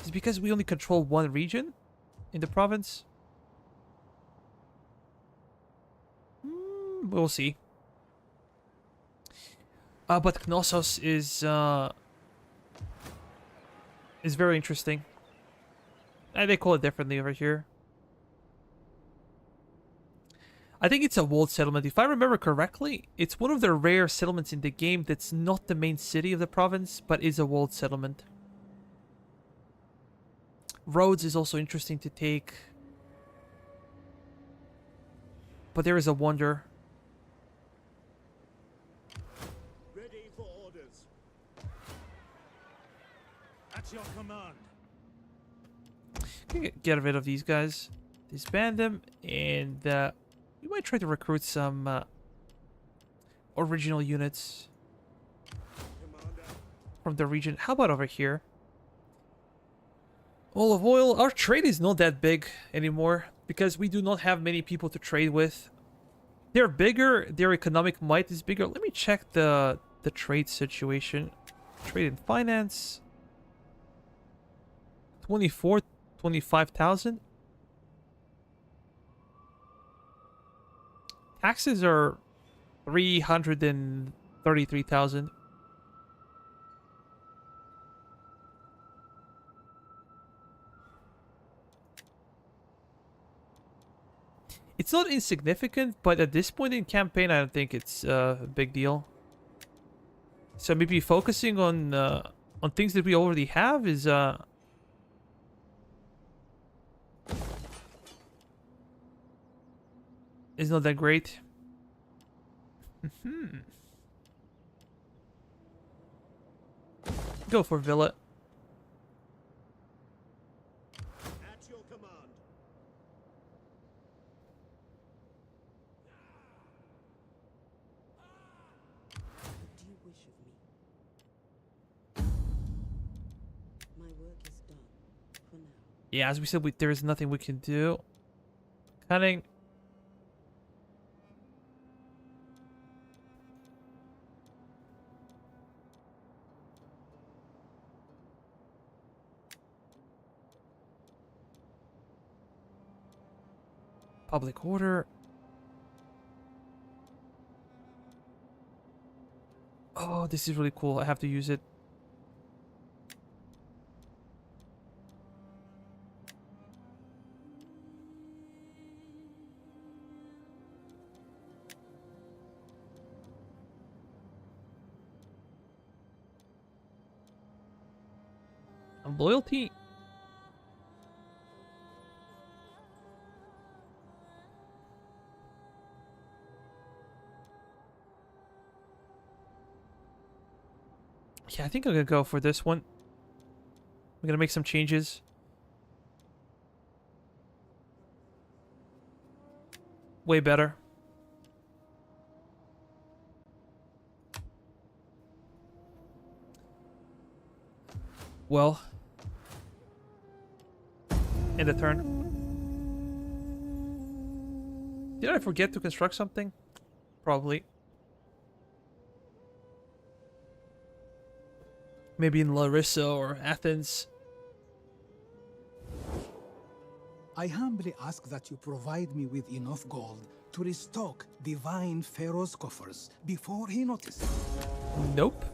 Is it because we only control 1 region in the province? We'll see. But Knossos is very interesting. They call it differently over here. I think it's a walled settlement. If I remember correctly, it's one of the rare settlements in the game that's not the main city of the province, but is a walled settlement. Rhodes is also interesting to take. But there is a wonder. Ready for orders. At your command. Can get rid of these guys. Disband them, and we might try to recruit some original units Commander. from the region. How about over here? Olive oil. Our trade is not that big anymore because we do not have many people to trade with. They're bigger. Their economic might is bigger. Let me check the trade situation. Trade and finance. 25,000. Taxes are 333,000. It's not insignificant, but at this point in campaign, I don't think it's a big deal. So maybe focusing on things that we already have is not that great. Go for Villa. At your command. What do you wish of me? My work is done for now. Yeah, as we said, there is nothing we can do. Cutting. Public order. Oh, this is really cool. I have to use it. Loyalty. Yeah, I think I'm gonna go for this one. I'm gonna make some changes. Way better. Well, end the turn. Did I forget to construct something? Probably. Maybe in Larissa or Athens. I humbly ask that you provide me with enough gold to restock divine Pharaoh's coffers before he notices. Nope.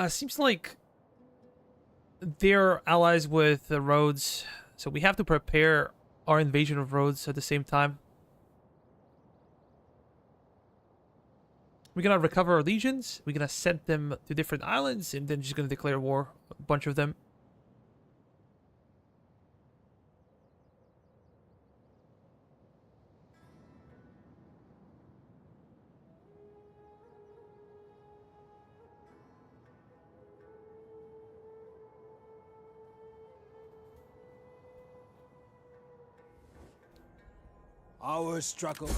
Seems like they're allies with the Rhodes, so we have to prepare our invasion of Rhodes at the same time. We're gonna recover our legions, we're gonna send them to different islands, and then just gonna declare war, a bunch of them. Our struggle.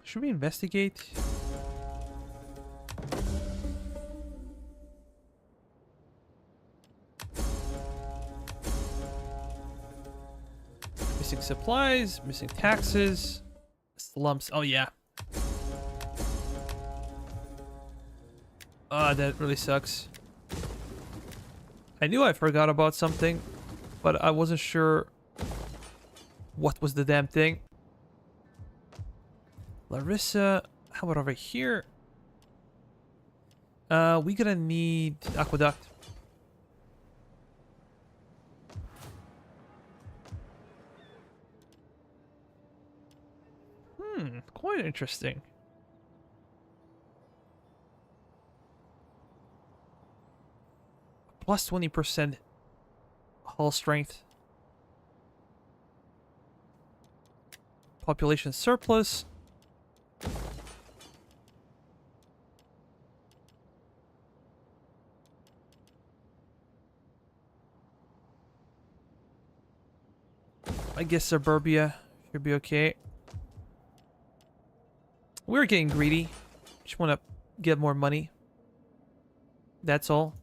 Should we investigate? Missing supplies, missing taxes, slumps. Oh yeah. Ah, that really sucks. I knew I forgot about something, but I wasn't sure what was the damn thing. Larissa, how about over here? We gonna need aqueduct. Quite interesting. Plus 20% hull strength. Population surplus. I guess Suburbia should be okay. We're getting greedy. Just want to get more money. That's all.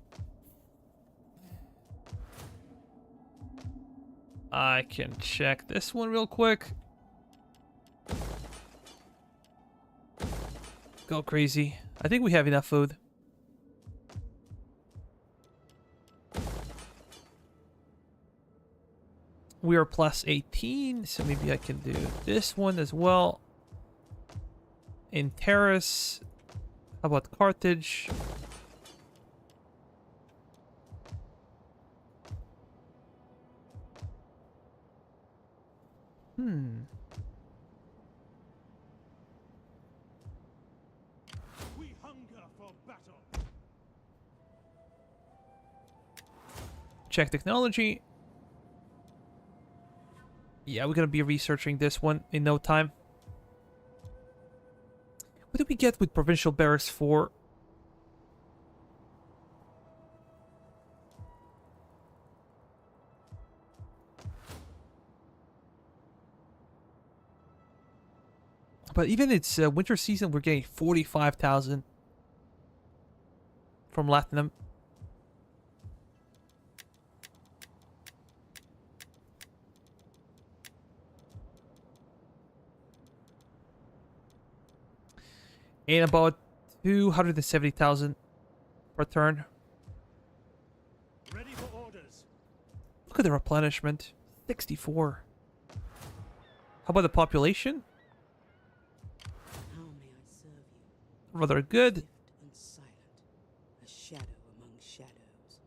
I can check this one real quick. Go crazy. I think we have enough food. We are plus 18, so maybe I can do this one as well. In Terrace, how about Carthage? We hunger for battle. Check technology. Yeah, we're gonna be researching this one in no time. What did we get with Provincial Barracks 4? But even its winter season, we're getting 45,000 from Latinum. And about 270,000 per turn. Ready for orders. Look at the replenishment. 64. How about the population? How may I serve you? Rather good. Swift and silent, a shadow among shadows.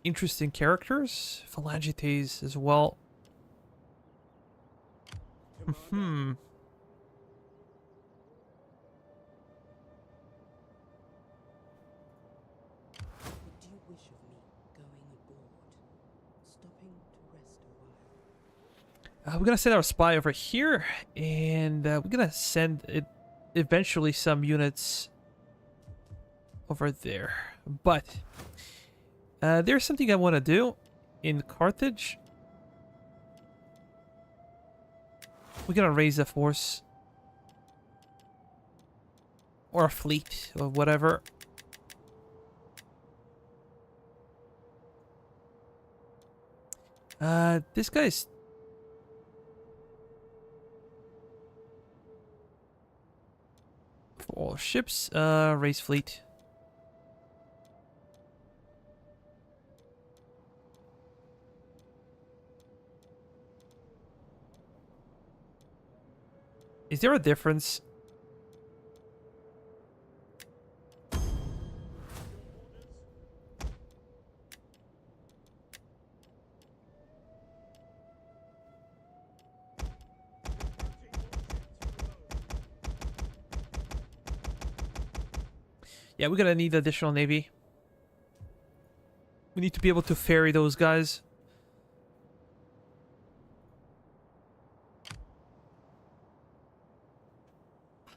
Interesting characters. Phalangites as well. Hmm. What do you wish of me going aboard? Stopping to rest a while. We're gonna send our spy over here, and we're gonna send it eventually some units over there. But there's something I want to do in Carthage. We're gonna raise a force or a fleet or whatever. This guy's for all ships. Raise fleet. Is there a difference? Yeah, we're gonna need additional navy. We need to be able to ferry those guys.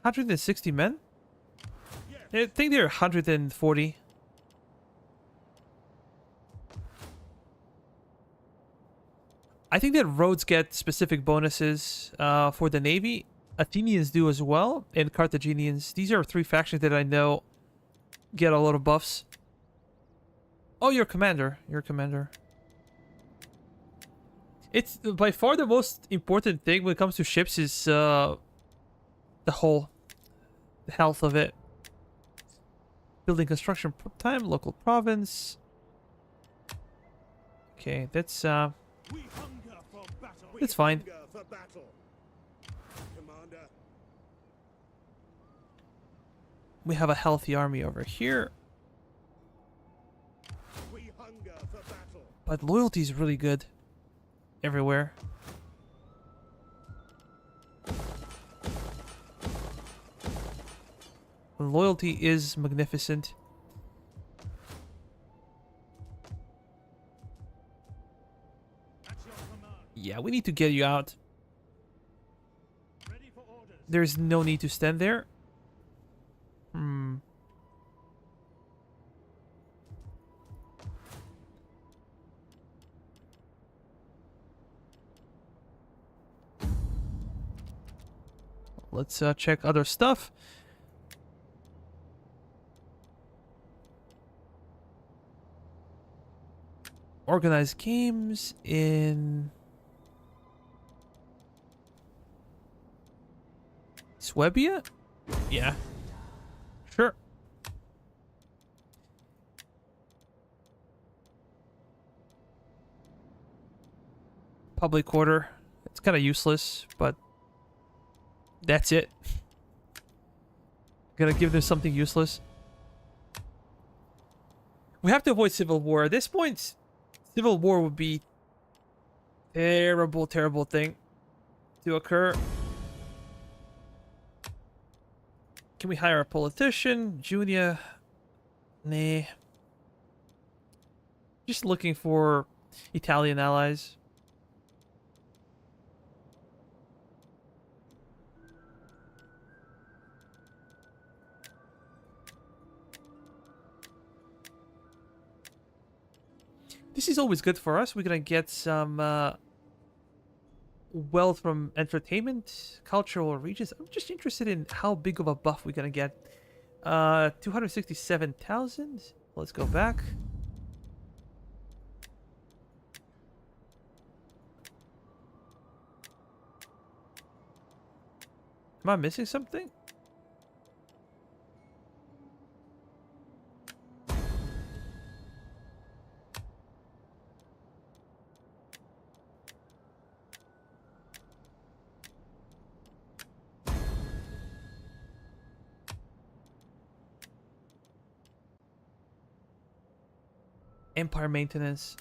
$160 men? I think they're 140. I think that roads get specific bonuses for the navy. Athenians do as well, and Carthaginians. These are three factions that I know get a lot of buffs. Oh, you're commander. You're commander. It's by far the most important thing when it comes to ships is the health of it. Building construction time, local province. Okay, that's We hunger for battle. It's fine. Hunger for battle. Commander. we have a healthy army over here. We hunger for battle. But loyalty is really good everywhere. Loyalty is magnificent. At your command. Yeah, we need to get you out. Ready for orders. There's no need to stand there. Hmm. Let's check other stuff. Organize games in Swabia? Yeah. Sure. Public quarter. It's kind of useless, but that's it. Gonna give them something useless. We have to avoid civil war. At this point, civil war would be terrible, terrible thing to occur. Can we hire a politician? Junior? Nah. Just looking for Italian allies. This is always good for us. We're gonna get some wealth from entertainment, cultural regions. I'm just interested in how big of a buff we're gonna get. 267,000. Let's go back. Am I missing something? Empire maintenance.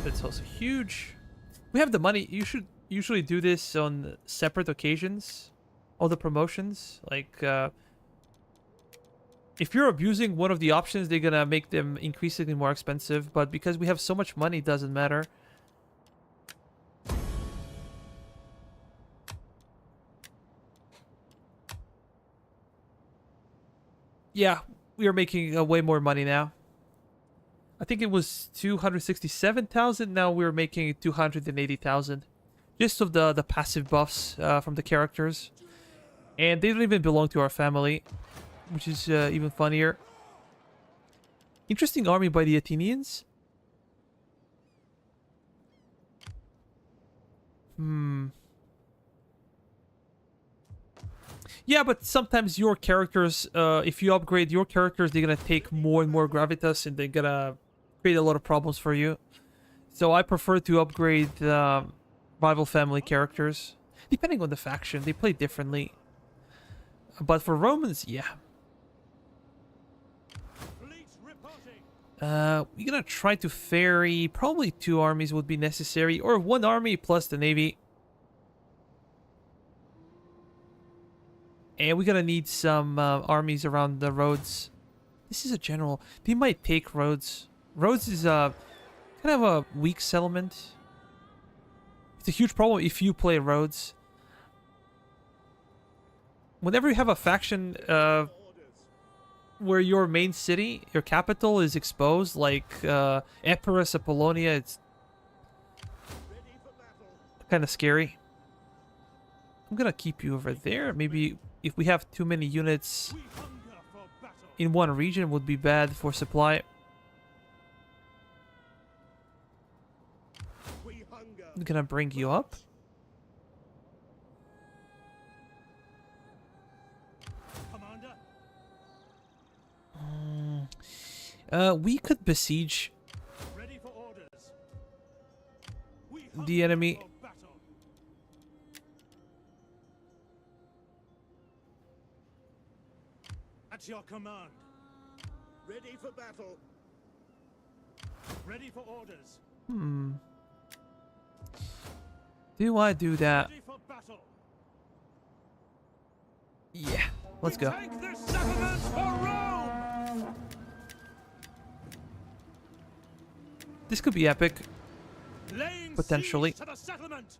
That's also huge. We have the money. You should usually do this on separate occasions. All the promotions. Like, if you're abusing one of the options, they're gonna make them increasingly more expensive. But because we have so much money, it doesn't matter. Yeah, we are making way more money now. I think it was 267,000. Now we're making 280,000. Just of the passive buffs from the characters. And they don't even belong to our family, which is even funnier. Interesting army by the Athenians. Yeah, but sometimes your characters, if you upgrade your characters, they're gonna take more and more gravitas, and they're gonna create a lot of problems for you. So I prefer to upgrade rival family characters. Depending on the faction, they play differently. But for Romans, yeah. We're gonna try to ferry. Probably 2 armies would be necessary, or 1 army plus the navy. And we're gonna need some armies around the roads. This is a general. They might take Rhodes. Rhodes is kind of a weak settlement. It's a huge problem if you play Rhodes. Whenever you have a faction where your main city, your capital, is exposed, like Epirus, Apollonia, it's kind of scary. I'm gonna keep you over there. Maybe if we have too many units in one region, it would be bad for supply. I'm gonna bring you up. We could besiege the enemy. At your command. Ready for battle. Ready for orders. Do I do that? Ready for battle. Yeah, let's go. Take this settlement for Rome. This could be epic. Laying Potentially. siege to the settlement.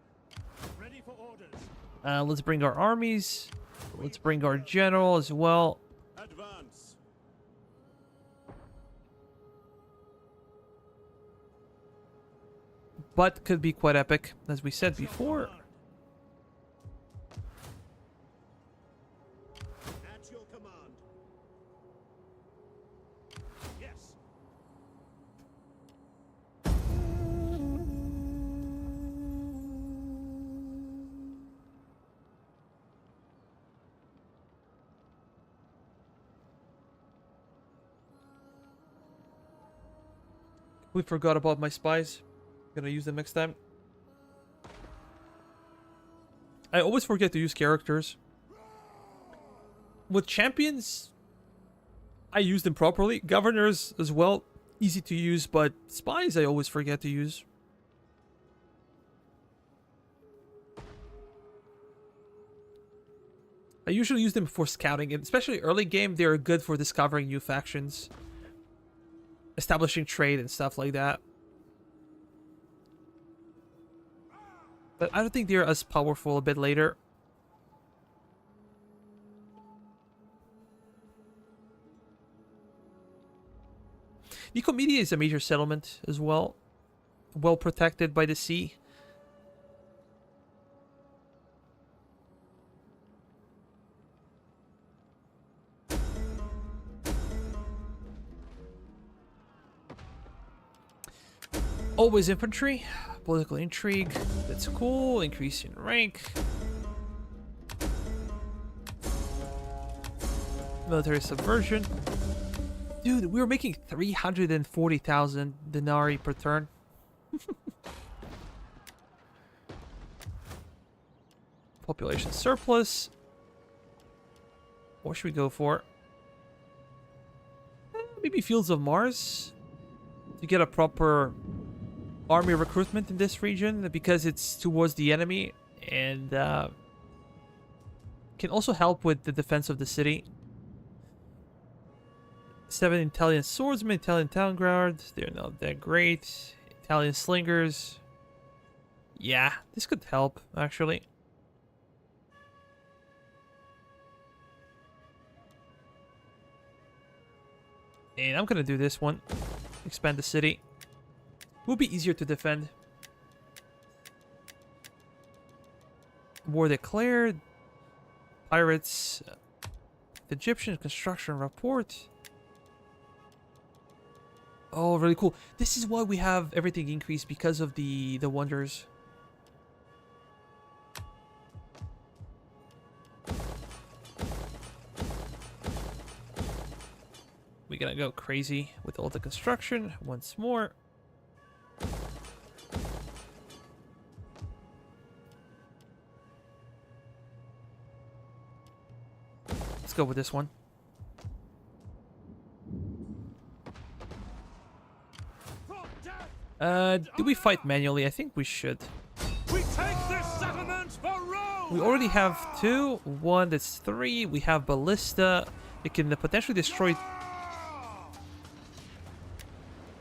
Ready for orders. Let's bring our armies. Let's bring our general as well. Advance. But could be quite epic, as we said before. At your command. Yes. We forgot about my spies. Gonna use them next time. I always forget to use characters. With champions, I use them properly. Governors as well, easy to use, but spies I always forget to use. I usually use them for scouting, and especially early game, they're good for discovering new factions, establishing trade and stuff like that. But I don't think they're as powerful a bit later. Nicomedia is a major settlement as well. Well protected by the sea. Always infantry. Political intrigue. That's cool. Increase in rank. Military subversion. Dude, we were making 340,000 denarii per turn. Population surplus. What should we go for? Maybe Fields of Mars. To to get a proper army recruitment in this region because it's towards the enemy, and can also help with the defense of the city. 7 Italian swordsmen, Italian town guards. They're not that great. Italian slingers. Yeah, this could help, actually. And I'm gonna do this one. Expand the city. Will be easier to defend. War declared. Pirates. The Egyptian construction report. Oh, really cool. This is why we have everything increased, because of the wonders. We're gonna go crazy with all the construction once more. Let's go with this one. Do we fight manually? I think we should. We take this settlement for Rome! We already have 2. 1, that's 3. We have ballista. It can potentially destroy...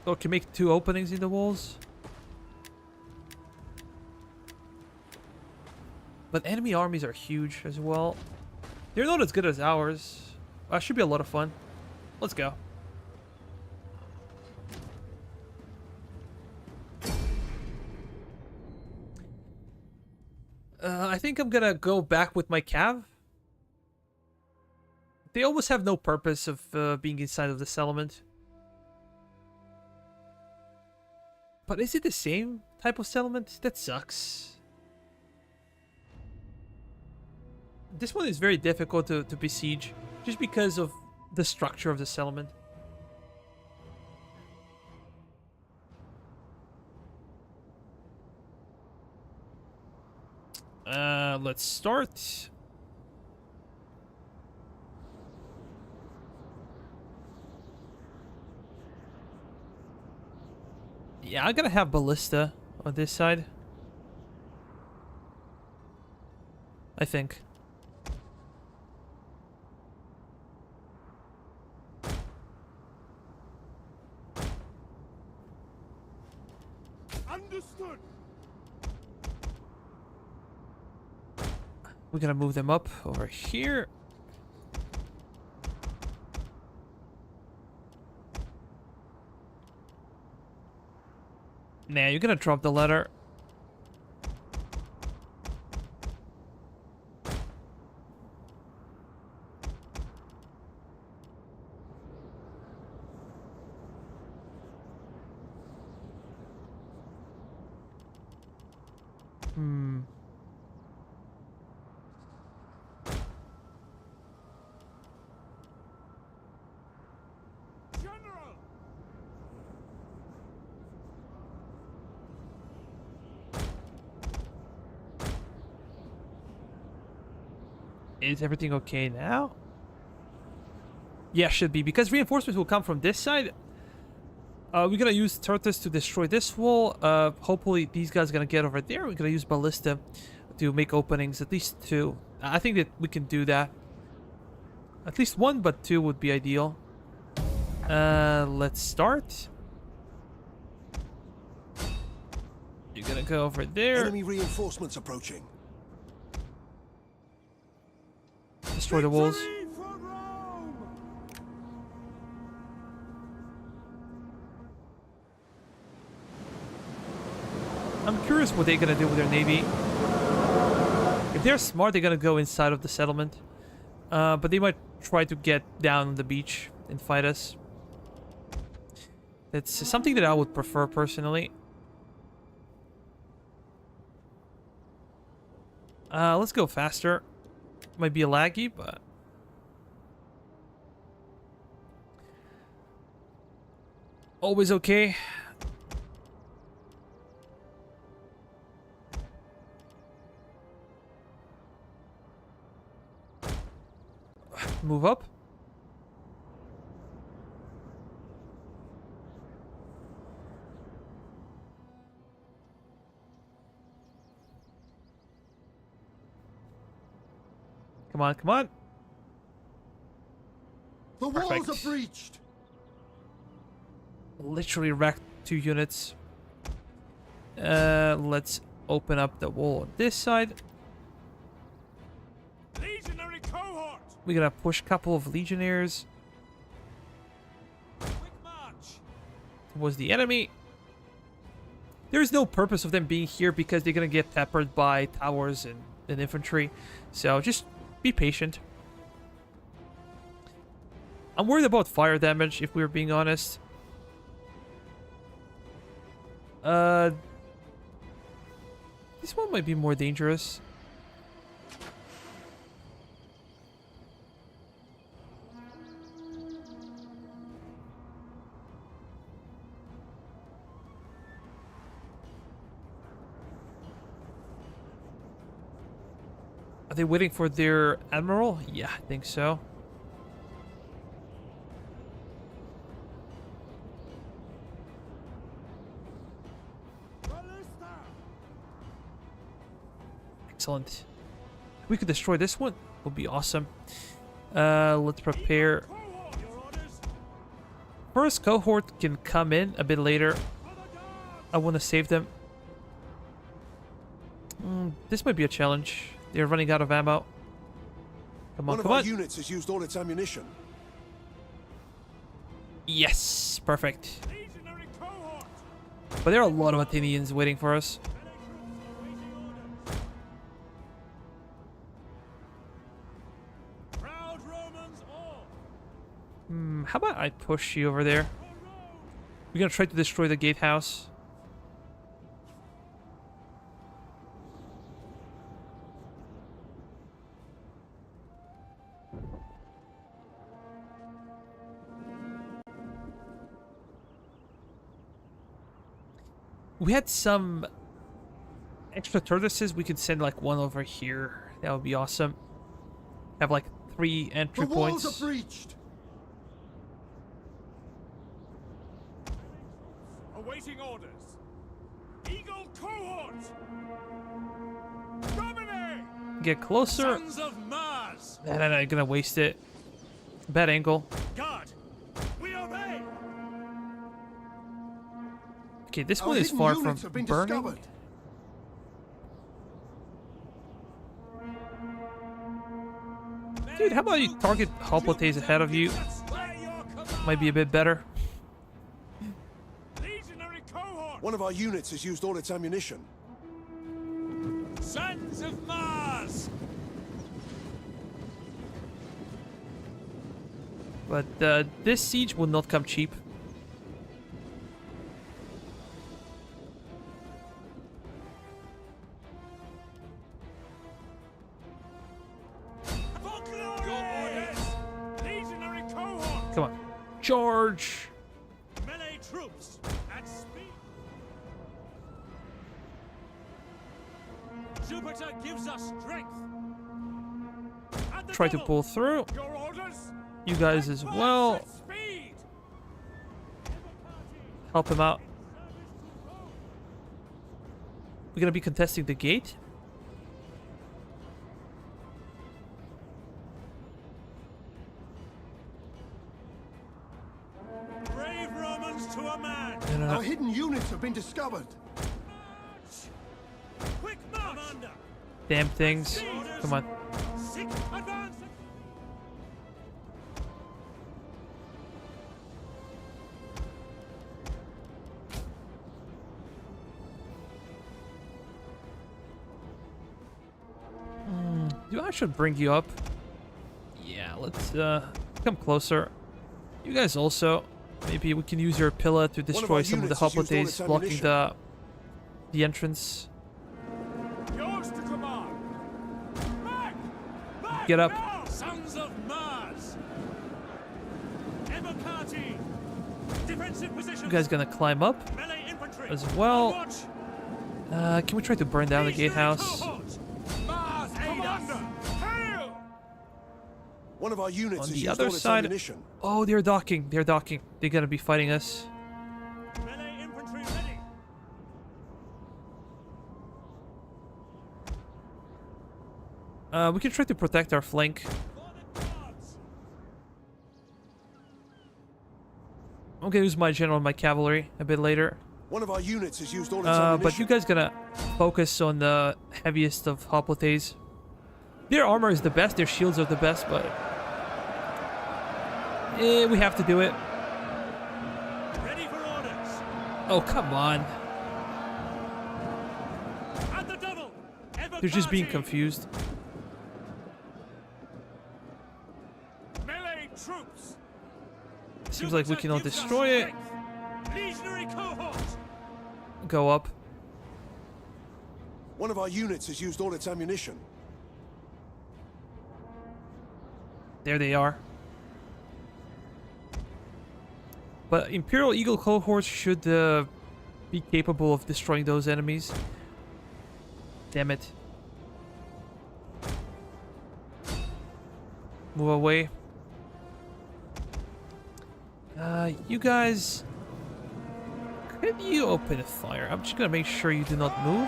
Oh, can make 2 openings in the walls. But enemy armies are huge as well. They're not as good as ours. Should be a lot of fun. Let's go. I think I'm gonna go back with my cav. They almost have no purpose of being inside of the settlement. But is it the same type of settlement? That sucks. This one is very difficult to besiege, just because of the structure of the settlement. Let's start. Yeah, I'm gonna have ballista on this side, I think. Understood. We're gonna move them up over here. Nah, you're gonna drop the ladder. General! Is everything okay now? Yeah, should be, because reinforcements will come from this side. We're gonna use turtles to destroy this wall. Hopefully these guys are gonna get over there. We're gonna use ballista to make openings, at least 2. I think that we can do that. At least 1, but 2 would be ideal. Let's start. You're gonna go over there. Enemy reinforcements approaching. Destroy the walls. Victory for Rome! I'm curious what they're gonna do with their navy. If they're smart, they're gonna go inside of the settlement. But they might try to get down on the beach and fight us. That's something that I would prefer personally. Let's go faster. Might be a laggy, but... always okay. Move up. Come on, come on. The walls Perfect. are breached. Literally wrecked 2 units. Let's open up the wall on this side. Legionary cohort! We're gonna push a couple of legionnaires Quick march! towards the enemy. There's no purpose of them being here because they're gonna get peppered by towers and infantry. So just be patient. I'm worried about fire damage, if we're being honest. This one might be more dangerous. Are they waiting for their admiral? Yeah, I think so. Excellent. If we could destroy this one, would be awesome. Let's prepare. First cohort can come in a bit later. I want to save them. This might be a challenge. They're running out of ammo. Come on, One of come our on. units has used all its ammunition. Yes, perfect. Legionary cohort! But there are a lot of Athenians waiting for us. Proud Romans all! How about I push you over there? We're gonna try to destroy the gatehouse. We had some extra tortoises. We could send like one over here. That would be awesome. Have like 3 entry The walls points. are breached. Awaiting orders. Eagle cohort! Domine! Get closer. Sons of Mars! No, I'm gonna waste it. Bad angle. Guard! We obey! Okay, this Our one is hidden far units from have been burning. discovered. Dude, how about you target hoplites ahead of you? Might be a bit better. Legionary cohort! One of our units has used all its ammunition. Sons of Mars! But this siege will not come cheap. Legionary cohort! Come on. Charge! Melee troops at speed! Jupiter gives us strength! At the Try to double. pull through. Your orders? You guys as Advance well. at speed! Help him out. We're gonna be contesting the gate. Brave Romans to a man! No. Our hidden units have been discovered. Quick march! Commander! Damn things. Come on. Six advance! I should bring you up. Yeah, let's come closer. You guys also. Maybe we can use your Pella to destroy our some of the units has used all hoplites its blocking ammunition. the entrance. Yours to command! Back! Back! Get up. Now! Sons of Mars! Evocati! Defensive position! You guys gonna climb up Melee infantry! as well. On watch! Can we try to burn down the Legionary gatehouse? cohort! Mars aid us! Hail! One of our units On has the used other all its side. ammunition. Oh, they're docking. They're docking. They're gonna be fighting us. Melee infantry ready! We can try to protect our flank. I'm gonna use my general and my cavalry a bit later. One of our units has used all its ammunition. But you guys gonna focus on the heaviest of hoplites. Their armor is the best, their shields are the best, but we have to do it. Ready for orders. Oh, come on. At the double. They're just being Evocati. confused. Melee troops. Seems like we cannot Gives us destroy it. strength. Legionary cohort. Go up. One of our units has used all its ammunition. There they are. But Imperial Eagle cohorts should be capable of destroying those enemies. Damn it. Move away. You guys... Can you open fire? I'm just gonna make sure you do not move.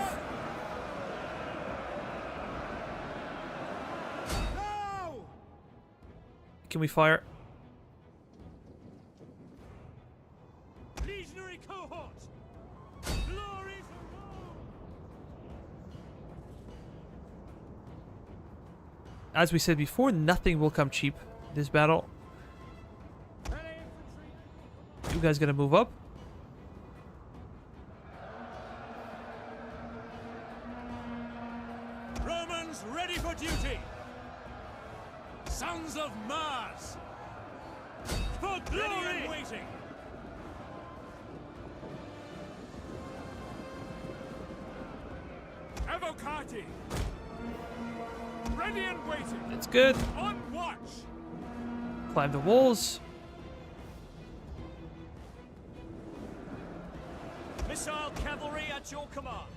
No! Can we fire? Legionary cohort. Glory to Rome. As we said before, nothing will come cheap this battle. Melee infantry. You guys gonna move up? Romans ready for duty. Sons of Mars. For glory. Ready and waiting. Evocati. Ready and waiting. That's good. On watch. Climb the walls. Missile cavalry at your command.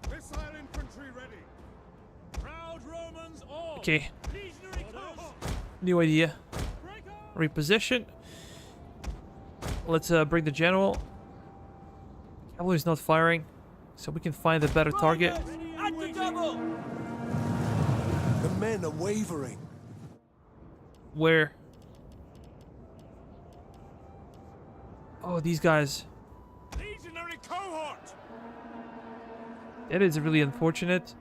Missile infantry ready. Proud Romans all. Okay, Legionary cohort. new idea. Break on. Reposition. Let's bring the general. Cavalry's not firing, so we can find a better target. At the double. The men are wavering. Where? Oh, these guys. Legionary cohort. That is really unfortunate.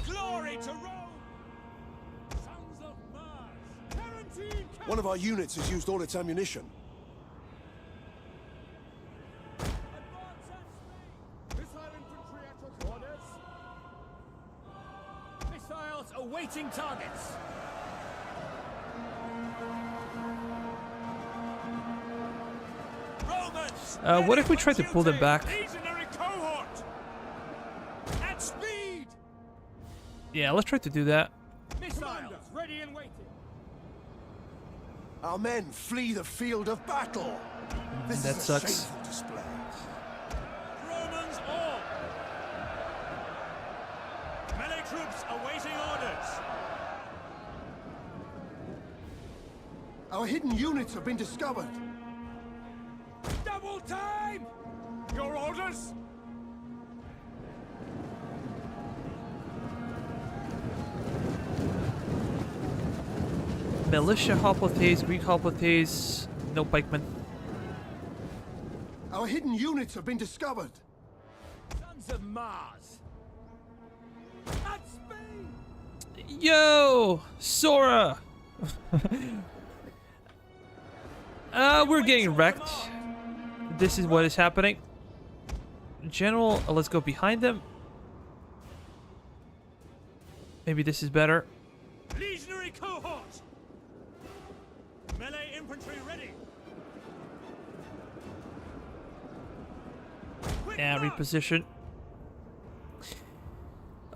Glory to Rome. Sons of Mars. Tarantine One of our units has used all its ammunition. Advance at speed. Missile infantry at your orders. Missiles awaiting targets. Romans. What if we try to pull them back? Legionary cohort. At speed. Yeah, let's try to do that. Missiles ready and waiting. Our men flee the field of battle. This That is sucks. a shameful display. Romans all. Melee troops awaiting orders. Our hidden units have been discovered. Double time! Your orders? Militia hoplites, Greek hoplites, no pikemen. Our hidden units have been discovered. Sons of Mars. At speed! Yo, Sora. We're getting wrecked. This is what is happening. General, let's go behind them. Maybe this is better. Legionary cohort! Melee infantry ready! Quick Yeah, march! reposition.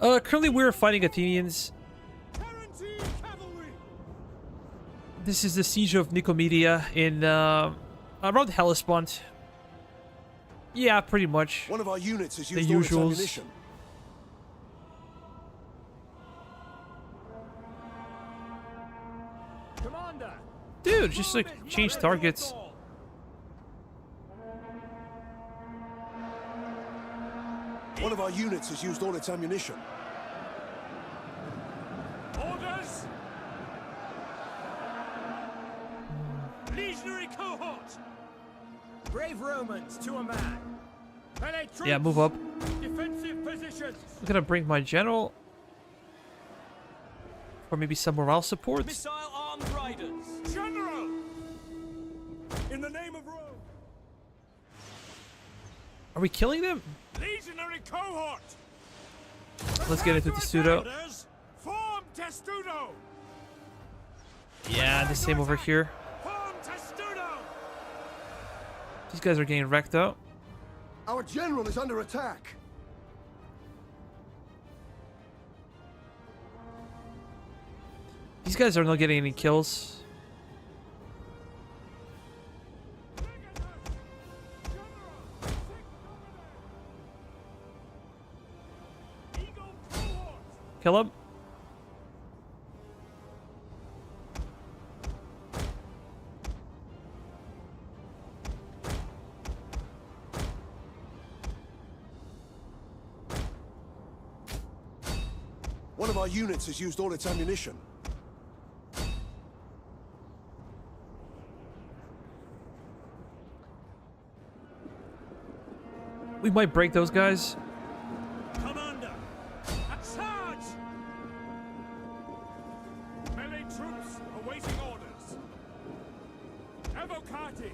Currently we're fighting Athenians. Tarantine cavalry! This is the siege of Nicomedia in around Hellespont. Yeah, pretty much. One of our units has The used all its usuals. ammunition. Commander! Dude, just like change targets. One of our units has used all its ammunition. Orders! Legionary cohort! Brave Romans to a man. Melee troops! Yeah, move up. Defensive positions! I'm gonna bring my general. Or maybe some morale support. Missile armed riders. General! In the name of Rome! Are we killing them? Legionary cohort! Let's get into Testudo. Orders! Form Testudo! Yeah, the same over here. Form Testudo! These guys are getting wrecked out. Our general is under attack. These guys are not getting any kills. Eagle cohort! Kill him. One of our units has used all its ammunition. We might break those guys. Commander! At charge! Melee troops awaiting orders. Evocati!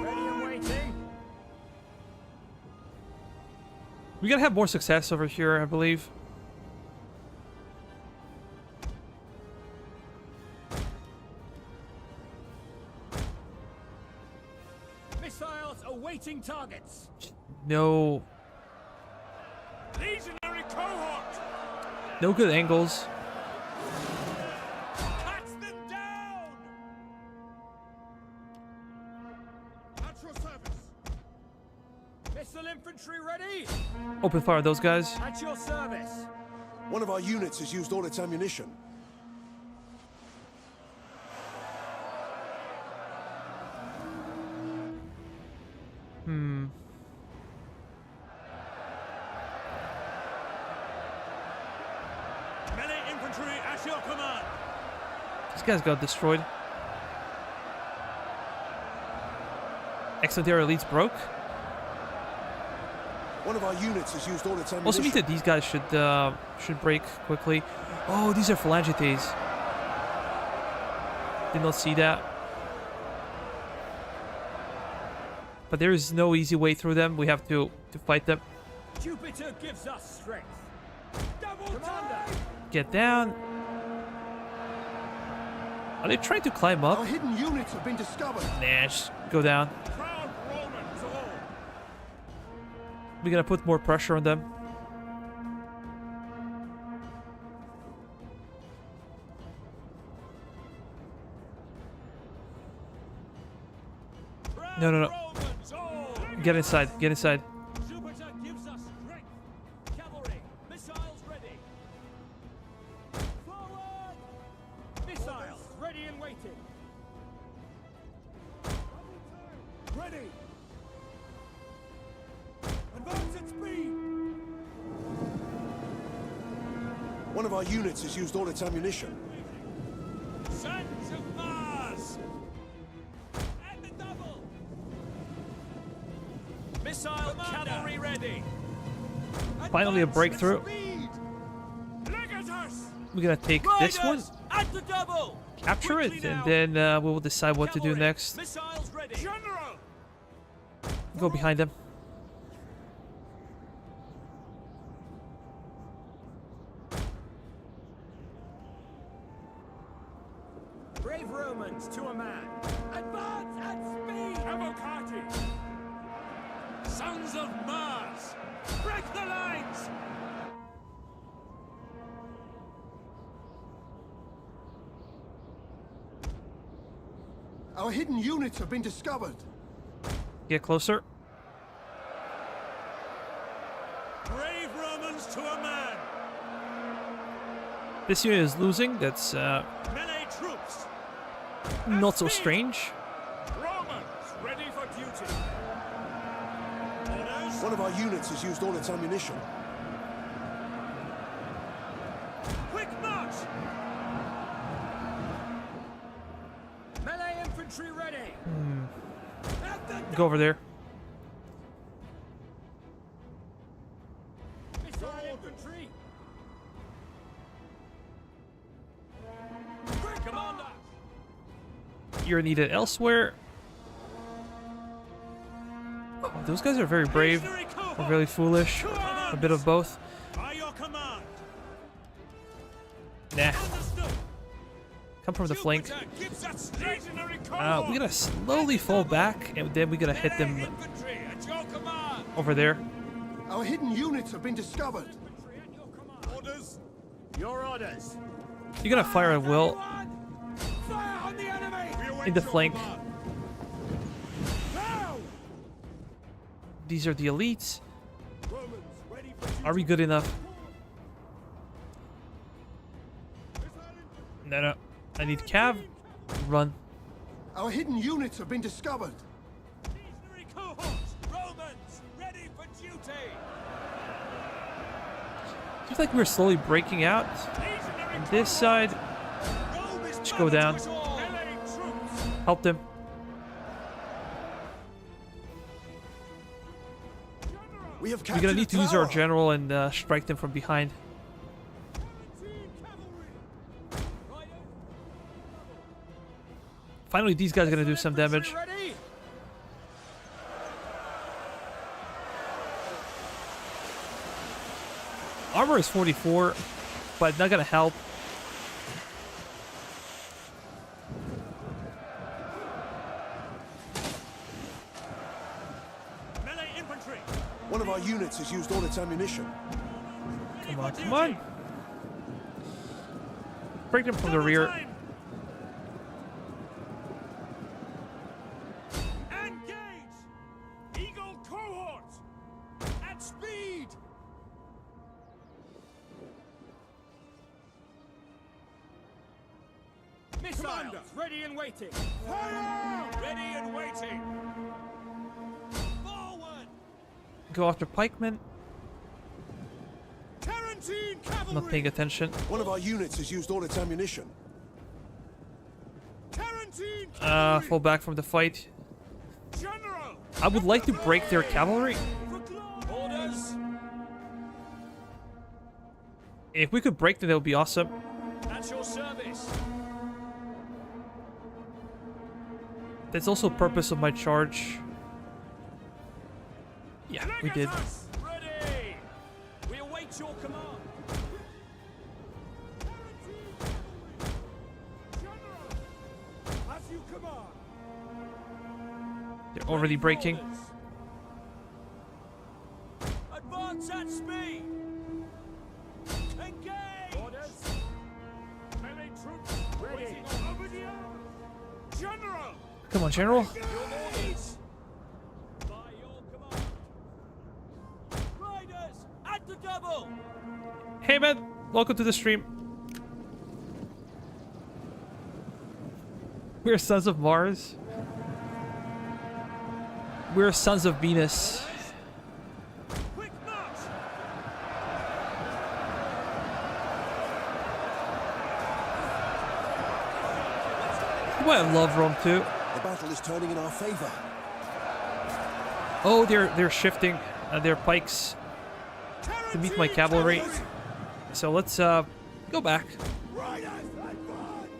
Ready and waiting! We gotta have more success over here, I believe. Missiles awaiting targets! No, Legionary cohort! no good angles. Cut them down! At your service! Missile infantry ready! Open fire on those guys. At your service! One of our units has used all its ammunition. Melee infantry at your command! These guys got destroyed. Antheia elites broke. One of our units has used all its ammunition. Also means that these guys should break quickly. Oh, these are phalangites. Did not see that. But there is no easy way through them. We have to fight them. Jupiter gives us strength! Double Commander! Get down. Are they trying to climb up? Our hidden units have been discovered. Nah, just go down. Proud Romans all! We're gonna put more pressure on them. No, no, no. Romans all! Get inside. Get inside. Jupiter gives us strength! Cavalry, missiles ready! Forward! Missiles ready and waiting! Ready! Advance at speed! One of our units has used all its ammunition. Sons of Mars! At the double! Missile cavalry ready. Finally a breakthrough. Legatus! We're gonna take this one, Riders at the double. capture it, Quickly and now. then we will decide what to do Cavalry, next. Missiles ready. General! Go behind them. Brave Romans to a man. Advance at speed! Evocati! Sons of Mars! Break the lines! Our hidden units have been discovered. Get closer. Brave Romans to a man! This unit is losing. That's Melee troops! not so strange. Romans ready for duty! Orders! One of our units has used all its ammunition. Quick march! Melee infantry ready! Go over there. Missile infantry! Quick, commander! You're needed elsewhere. Oh, those guys are very brave. Or really foolish. A bit of both. By your command! Nah. Understood! Come from the flank. Jupiter gives us legionary We're cohort! gonna slowly fall back, and then we're gonna hit them Melee infantry at your command! over there. Our hidden units have been discovered. Infantry at your command! Orders! Your orders! You're gonna fire at will Fire on the enemy! We await in the your flank. command. Now! These are the elites. Romans ready for Are we good enough? No, no. I need cav. Run. Our hidden units have been discovered. legionary cohorts! Romans ready for duty! Seems like we're slowly breaking out. Legionary On this side, Rome is just go down. mother to us all. Melee troops! Help them. We have We're captured gonna a need to use our tower. general and strike them from behind. Finally, these guys are gonna do some damage. Ready? Armor is 44, but not gonna help. Melee infantry! One of our units has used all its ammunition. Come on, come on. Break them from the rear. Time. Engage! Eagle cohort! At speed! Missiles ready and waiting! Fire! Ready and waiting! Forward! Go after pikemen. Tarantine cavalry! Not paying attention. One of our units has used all its ammunition. Tarantine cavalry! Fall back from the fight. General! I would like to break their cavalry. Orders! If we could break them, that would be awesome. At your service! That's also the purpose of my charge. Yeah, we did. Legatus, ready! We await your command! General! As you command! They're already breaking. Advance at speed! Engage! Orders! Melee troops ready! Over the arms! General! Come on, General. Your orders! By your command! Riders! At the double! Hey, man. Welcome to the stream. We're sons of Mars. We're sons of Venus. Quick march! Why I love Rome too. The battle is turning in our favor. Oh, they're shifting their pikes to meet my cavalry. So let's go back. Riders, advance!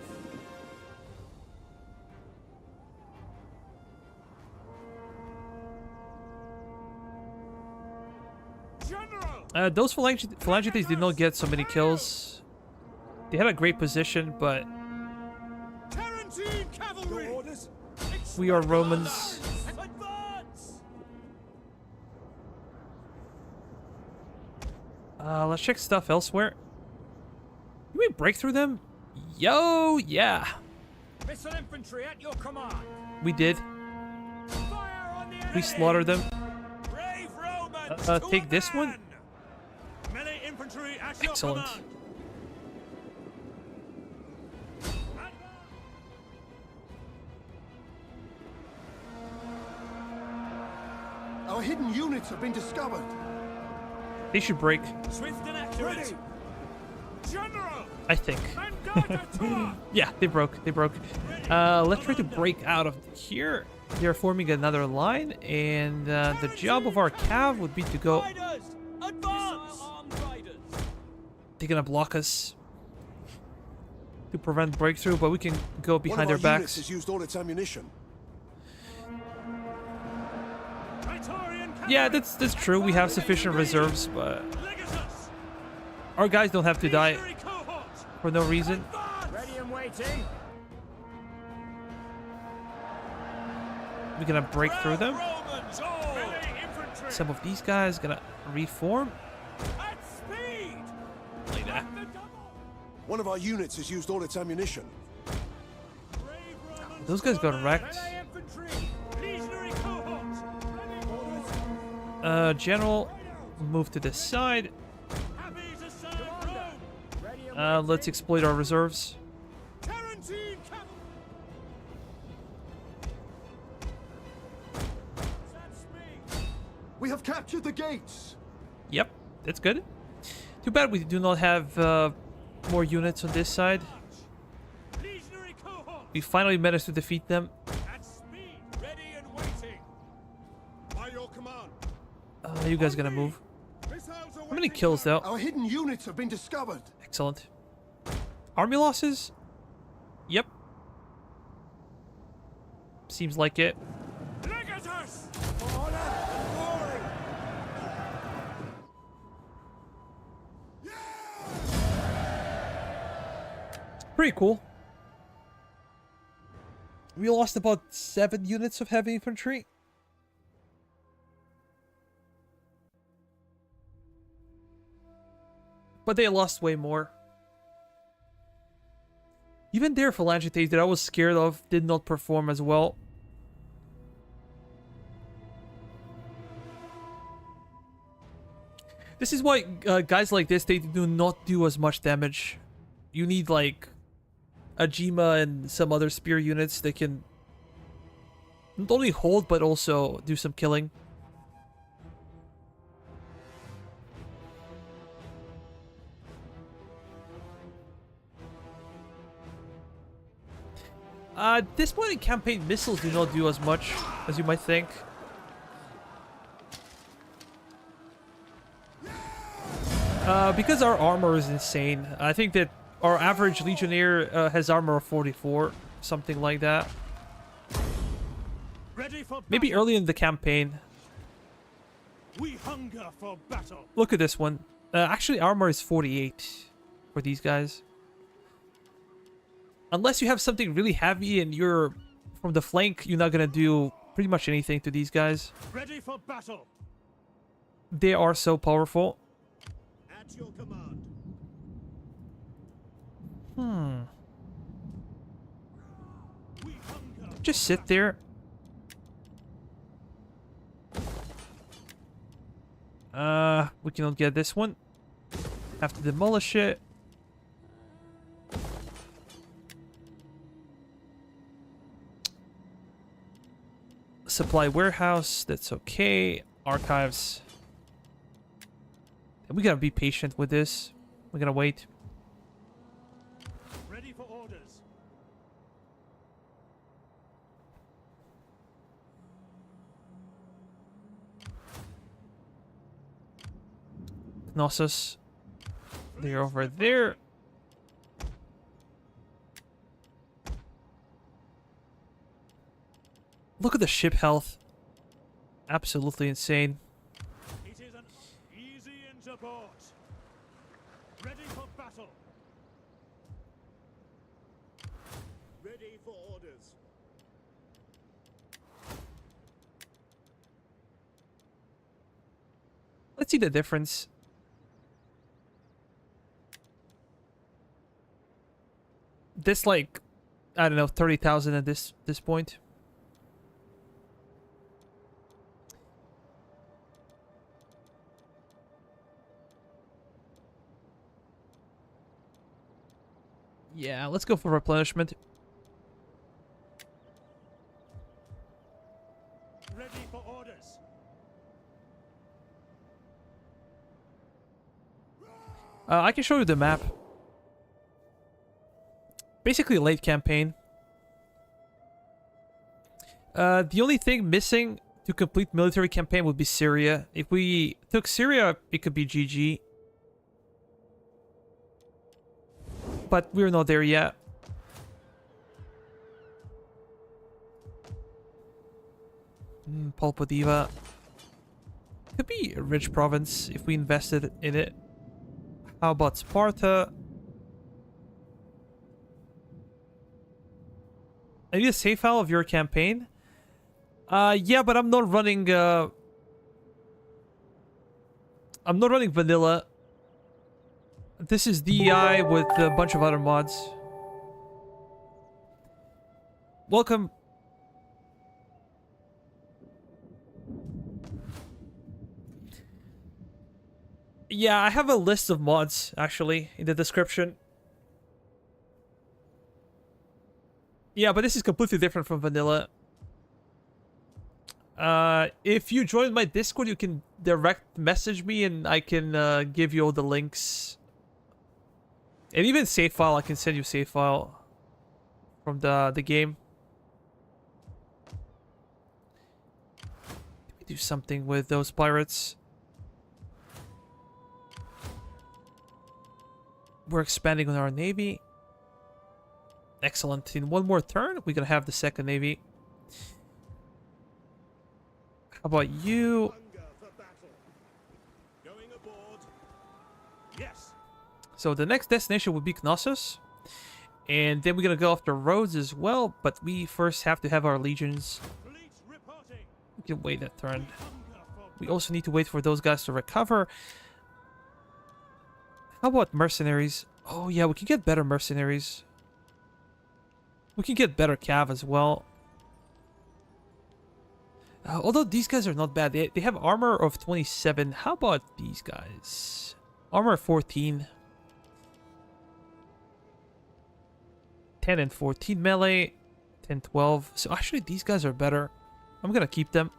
General! Those phalangites did not get so many kills. They had a great position, but Tarantine cavalry! Orders! we are Romans. Advance! Let's check stuff elsewhere. Can we break through them? Yo, yeah. Missile infantry at your command! We did. Fire on the enemy! We slaughtered them. Brave Romans! Take this one. Melee infantry at your Excellent. command! Our hidden units have been discovered. They should break, Swift and accurate. Ready. General. I think. And guard the tower. Yeah, they broke. They broke. Let's try to break out of here. They're forming another line, and the job of our cav would be to go. Riders, advance! Armed riders. They're gonna block us to prevent breakthrough, but we can go behind One their of our units backs. has used all its ammunition. Praetorian Yeah, cavalry. that's true. We have sufficient reserves, but Legatus. our guys don't have to die Legionary cohort. for no reason. Ready and waiting. We're gonna break through them. Romans all. Ready infantry. Some of these guys gonna reform. At speed. Like that. The double. One of our units has used all its ammunition. Brave Romans. Those guys got wrecked. Melee infantry. Legionary cohort. Ready. General, move to this side. Happy to serve Rome. Let's exploit our reserves. Tarantine cavalry. At speed. We have captured the gates. Yep, that's good. Too bad we do not have more units on this side. Legionary cohort. We finally managed to defeat them. At speed. Ready and waiting. By your command. You guys gonna move. Missiles How many kills though? Our hidden units have been discovered. Excellent. Army losses? Yep. Seems like it. Legatus. For honor and glory. Pretty cool. We lost about 7 units of heavy infantry. But they lost way more. Even their phalangites that I was scared of did not perform as well. This is why guys like this, they do not do as much damage. You need like Ajima and some other spear units that can not only hold but also do some killing. At this point in campaign, missiles do not do as much as you might think. Because our armor is insane. I think that our average legionnaire has armor of 44, something like that. Ready for Maybe battle. early in the campaign. We hunger for battle. Look at this one. Actually, armor is 48 for these guys. Unless you have something really heavy and you're from the flank, you're not gonna do pretty much anything to these guys. Ready for battle. They are so powerful. At your command. We hunger. Just sit there. We cannot get this one. Have to demolish it. Supply warehouse, that's okay. Archives. We gotta be patient with this. We're gonna wait. Ready for orders. Knossos. They're over there. Look at the ship health. Absolutely insane. It is an easy into port. Ready for battle. Ready for orders. Let's see the difference. This like, I don't know, 30,000 at this point. Yeah, let's go for replenishment. Ready for orders. I can show you the map. Basically, late campaign. The only thing missing to complete military campaign would be Syria. If we took Syria, it could be GG. But we're not there yet. Polpodiva. Could be a rich province if we invested in it. How about Sparta? I need a save file of your campaign. Yeah, but I'm not running. I'm not running vanilla. This is DEI with a bunch of other mods. Welcome. Yeah, I have a list of mods actually in the description. Yeah, but this is completely different from vanilla. If you join my Discord, you can direct message me and I can give you all the links. And even save file, I can send you save file from the game. Let me do something with those pirates. We're expanding on our navy. Excellent. In one more turn, we're gonna have the second navy. How about you? Hunger for battle. Going aboard. Yes. So the next destination would be Knossos. And then we're gonna go after Rhodes as well, but we first have to have our legions. Fleet reporting. We can wait a turn. Hunger for We also need to wait for those guys to recover. How about mercenaries? Oh yeah, we can get better mercenaries. We can get better cav as well. Although these guys are not bad. They have armor of 27. How about these guys? Armor 14. 10 and 14 melee. 10, 12. So actually these guys are better. I'm gonna keep them.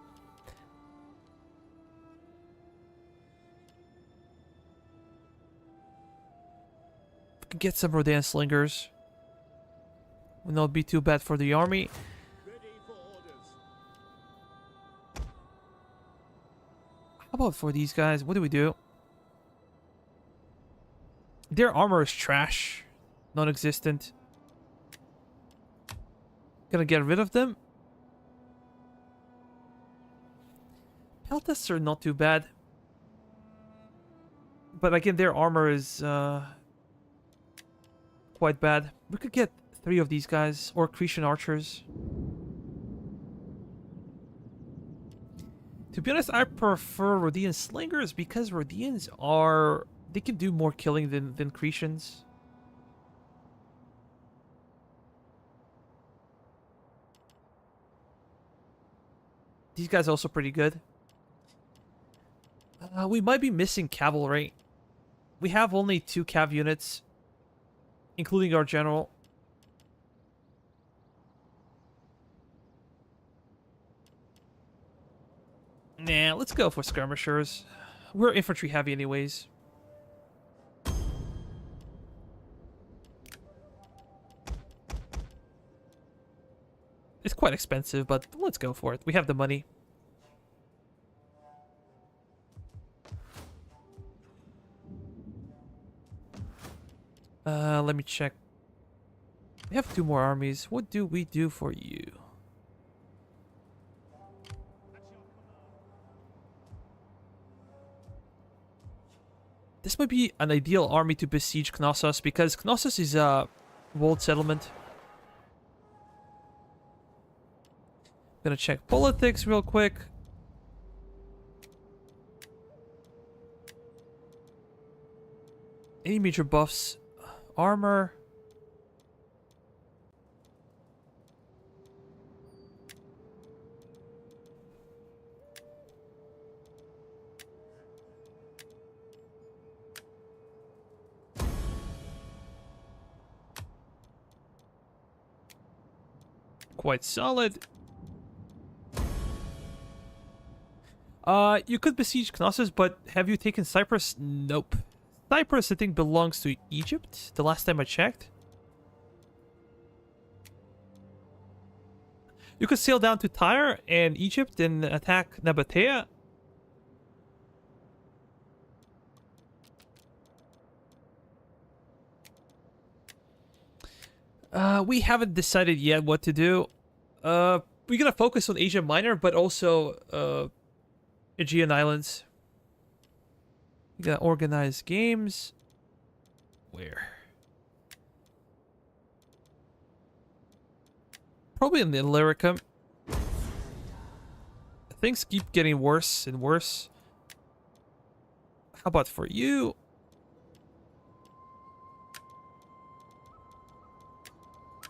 We can get some Rodan slingers. Will not be too bad for the army. ready for orders. How about for these guys? What do we do? Their armor is trash. Non-existent. Gonna get rid of them. Peltas are not too bad. But again, their armor is quite bad. We could get 3 of these guys. Or Cretan archers. To be honest, I prefer Rhodian slingers because Rhodians are... They can do more killing than Cretans. These guys are also pretty good. We might be missing cavalry. We have only 2 cav units, including our general. Nah, let's go for skirmishers. We're infantry heavy anyways. It's quite expensive, but let's go for it. We have the money. Let me check. We have 2 more armies. What do we do for you? This might be an ideal army to besiege Knossos because Knossos is a walled settlement. Gonna check politics real quick. Any major buffs? Armor. Quite solid. You could besiege Knossos, but have you taken Cyprus? Nope. Cyprus, I think, belongs to Egypt, the last time I checked. You could sail down to Tyre and Egypt and attack Nabatea. We haven't decided yet what to do. We're gonna focus on Asia Minor, but also Aegean Islands. We gotta organize games. Where? Probably in the Illyricum. Things keep getting worse and worse. How about for you?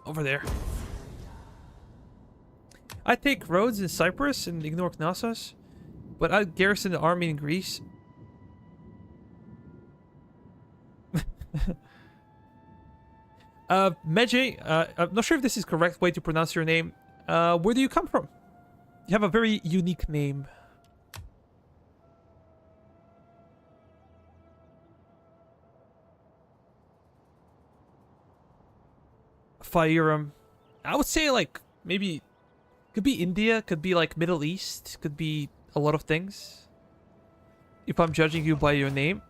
Over there. I take Rhodes in Cyprus and ignore Knossos, but I garrison the army in Greece. Medjay, I'm not sure if this is the correct way to pronounce your name. Where do you come from? You have a very unique name. Fairam. I would say like maybe could be India, could be like Middle East, could be a lot of things. If I'm judging you by your name.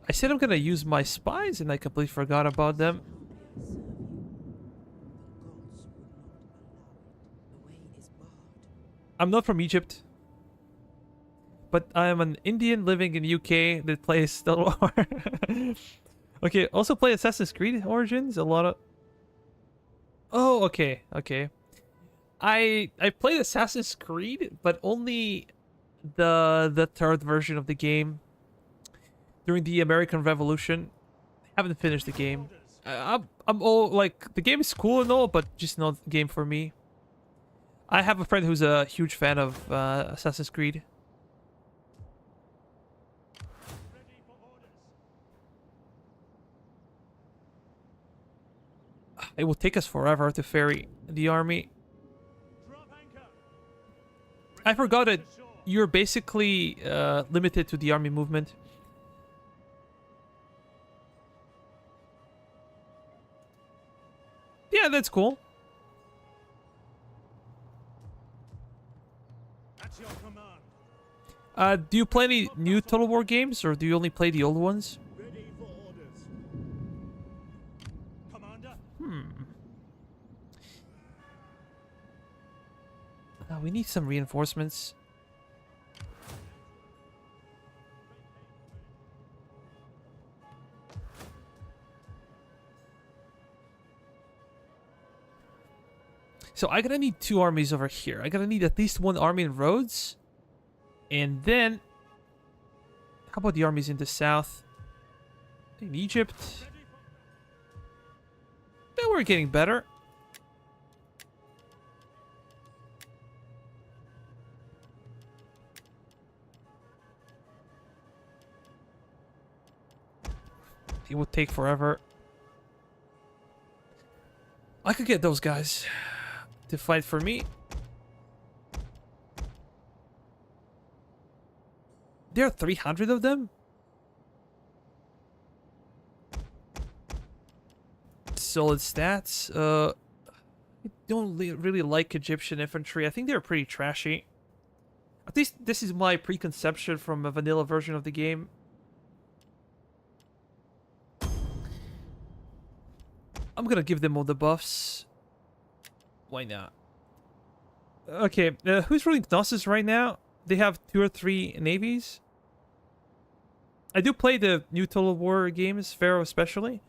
I said I'm gonna use my spies and I completely forgot about them. I'm not from Egypt, but I am an Indian living in UK that plays Star Wars. Okay, also play Assassin's Creed Origins. A lot of. Oh, okay, okay. I played Assassin's Creed, but only the third version of the game during the American Revolution. I haven't finished the game. I'm all like the game is cool and all, but just not the game for me. I have a friend who's a huge fan of Assassin's Creed. It will take us forever to ferry the army. I forgot that you're basically limited to the army movement. Yeah, that's cool. That's your command. Do you play any new Total War games, or do you only play the old ones? Ready for orders. Commander. We need some reinforcements. So I gotta need 2 armies over here. I gotta need at least 1 army in Rhodes. And then... How about the armies in the south? In Egypt? Yeah, we're getting better. It would take forever. I could get those guys to fight for me. There are 300 of them? Solid stats. I don't really like Egyptian infantry. I think they're pretty trashy. At least this is my preconception from a vanilla version of the game. I'm gonna give them all the buffs. Why not? Okay, who's ruling Knossos right now? They have 2 or 3 navies. I do play the new Total War games, Pharaoh especially.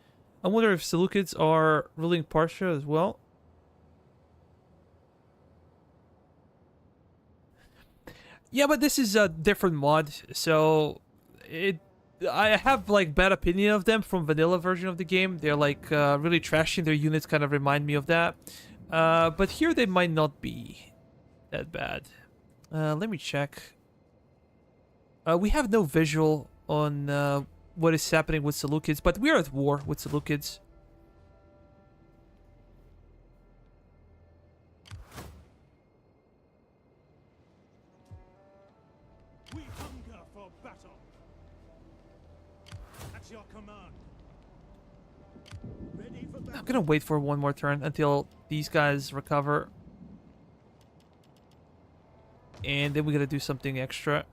I wonder if Seleucids are ruling Parthia as well. Yeah, but this is a different mod, so I have like bad opinion of them from vanilla version of the game. They're like really trashy. Their units kind of remind me of that. But here they might not be that bad. Let me check. We have no visual on what is happening with Seleucids, but we are at war with Seleucids. We hunger for battle. At your command. Ready for battle. I'm gonna wait for one more turn until these guys recover. And then we're gonna do something extra.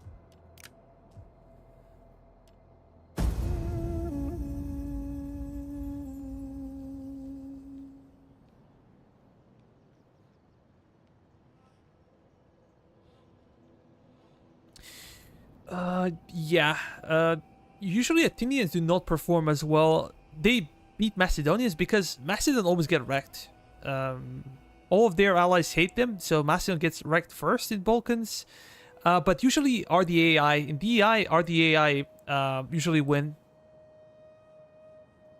Yeah. Usually Athenians do not perform as well. They beat Macedonians because Macedon always get wrecked. All of their allies hate them, so Macedon gets wrecked first in Balkans. But usually RDAI, in DEI, RDAI usually win.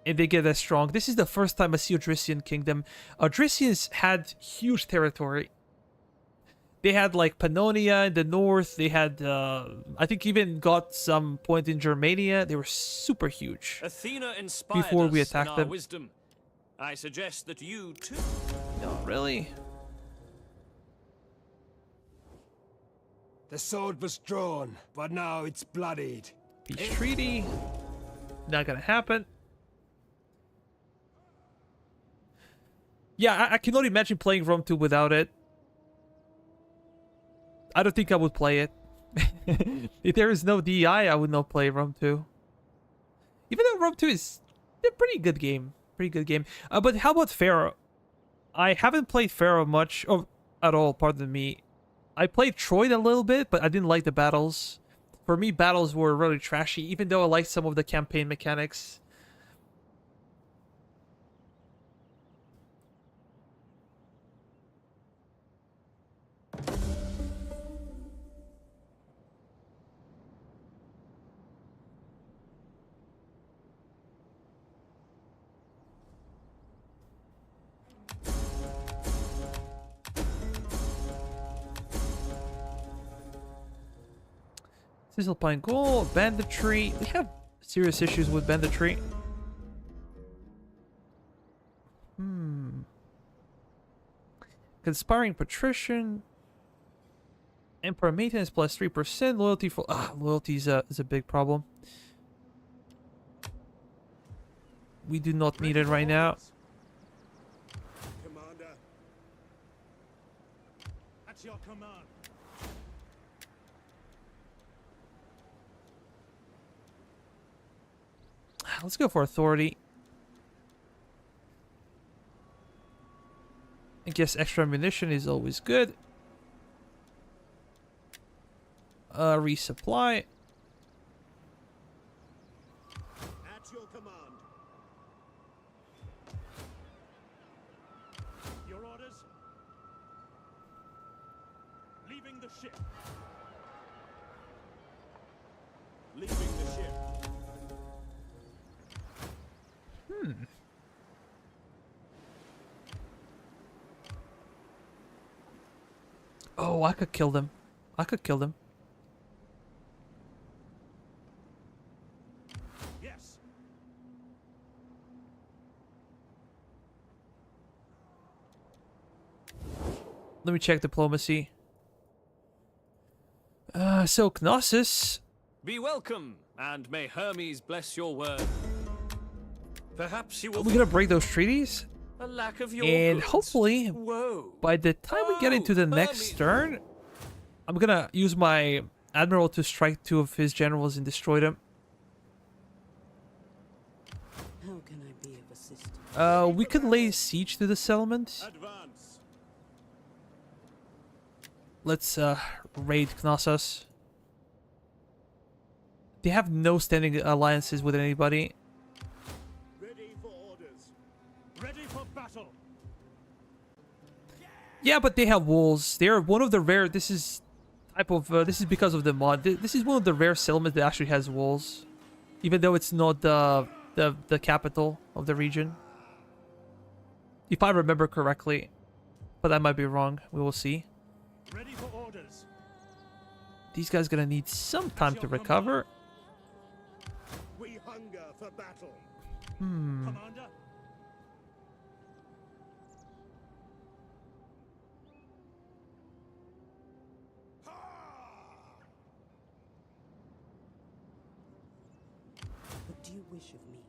And they get as strong. This is the first time I see Odrysian Kingdom. Odrysians had huge territory. They had like Pannonia in the north. They had, I think, even got some point in Germania. They were super huge. Athena inspired before we us in attacked our them. wisdom. I suggest that you too. No, really? The sword was drawn, but now it's bloodied. Peace treaty. Not gonna happen. Yeah, I cannot imagine playing Rome 2 without it. I don't think I would play it. If there is no DEI, I would not play Rome 2. Even though Rome 2 is a pretty good game. Pretty good game. But how about Pharaoh? I haven't played Pharaoh much, or at all, pardon me. I played Troy a little bit, but I didn't like the battles. For me, battles were really trashy, even though I liked some of the campaign mechanics. Sizzle Pine Gold, banditry. We have serious issues with banditry. Conspiring Patrician. Emperor maintenance plus 3%. Loyalty for... loyalty is a big problem. We do not need it right now. Commander. At your command. Let's go for authority. I guess extra ammunition is always good. Resupply. At your command. Your orders. Leaving the ship. Leaving the ship. Oh, I could kill them. I could kill them. Yes. Let me check diplomacy. So Knossos. Be welcome, and may Hermes bless your word. Perhaps you will. Are we gonna break those treaties? A lack of your And goods. hopefully, Whoa. by the time we get into the next Hermes. turn, I'm gonna use my admiral to strike 2 of his generals and destroy them. How can I be of assistance? We could lay siege to the settlement. Advance. Let's raid Knossos. They have no standing alliances with anybody. Ready for orders. Ready for battle. Yeah, but they have walls. They are one of the rare. This is type of. This is because of the mod. This is one of the rare settlements that actually has walls, even though it's not the capital of the region. If I remember correctly, but I might be wrong. We will see. Ready for orders. These guys gonna need some time to recover. We hunger for battle. Hmm. Commander. wish of me?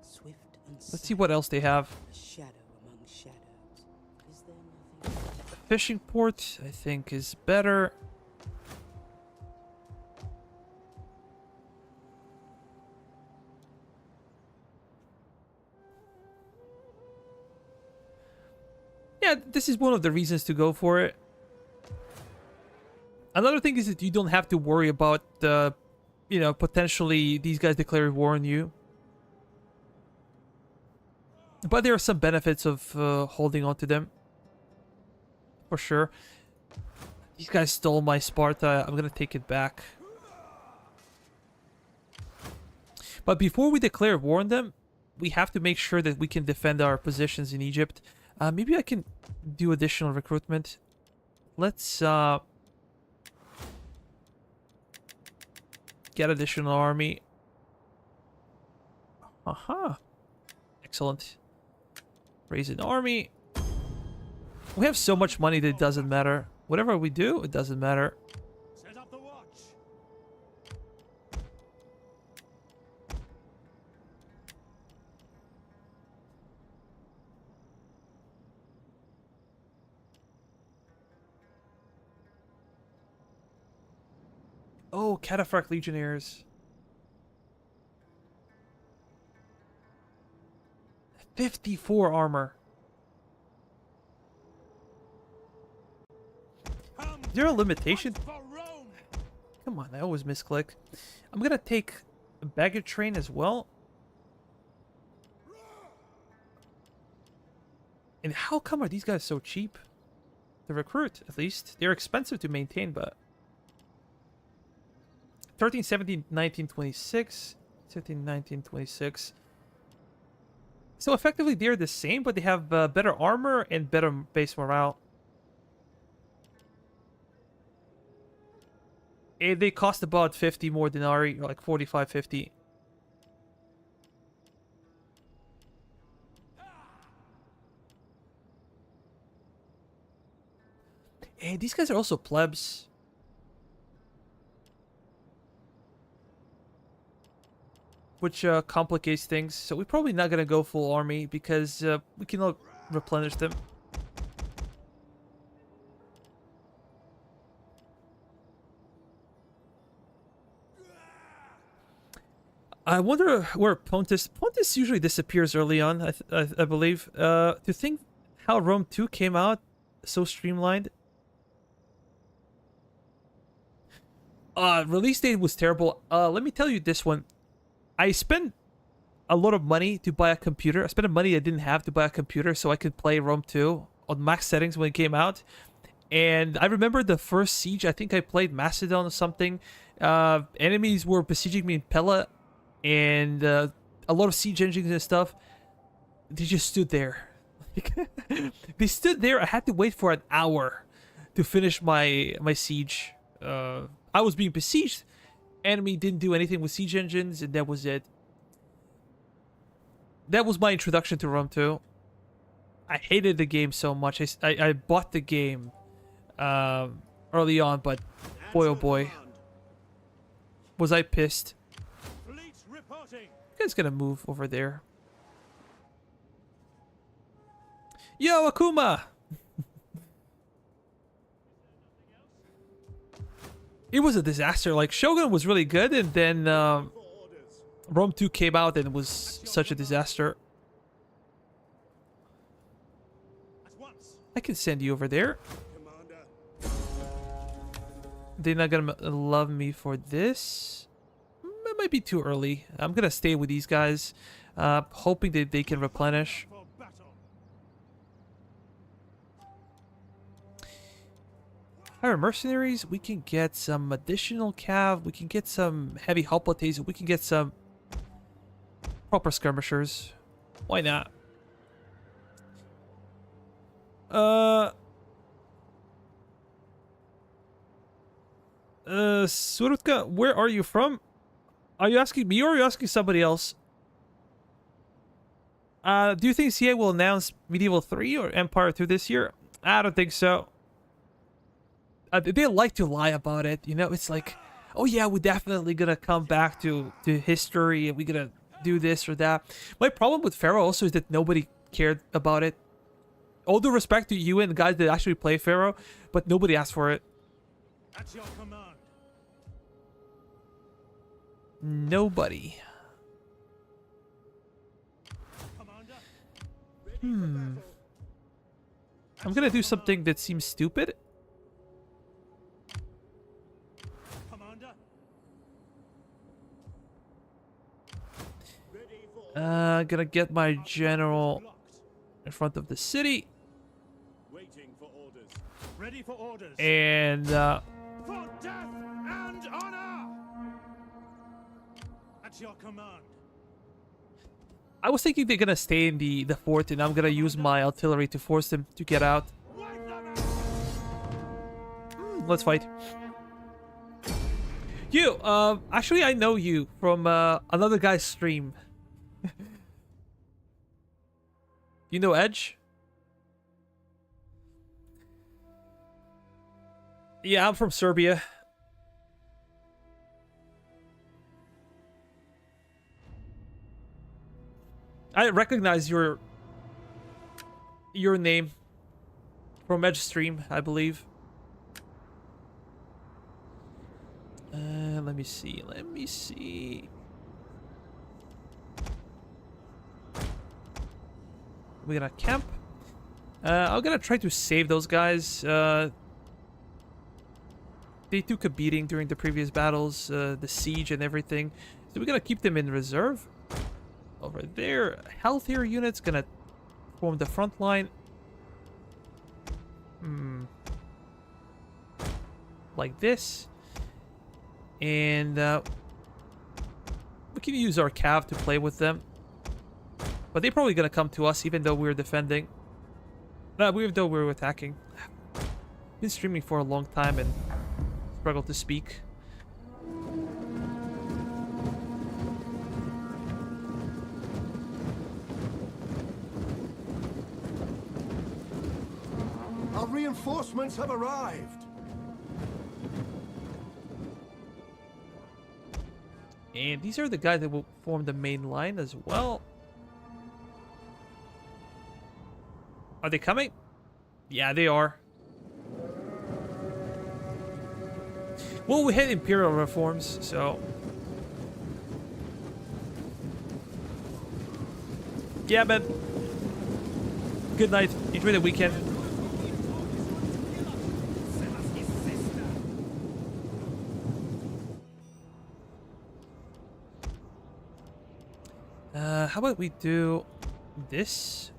Swift and Let's see what else they have. a shadow among shadows. Is there nothing? Fishing port, I think, is better. Yeah, this is one of the reasons to go for it. Another thing is that you don't have to worry about the, you know, potentially these guys declaring war on you. But there are some benefits of holding on to them. For sure. These guys stole my Sparta. I'm gonna take it back. But before we declare war on them, we have to make sure that we can defend our positions in Egypt. Maybe I can do additional recruitment. Let's get additional army. Aha. Excellent. Raise an army. We have so much money that it doesn't matter. Whatever we do, it doesn't matter. Set up the watch. Oh, Cataphract Legionnaires. 54 armor. Is there a limitation? For Rome. Come on, I always misclick. I'm gonna take a baggage train as well. And how come are these guys so cheap to recruit, at least? They're expensive to maintain, but... 13, 17, 19, 26. 17, 19, 26. So effectively they're the same, but they have better armor and better base morale. And they cost about 50 more denarii, like 45, 50. And these guys are also plebs. Which complicates things. So we're probably not going to go full army because we cannot replenish them. I wonder where Pontus usually disappears early on, I believe. To think how Rome 2 came out so streamlined. Release date was terrible. Let me tell you this one. I spent a lot of money to buy a computer. I spent money I didn't have to buy a computer so I could play Rome 2 on max settings when it came out. And I remember the first siege, I think I played Macedon or something. Enemies were besieging me in Pella. And a lot of siege engines and stuff. They just stood there. They stood there. I had to wait for an hour to finish my siege. I was being besieged. Enemy didn't do anything with siege engines, and that was it. That was my introduction to Rome 2. I hated the game so much. I bought the game early on, but boy oh boy, was I pissed. Fleet reporting. You guys gonna move over there. Yo, Akuma! It was a disaster. Like, Shogun was really good, and then Rome 2 came out and it was such a disaster. At once. I can send you over there. Commander. They're not gonna love me for this. It might be too early. I'm gonna stay with these guys, hoping that they can replenish. For battle. Hire mercenaries. We can get some additional cav. We can get some heavy hoplites. We can get some proper skirmishers. Why not? Surutka, where are you from? Are you asking me or are you asking somebody else? Do you think CA will announce Medieval 3 or Empire 2 this year? I don't think so. They like to lie about it, you know? It's like, oh yeah, we're definitely gonna come back to history and we're gonna do this or that. My problem with Pharaoh also is that nobody cared about it. All due respect to you and the guys that actually play Pharaoh, but nobody asked for it. At your command. Nobody. Commander. I'm gonna do something that seems stupid. Commander. Gonna get my general in front of the city. Waiting for orders. Ready for orders. And For death and honor. At your command. I was thinking they're gonna stay in the fort, and I'm gonna use my artillery to force them to get out. Wipe them out. Let's fight. You, actually I know you from another guy's stream. You know Edge? Yeah, I'm from Serbia. I recognize your name from Edge stream, I believe. Let me see. Let me see. We're gonna camp. I'm gonna try to save those guys. They took a beating during the previous battles, the siege and everything. So we're gonna keep them in reserve. Over there, healthier units gonna form the front line. Like this. And we can use our cav to play with them. But they're probably gonna come to us even though we're defending. Even though we're attacking. Been streaming for a long time and struggle to speak. Our reinforcements have arrived. And these are the guys that will form the main line as well. Are they coming? Yeah, they are. Well, we had Imperial reforms, so... Yeah, man. Good night. Enjoy the weekend. How about we do this?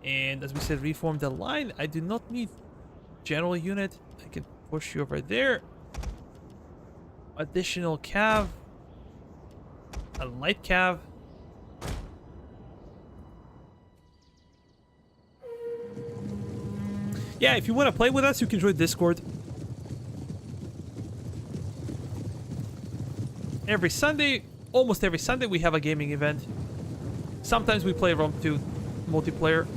And as we said, reform the line. I do not need general unit. I can push you over there. Additional cav. A light cav. Yeah, if you want to play with us, you can join Discord. Every Sunday, almost every Sunday, we have a gaming event. Sometimes we play Rome 2 multiplayer.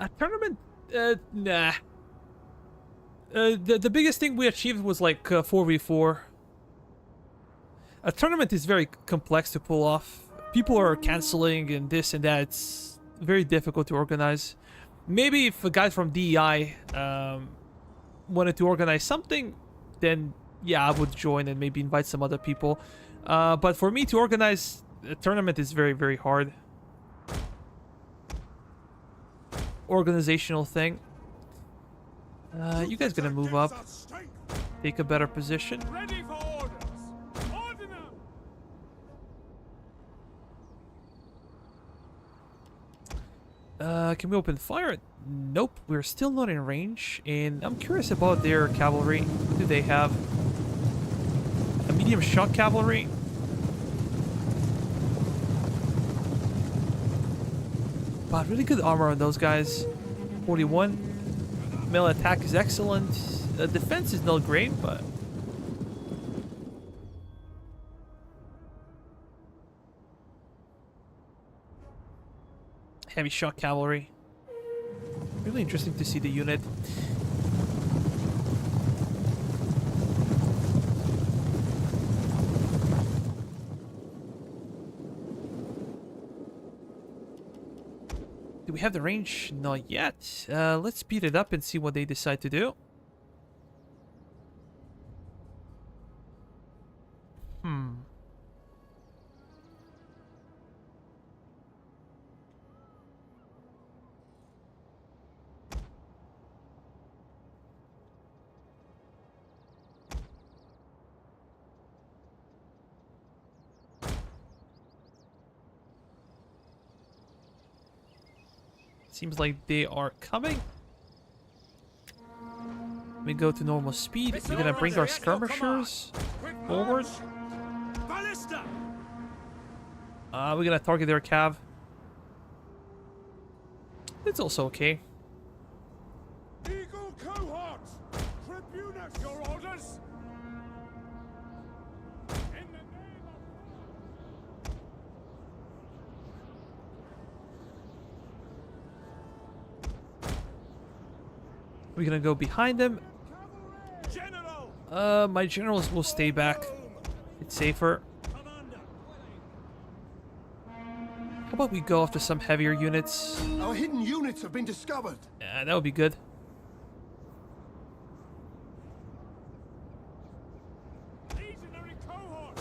A tournament? Nah. The biggest thing we achieved was like 4v4. A tournament is very complex to pull off. People are canceling and this and that. It's very difficult to organize. Maybe if a guy from DEI wanted to organize something, then yeah, I would join and maybe invite some other people. But for me to organize a tournament is very, very hard. Organizational thing. You guys gonna move up, take a better position. Ready for orders. Ordnance. Can we open fire? Nope, we're still not in range. And I'm curious about their cavalry. What do they have? A medium shock cavalry? Wow, really good armor on those guys. 41. Melee attack is excellent. Defense is not great, but Heavy shock cavalry. Really interesting to see the unit. Do we have the range? Not yet. Let's speed it up and see what they decide to do. Seems like they are coming. We go to normal speed. We're gonna bring our skirmishers forward. We're gonna target their cav. It's also okay. Eagle cohorts! Tribunus, your orders! In the name of... We're gonna go behind them. General! My generals will stay back. It's safer. Commander. How about we go after some heavier units? Our hidden units have been discovered. Yeah, that would be good. Legionary cohort!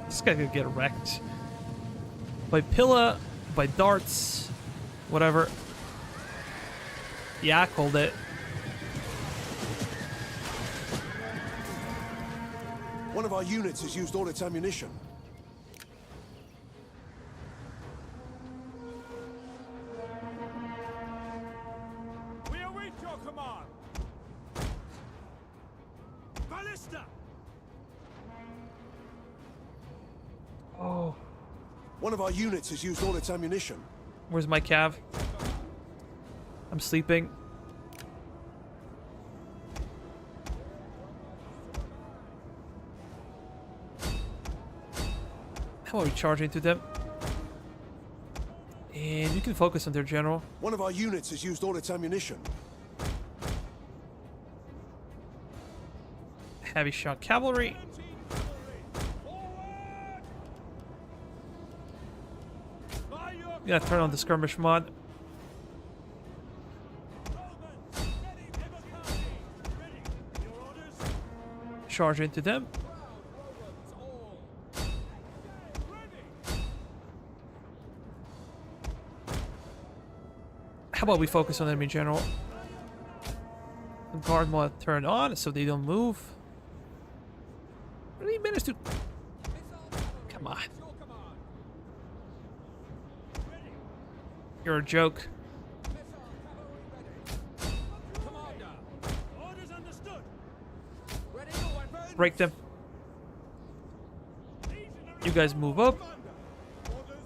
This guy could get wrecked. By Pella, by darts, whatever. Yeah, I called it. One of our units has used all its ammunition. We await your command! Ballista! Oh. One of our units has used all its ammunition. Where's my cav? I'm sleeping. How are we charging to them? And you can focus on their general. One of our units has used all its ammunition. Heavy shot cavalry. We gotta turn on the skirmish mod. Charge into them. How about we focus on enemy general? The guard mod turned on so they don't move. Really managed to... Come on. You're a joke. Orders understood! Break them. You guys move up. Orders,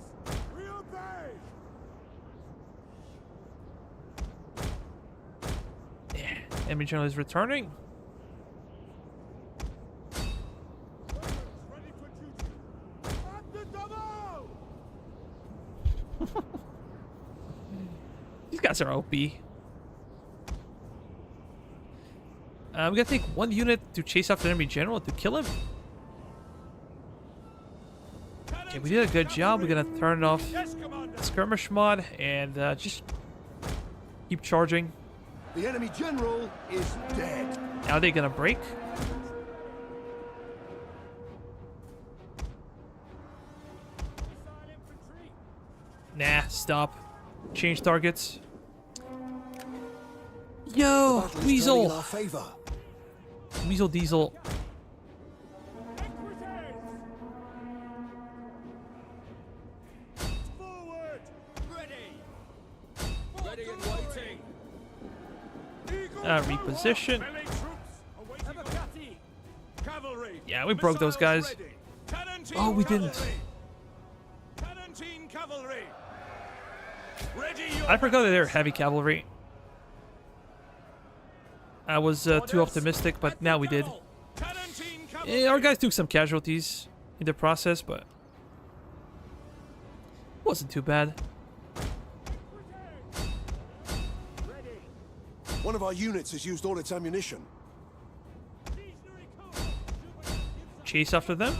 we obey! Yeah. Enemy general is returning. Ready for duty! At the double! These guys are OP. We gotta take one unit to chase after enemy general to kill him. Okay, we did a good job. We're gonna turn off Yes, Commander! skirmish mod and just keep charging. The enemy general is dead. Are they gonna break? Nah, stop. Change targets. Yo, Battle is turning in Weasel. our favor. Weasel Diesel. Forward! Ready! Ready and waiting. Reposition. Melee troops awaiting orders. Cavalry! Yeah, we broke those Missiles guys. ready. Cannonteen Oh, we didn't. cavalry. Cannonteen cavalry! Ready your I forgot that they're heavy cavalry. I was too optimistic, but now we did. Cannonteen Our guys took some casualties in the process, but it wasn't too bad. One of our units has used all its ammunition. Chase after them.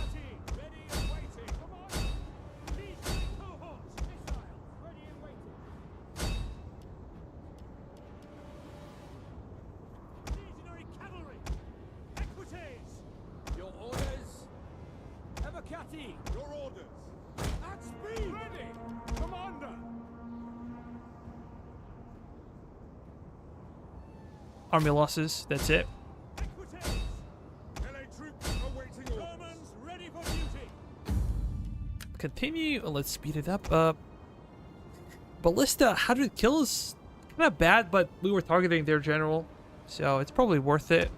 Your orders? Evocati! Your orders! At speed! Ready! Commander! Army losses. That's it. LA troops awaiting orders. Romans ready for duty! Continue. Let's speed it up. Ballista 100 kills. Kind of bad, but we were targeting their general, so it's probably worth it.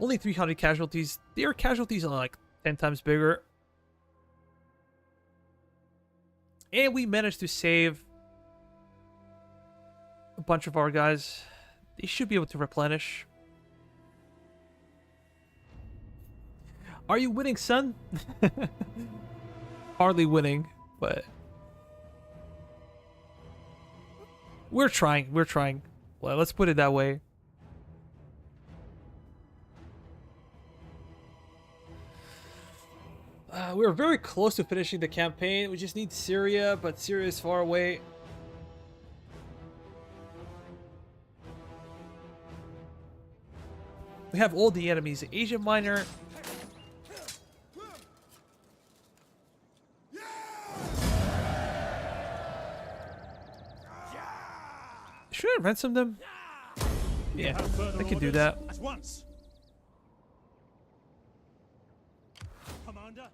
Only 300 casualties. Their casualties are like 10 times bigger. And we managed to save a bunch of our guys. They should be able to replenish. Are you winning, son? Hardly winning, but we're trying. We're trying. Well, let's put it that way. We're very close to finishing the campaign. We just need Syria, but Syria is far away. We have all the enemies. Asia Minor. Should I ransom them? Yeah, I can do that. At once. Commander.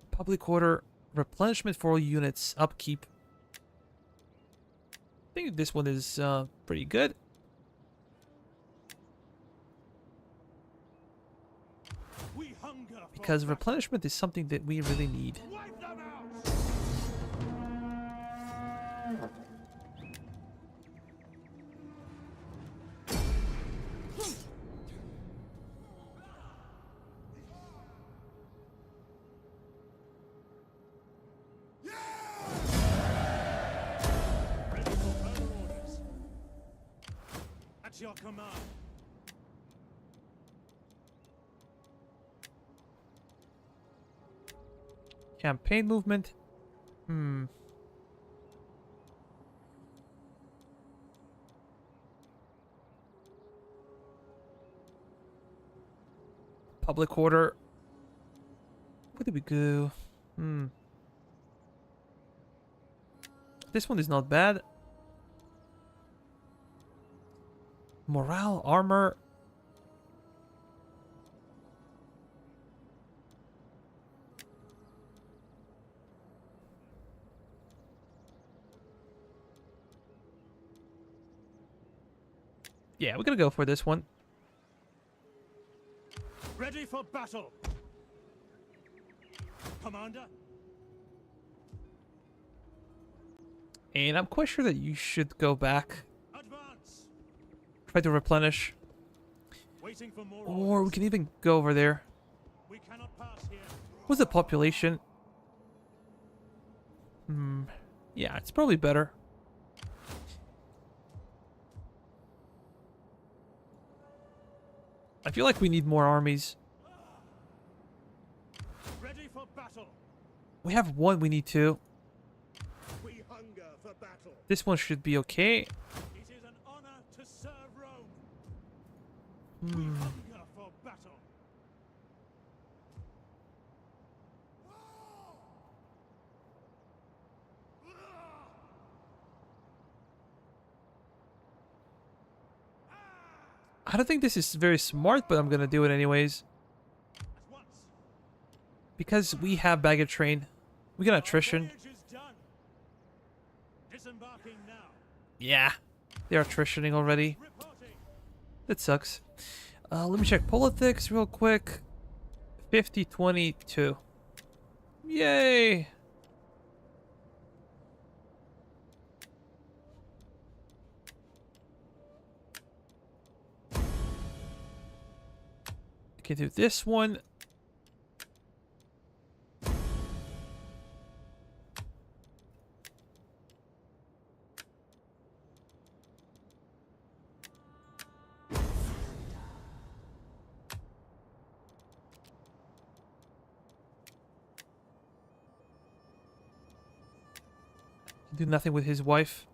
Public order, replenishment for all units, upkeep. I think this one is pretty good. We hunger for Because replenishment is something that we really need. wipe them out. Ready for further orders. At your command. Campaign movement. Public order. Where did we go? This one is not bad. Morale, armor. Yeah, we're gonna go for this one. Ready for battle. Commander. And I'm quite sure that you should go back. Advance. Try to replenish. Waiting for more Or we orders. can even go over there. We cannot pass here. What's the population? Yeah, it's probably better. I feel like we need more armies. Ready for battle. We have one, we need two. We hunger for battle. This one should be okay. It is an honor to serve Rome. We hunger for battle. I don't think this is very smart, but I'm gonna do it anyways. because we have baggage train, we got attrition. Voyage is done. Disembarking now. Yeah, they're attritioning already. Reporting. That sucks. Let me check politics real quick. 50-22. Yay! I can do this one. Do nothing with his wife.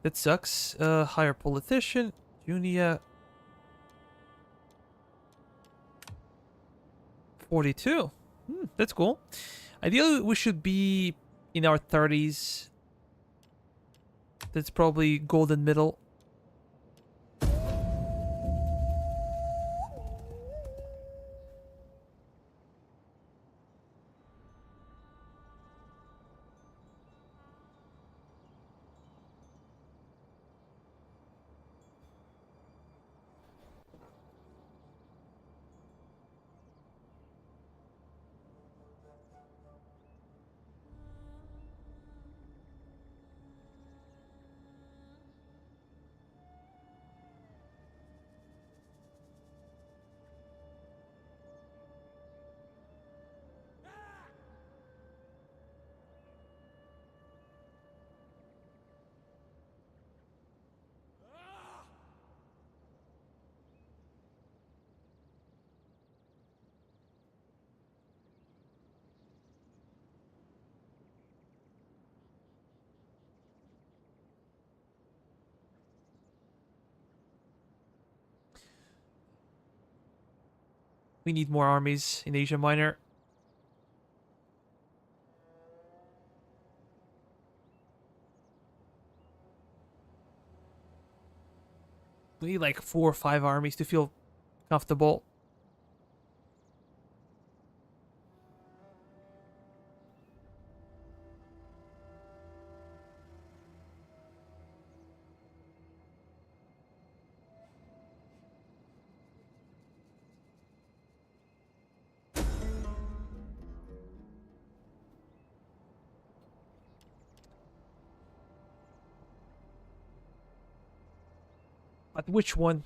That sucks. Hire politician. Junia. 42. That's cool. Ideally, we should be in our 30s. That's probably golden middle. We need more armies in Asia Minor. We need like 4 or 5 armies to feel comfortable. But which one?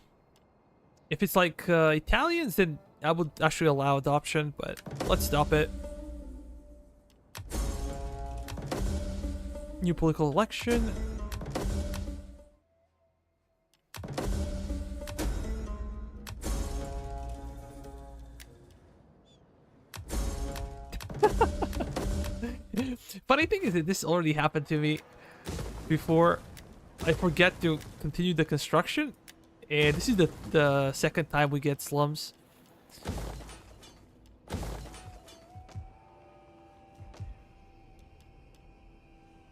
If it's like Italians, then I would actually allow adoption, but let's stop it. New political election. Funny thing is that this already happened to me before. I forget to continue the construction, and this is the second time we get slums.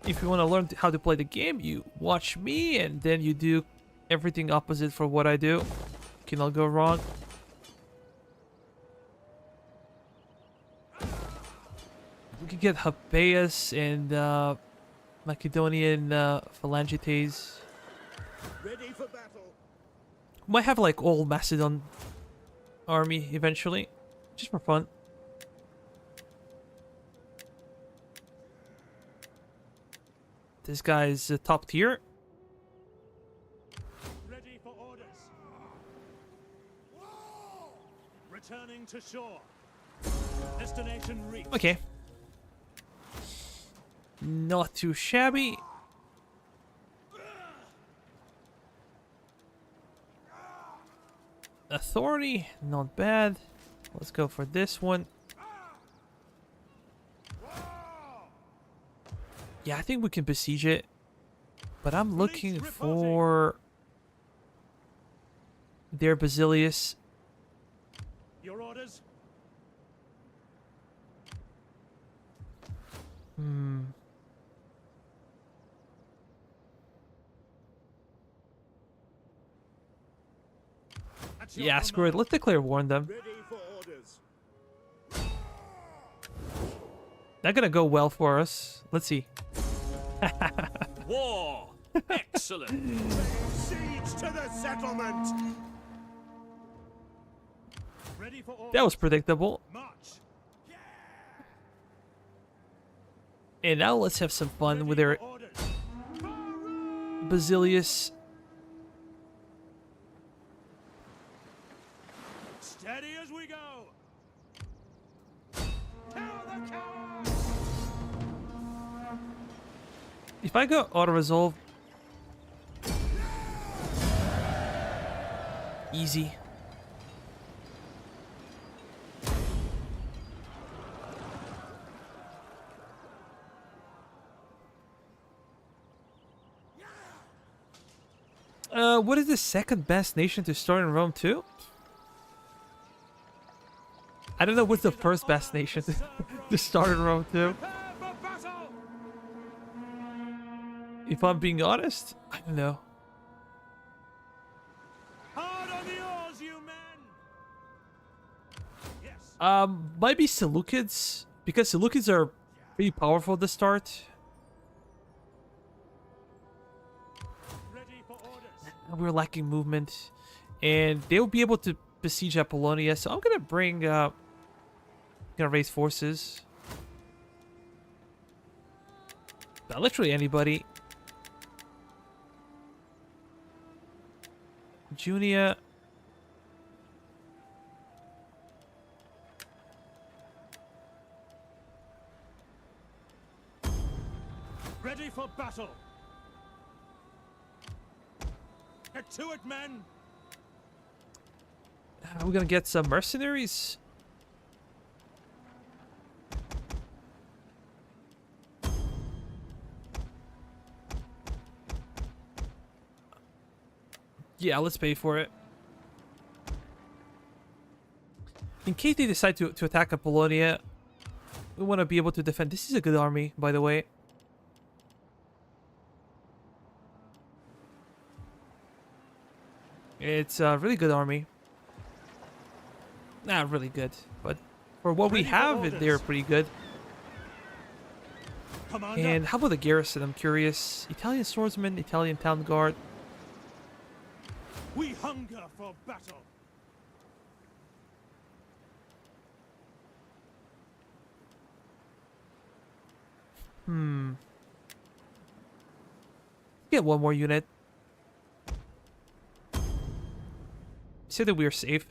If you want to learn how to play the game, you watch me, and then you do everything opposite for what I do. Cannot go wrong. We can get Hapeas and Macedonian Phalangites. Ready for battle. Might have like all Macedon army eventually, just for fun. This guy's top tier. Ready for orders. Returning to shore. Destination reached. Okay. Not too shabby. Authority, not bad. Let's go for this one. Yeah, I think we can besiege it. But I'm looking for their Basilius. Your orders. At your Yeah, screw it. command. Let's declare war on them. Ready for orders. Not gonna go well for us. Let's see. War! Excellent! Siege to the settlement! Ready for orders. That was predictable. March! And now let's have some fun with our Orders. Basilius. Steady as we go! Tower the cowards! If I go auto resolve, easy. What is the second best nation to start in Rome 2? I don't know what's the first best nation to start in Rome 2. Prepare for battle! If I'm being honest, I don't know. Hard on the oars, you men! Yes. Might be Seleucids, because Seleucids are pretty powerful to start. Ready for orders. We're lacking movement, and they'll be able to besiege Apollonia. So I'm gonna bring, gonna raise forces. Literally anybody. Junia. Ready for battle! Get to it, men! We're gonna get some mercenaries. Yeah, let's pay for it. In case they decide to attack Apollonia, we want to be able to defend. This is a good army, by the way. It's a really good army. Not really good, but for what we Ready for have, orders. they're pretty good. Commander! And how about the garrison? I'm curious. Italian swordsmen, Italian town guard. We hunger for battle! Get one more unit. Say that we're safe.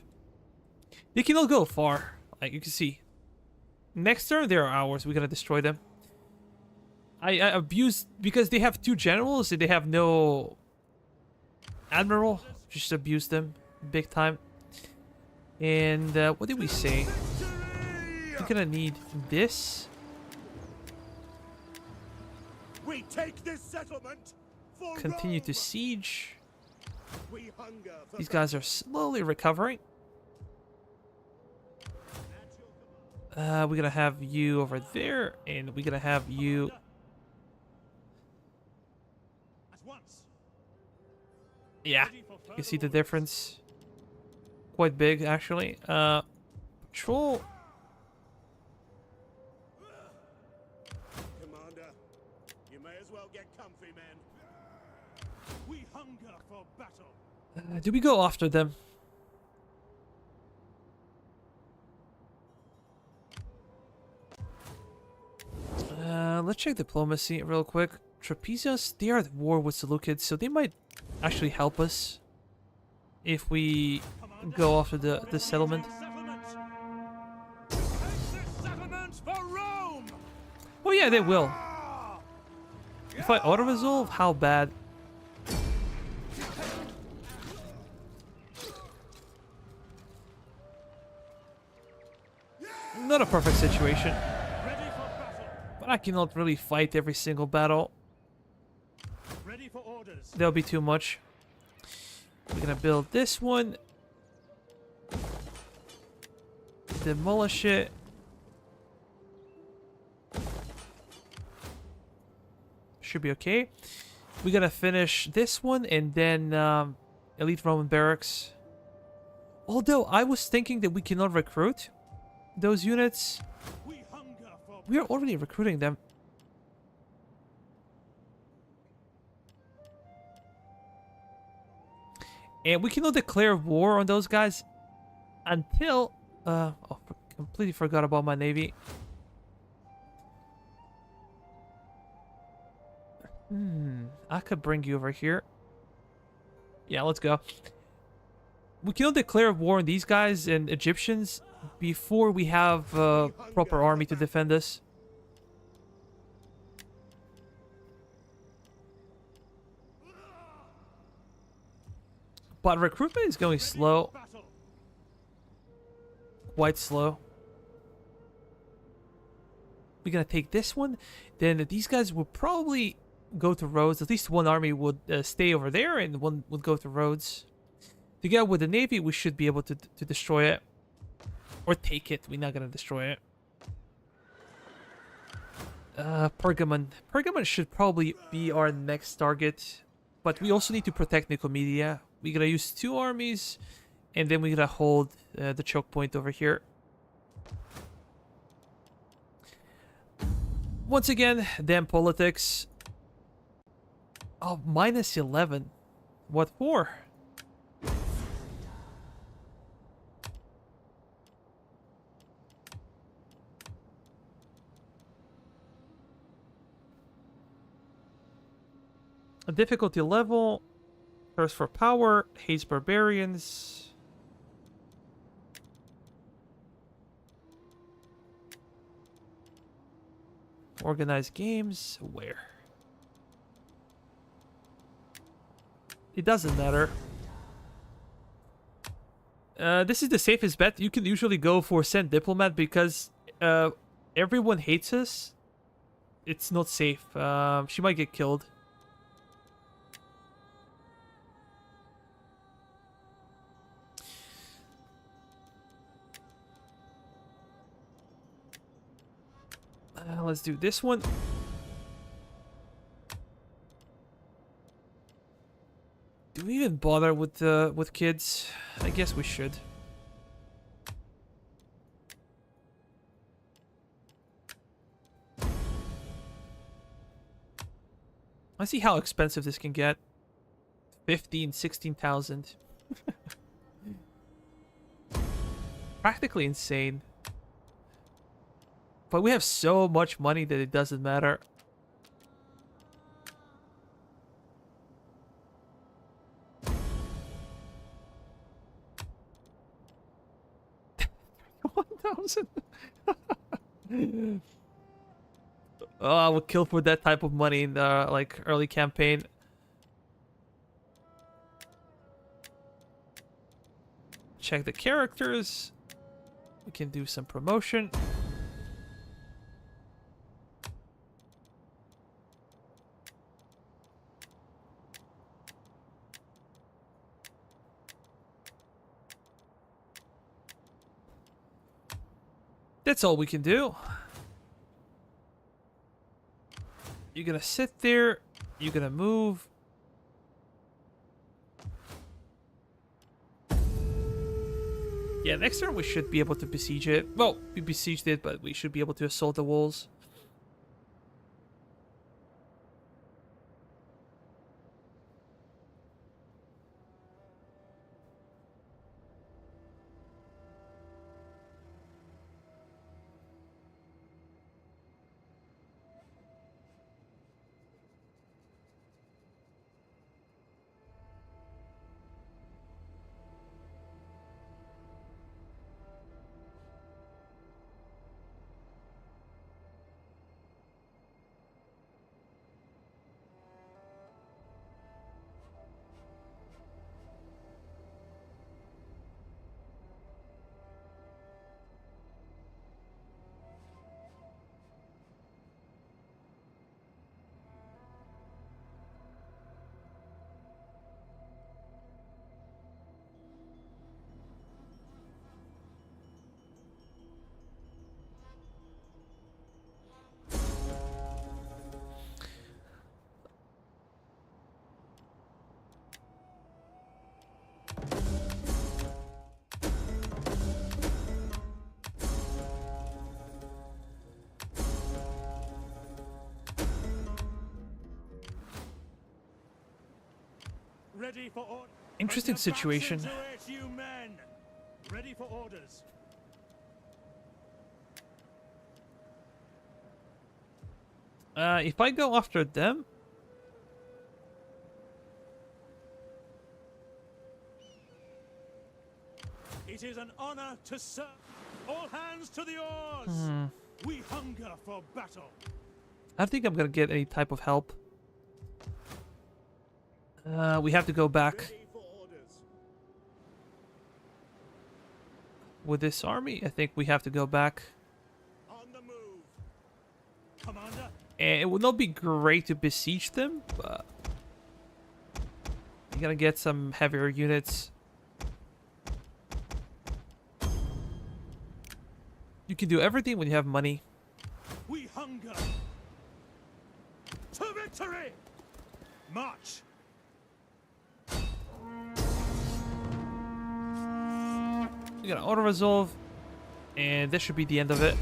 They can all go far, like you can see. Next turn, they are ours. We're gonna destroy them. I abused because they have two generals and they have no admiral. Just abuse them big time. And what did we say? We're gonna need this. We take this settlement for Continue Rome. to siege. We hunger for These guys are slowly recovering. We're gonna have you over there, and we're gonna have you. at once. Yeah, you can see the difference. Quite big, actually. Patrol. Commander, you may as well get comfy, men. We hunger for battle. Do we go after them? Let's check diplomacy real quick. Trapezius, they are at war with Seleucids, so they might actually help us if we go after the settlement. Take this settlement for Rome. Oh yeah, they will. If I auto-resolve, how bad? Not a perfect situation. Ready for battle. But I cannot really fight every single battle. Ready for orders. That'll be too much. We're gonna build this one. Demolish it. Should be okay. We're gonna finish this one and then Elite Roman Barracks. Although I was thinking that we cannot recruit those units. We hunger for We are already recruiting them. And we cannot declare war on those guys until... oh, completely forgot about my navy. I could bring you over here. Yeah, let's go. We cannot declare war on these guys and Egyptians before we have a proper army to defend us. But recruitment is going slow. Quite slow. We're gonna take this one. Then these guys will probably go to Rhodes. At least one army would stay over there and one would go to Rhodes. Together with the navy, we should be able to destroy it. Or take it. We're not gonna destroy it. Pergamon. Pergamon should probably be our next target. But we also need to protect Nicomedia. We're gonna use 2 armies. And then we're gonna hold the choke point over here. Once again, damn politics. Oh, minus 11. What for? A difficulty level. Thirst for power. Hates barbarians. Organized games. Where? It doesn't matter. This is the safest bet. You can usually go for send diplomat because everyone hates us. It's not safe. She might get killed. Let's do this one. Do we even bother with kids? I guess we should. I see how expensive this can get. 16,000. Practically insane. But we have so much money that it doesn't matter. $1,000. Oh, I would kill for that type of money in the like early campaign. Check the characters. We can do some promotion. That's all we can do. You're gonna sit there. You're gonna move. Yeah, next turn we should be able to besiege it. Well, we besieged it, but we should be able to assault the walls. Ready for orders. Interesting situation. You men. Ready for orders. If I go after them, It is an honor to serve. All hands to the oars. We hunger for battle. I don't think I'm gonna get any type of help. We have to go back Ready for orders. with this army. I think we have to go back. On the move. Commander. And it would not be great to besiege them, but you're gonna get some heavier units. You can do everything when you have money. We hunger. To victory. March. You're gonna auto-resolve, and this should be the end of it.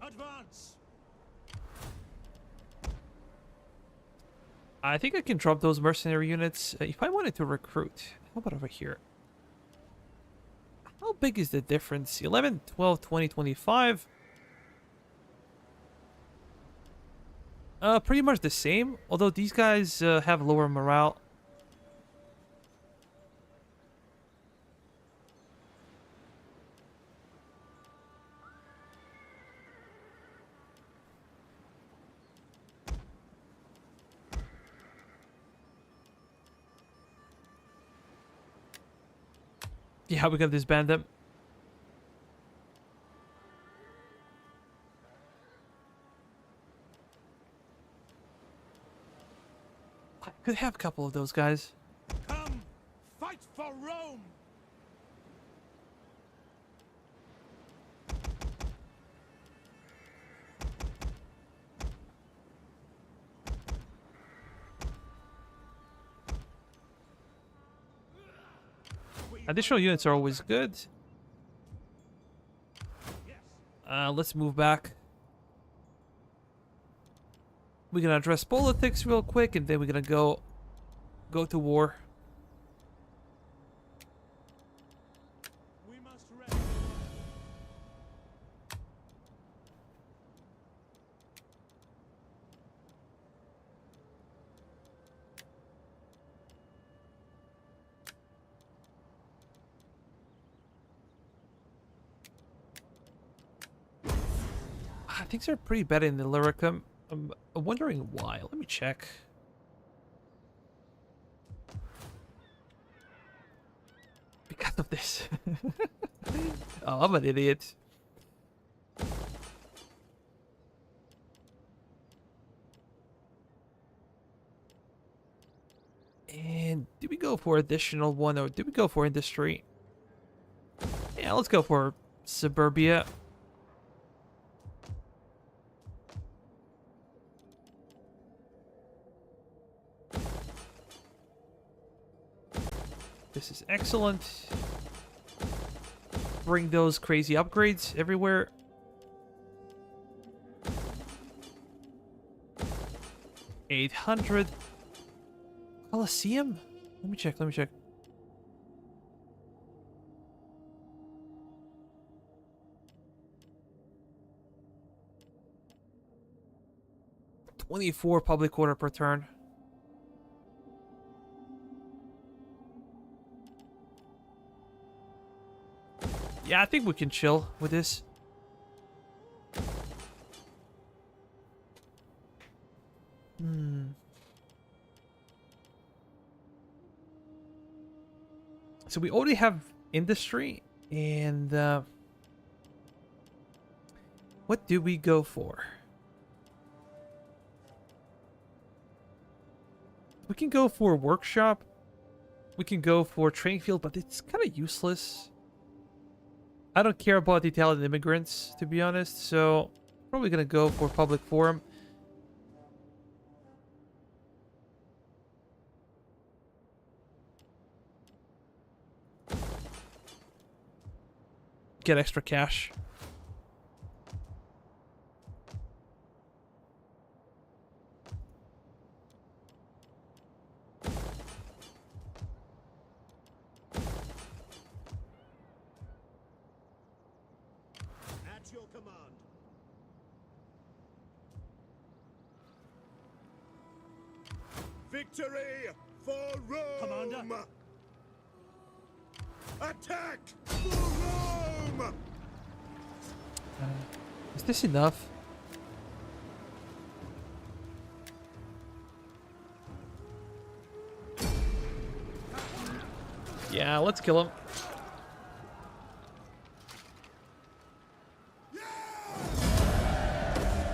Advance. I think I can drop those mercenary units if I wanted to recruit. How about over here? How big is the difference? 11, 12, 20, 25? Pretty much the same, although these guys have lower morale. Yeah, we're gonna disband them. I could have a couple of those guys. Come. Fight for Rome. Additional units are always good. Let's move back. We're gonna address politics real quick, and then we're gonna go to war. We must rest. Things are pretty bad in the Illyricum. I'm wondering why. Let me check. Because of this. Oh, I'm an idiot. And do we go for additional one, or do we go for industry? Yeah, let's go for suburbia. This is excellent. Bring those crazy upgrades everywhere. $800. Colosseum? Let me check, let me check. $24 public order per turn. Yeah, I think we can chill with this. So we already have industry, and what do we go for? We can go for workshop. We can go for training field, but it's kind of useless. I don't care about the Italian immigrants, to be honest, so probably gonna go for public forum. get extra cash. At your command. Victory for Rome! Commander! Attack for Rome! Is this enough? Yeah, let's kill him.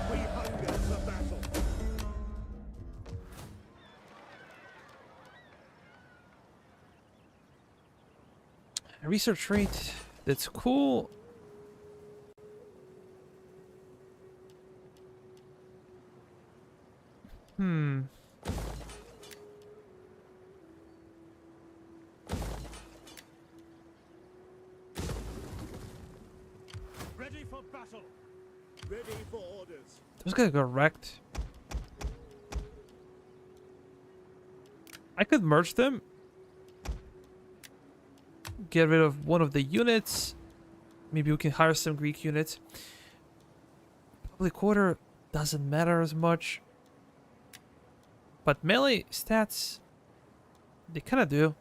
We hunger for battle. Research rate. That's cool. Ready for battle. Ready for orders. Those guys got wrecked. I could merge them. Get rid of one of the units. Maybe we can hire some Greek units. Public quarter doesn't matter as much. But melee stats, they kind of do.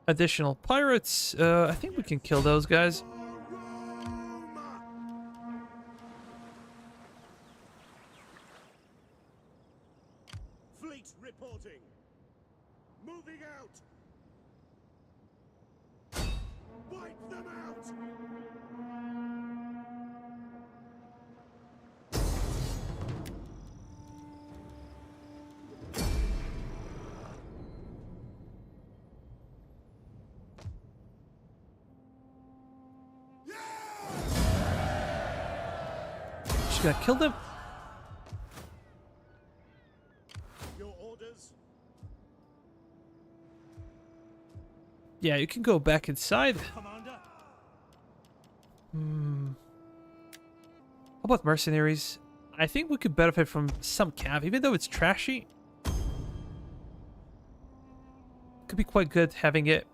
Additional pirates. I think we can kill those guys. Fleet reporting. Moving out. Wipe them out. Just gonna kill them. Your orders. Yeah, you can go back inside. Commander. How about mercenaries? I think we could benefit from some cav, even though it's trashy. Could be quite good having it.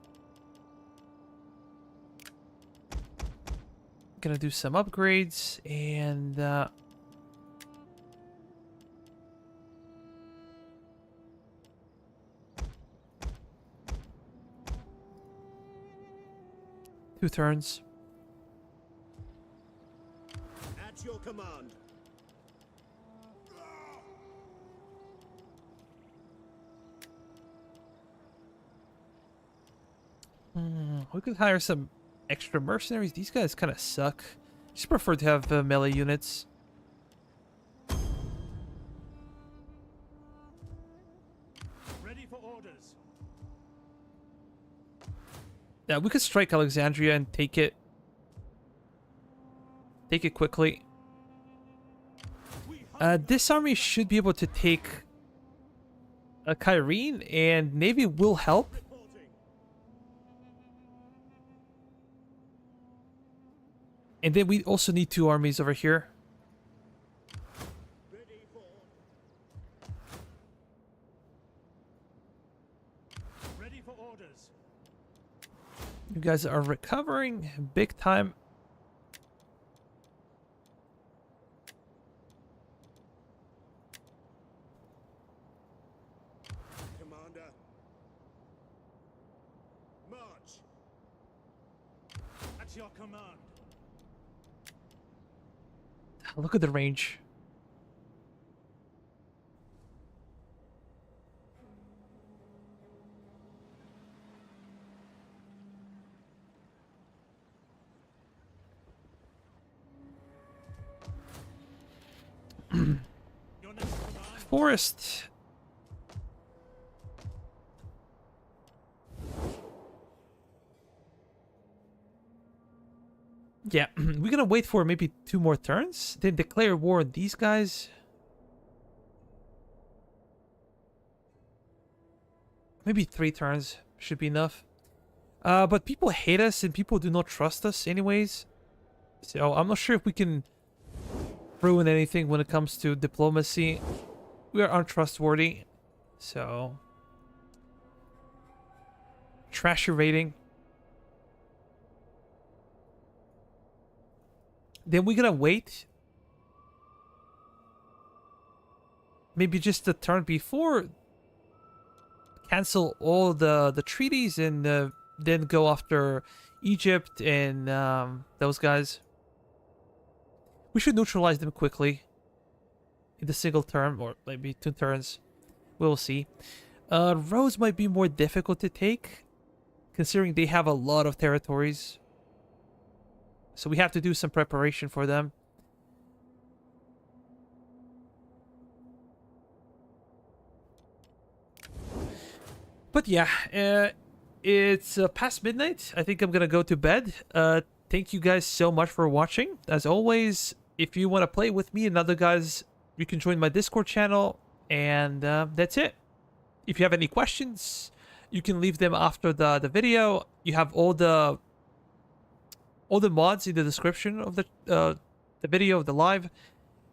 Gonna do some upgrades and 2 turns. At your command. We could hire some extra mercenaries. These guys kind of suck. Just prefer to have melee units. Ready for orders. Yeah, we could strike Alexandria and take it. Take it quickly. This army should be able to take Kyrene, and Navy will help. And then we also need 2 armies over here. Ready for. Ready for orders. You guys are recovering big time. Commander. March. At your command. Look at the range. forest. Yeah, we're gonna wait for maybe 2 more turns, then declare war on these guys. Maybe 3 turns should be enough. But people hate us and people do not trust us anyways. So I'm not sure if we can ruin anything when it comes to diplomacy. We are untrustworthy. So trash your rating. Then we're gonna wait. Maybe just the turn before. Cancel all the treaties and then go after Egypt and those guys. We should neutralize them quickly. In the single turn, or maybe 2 turns. We'll see. Rhodes might be more difficult to take, considering they have a lot of territories. So we have to do some preparation for them. But yeah, it's past midnight. I think I'm gonna go to bed. Thank you guys so much for watching. As always, if you want to play with me and other guys, you can join my Discord channel. And that's it. If you have any questions, you can leave them after the video. You have all the mods in the description of the video of the live.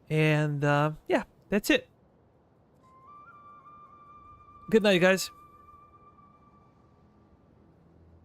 And yeah, that's it. Good night, guys.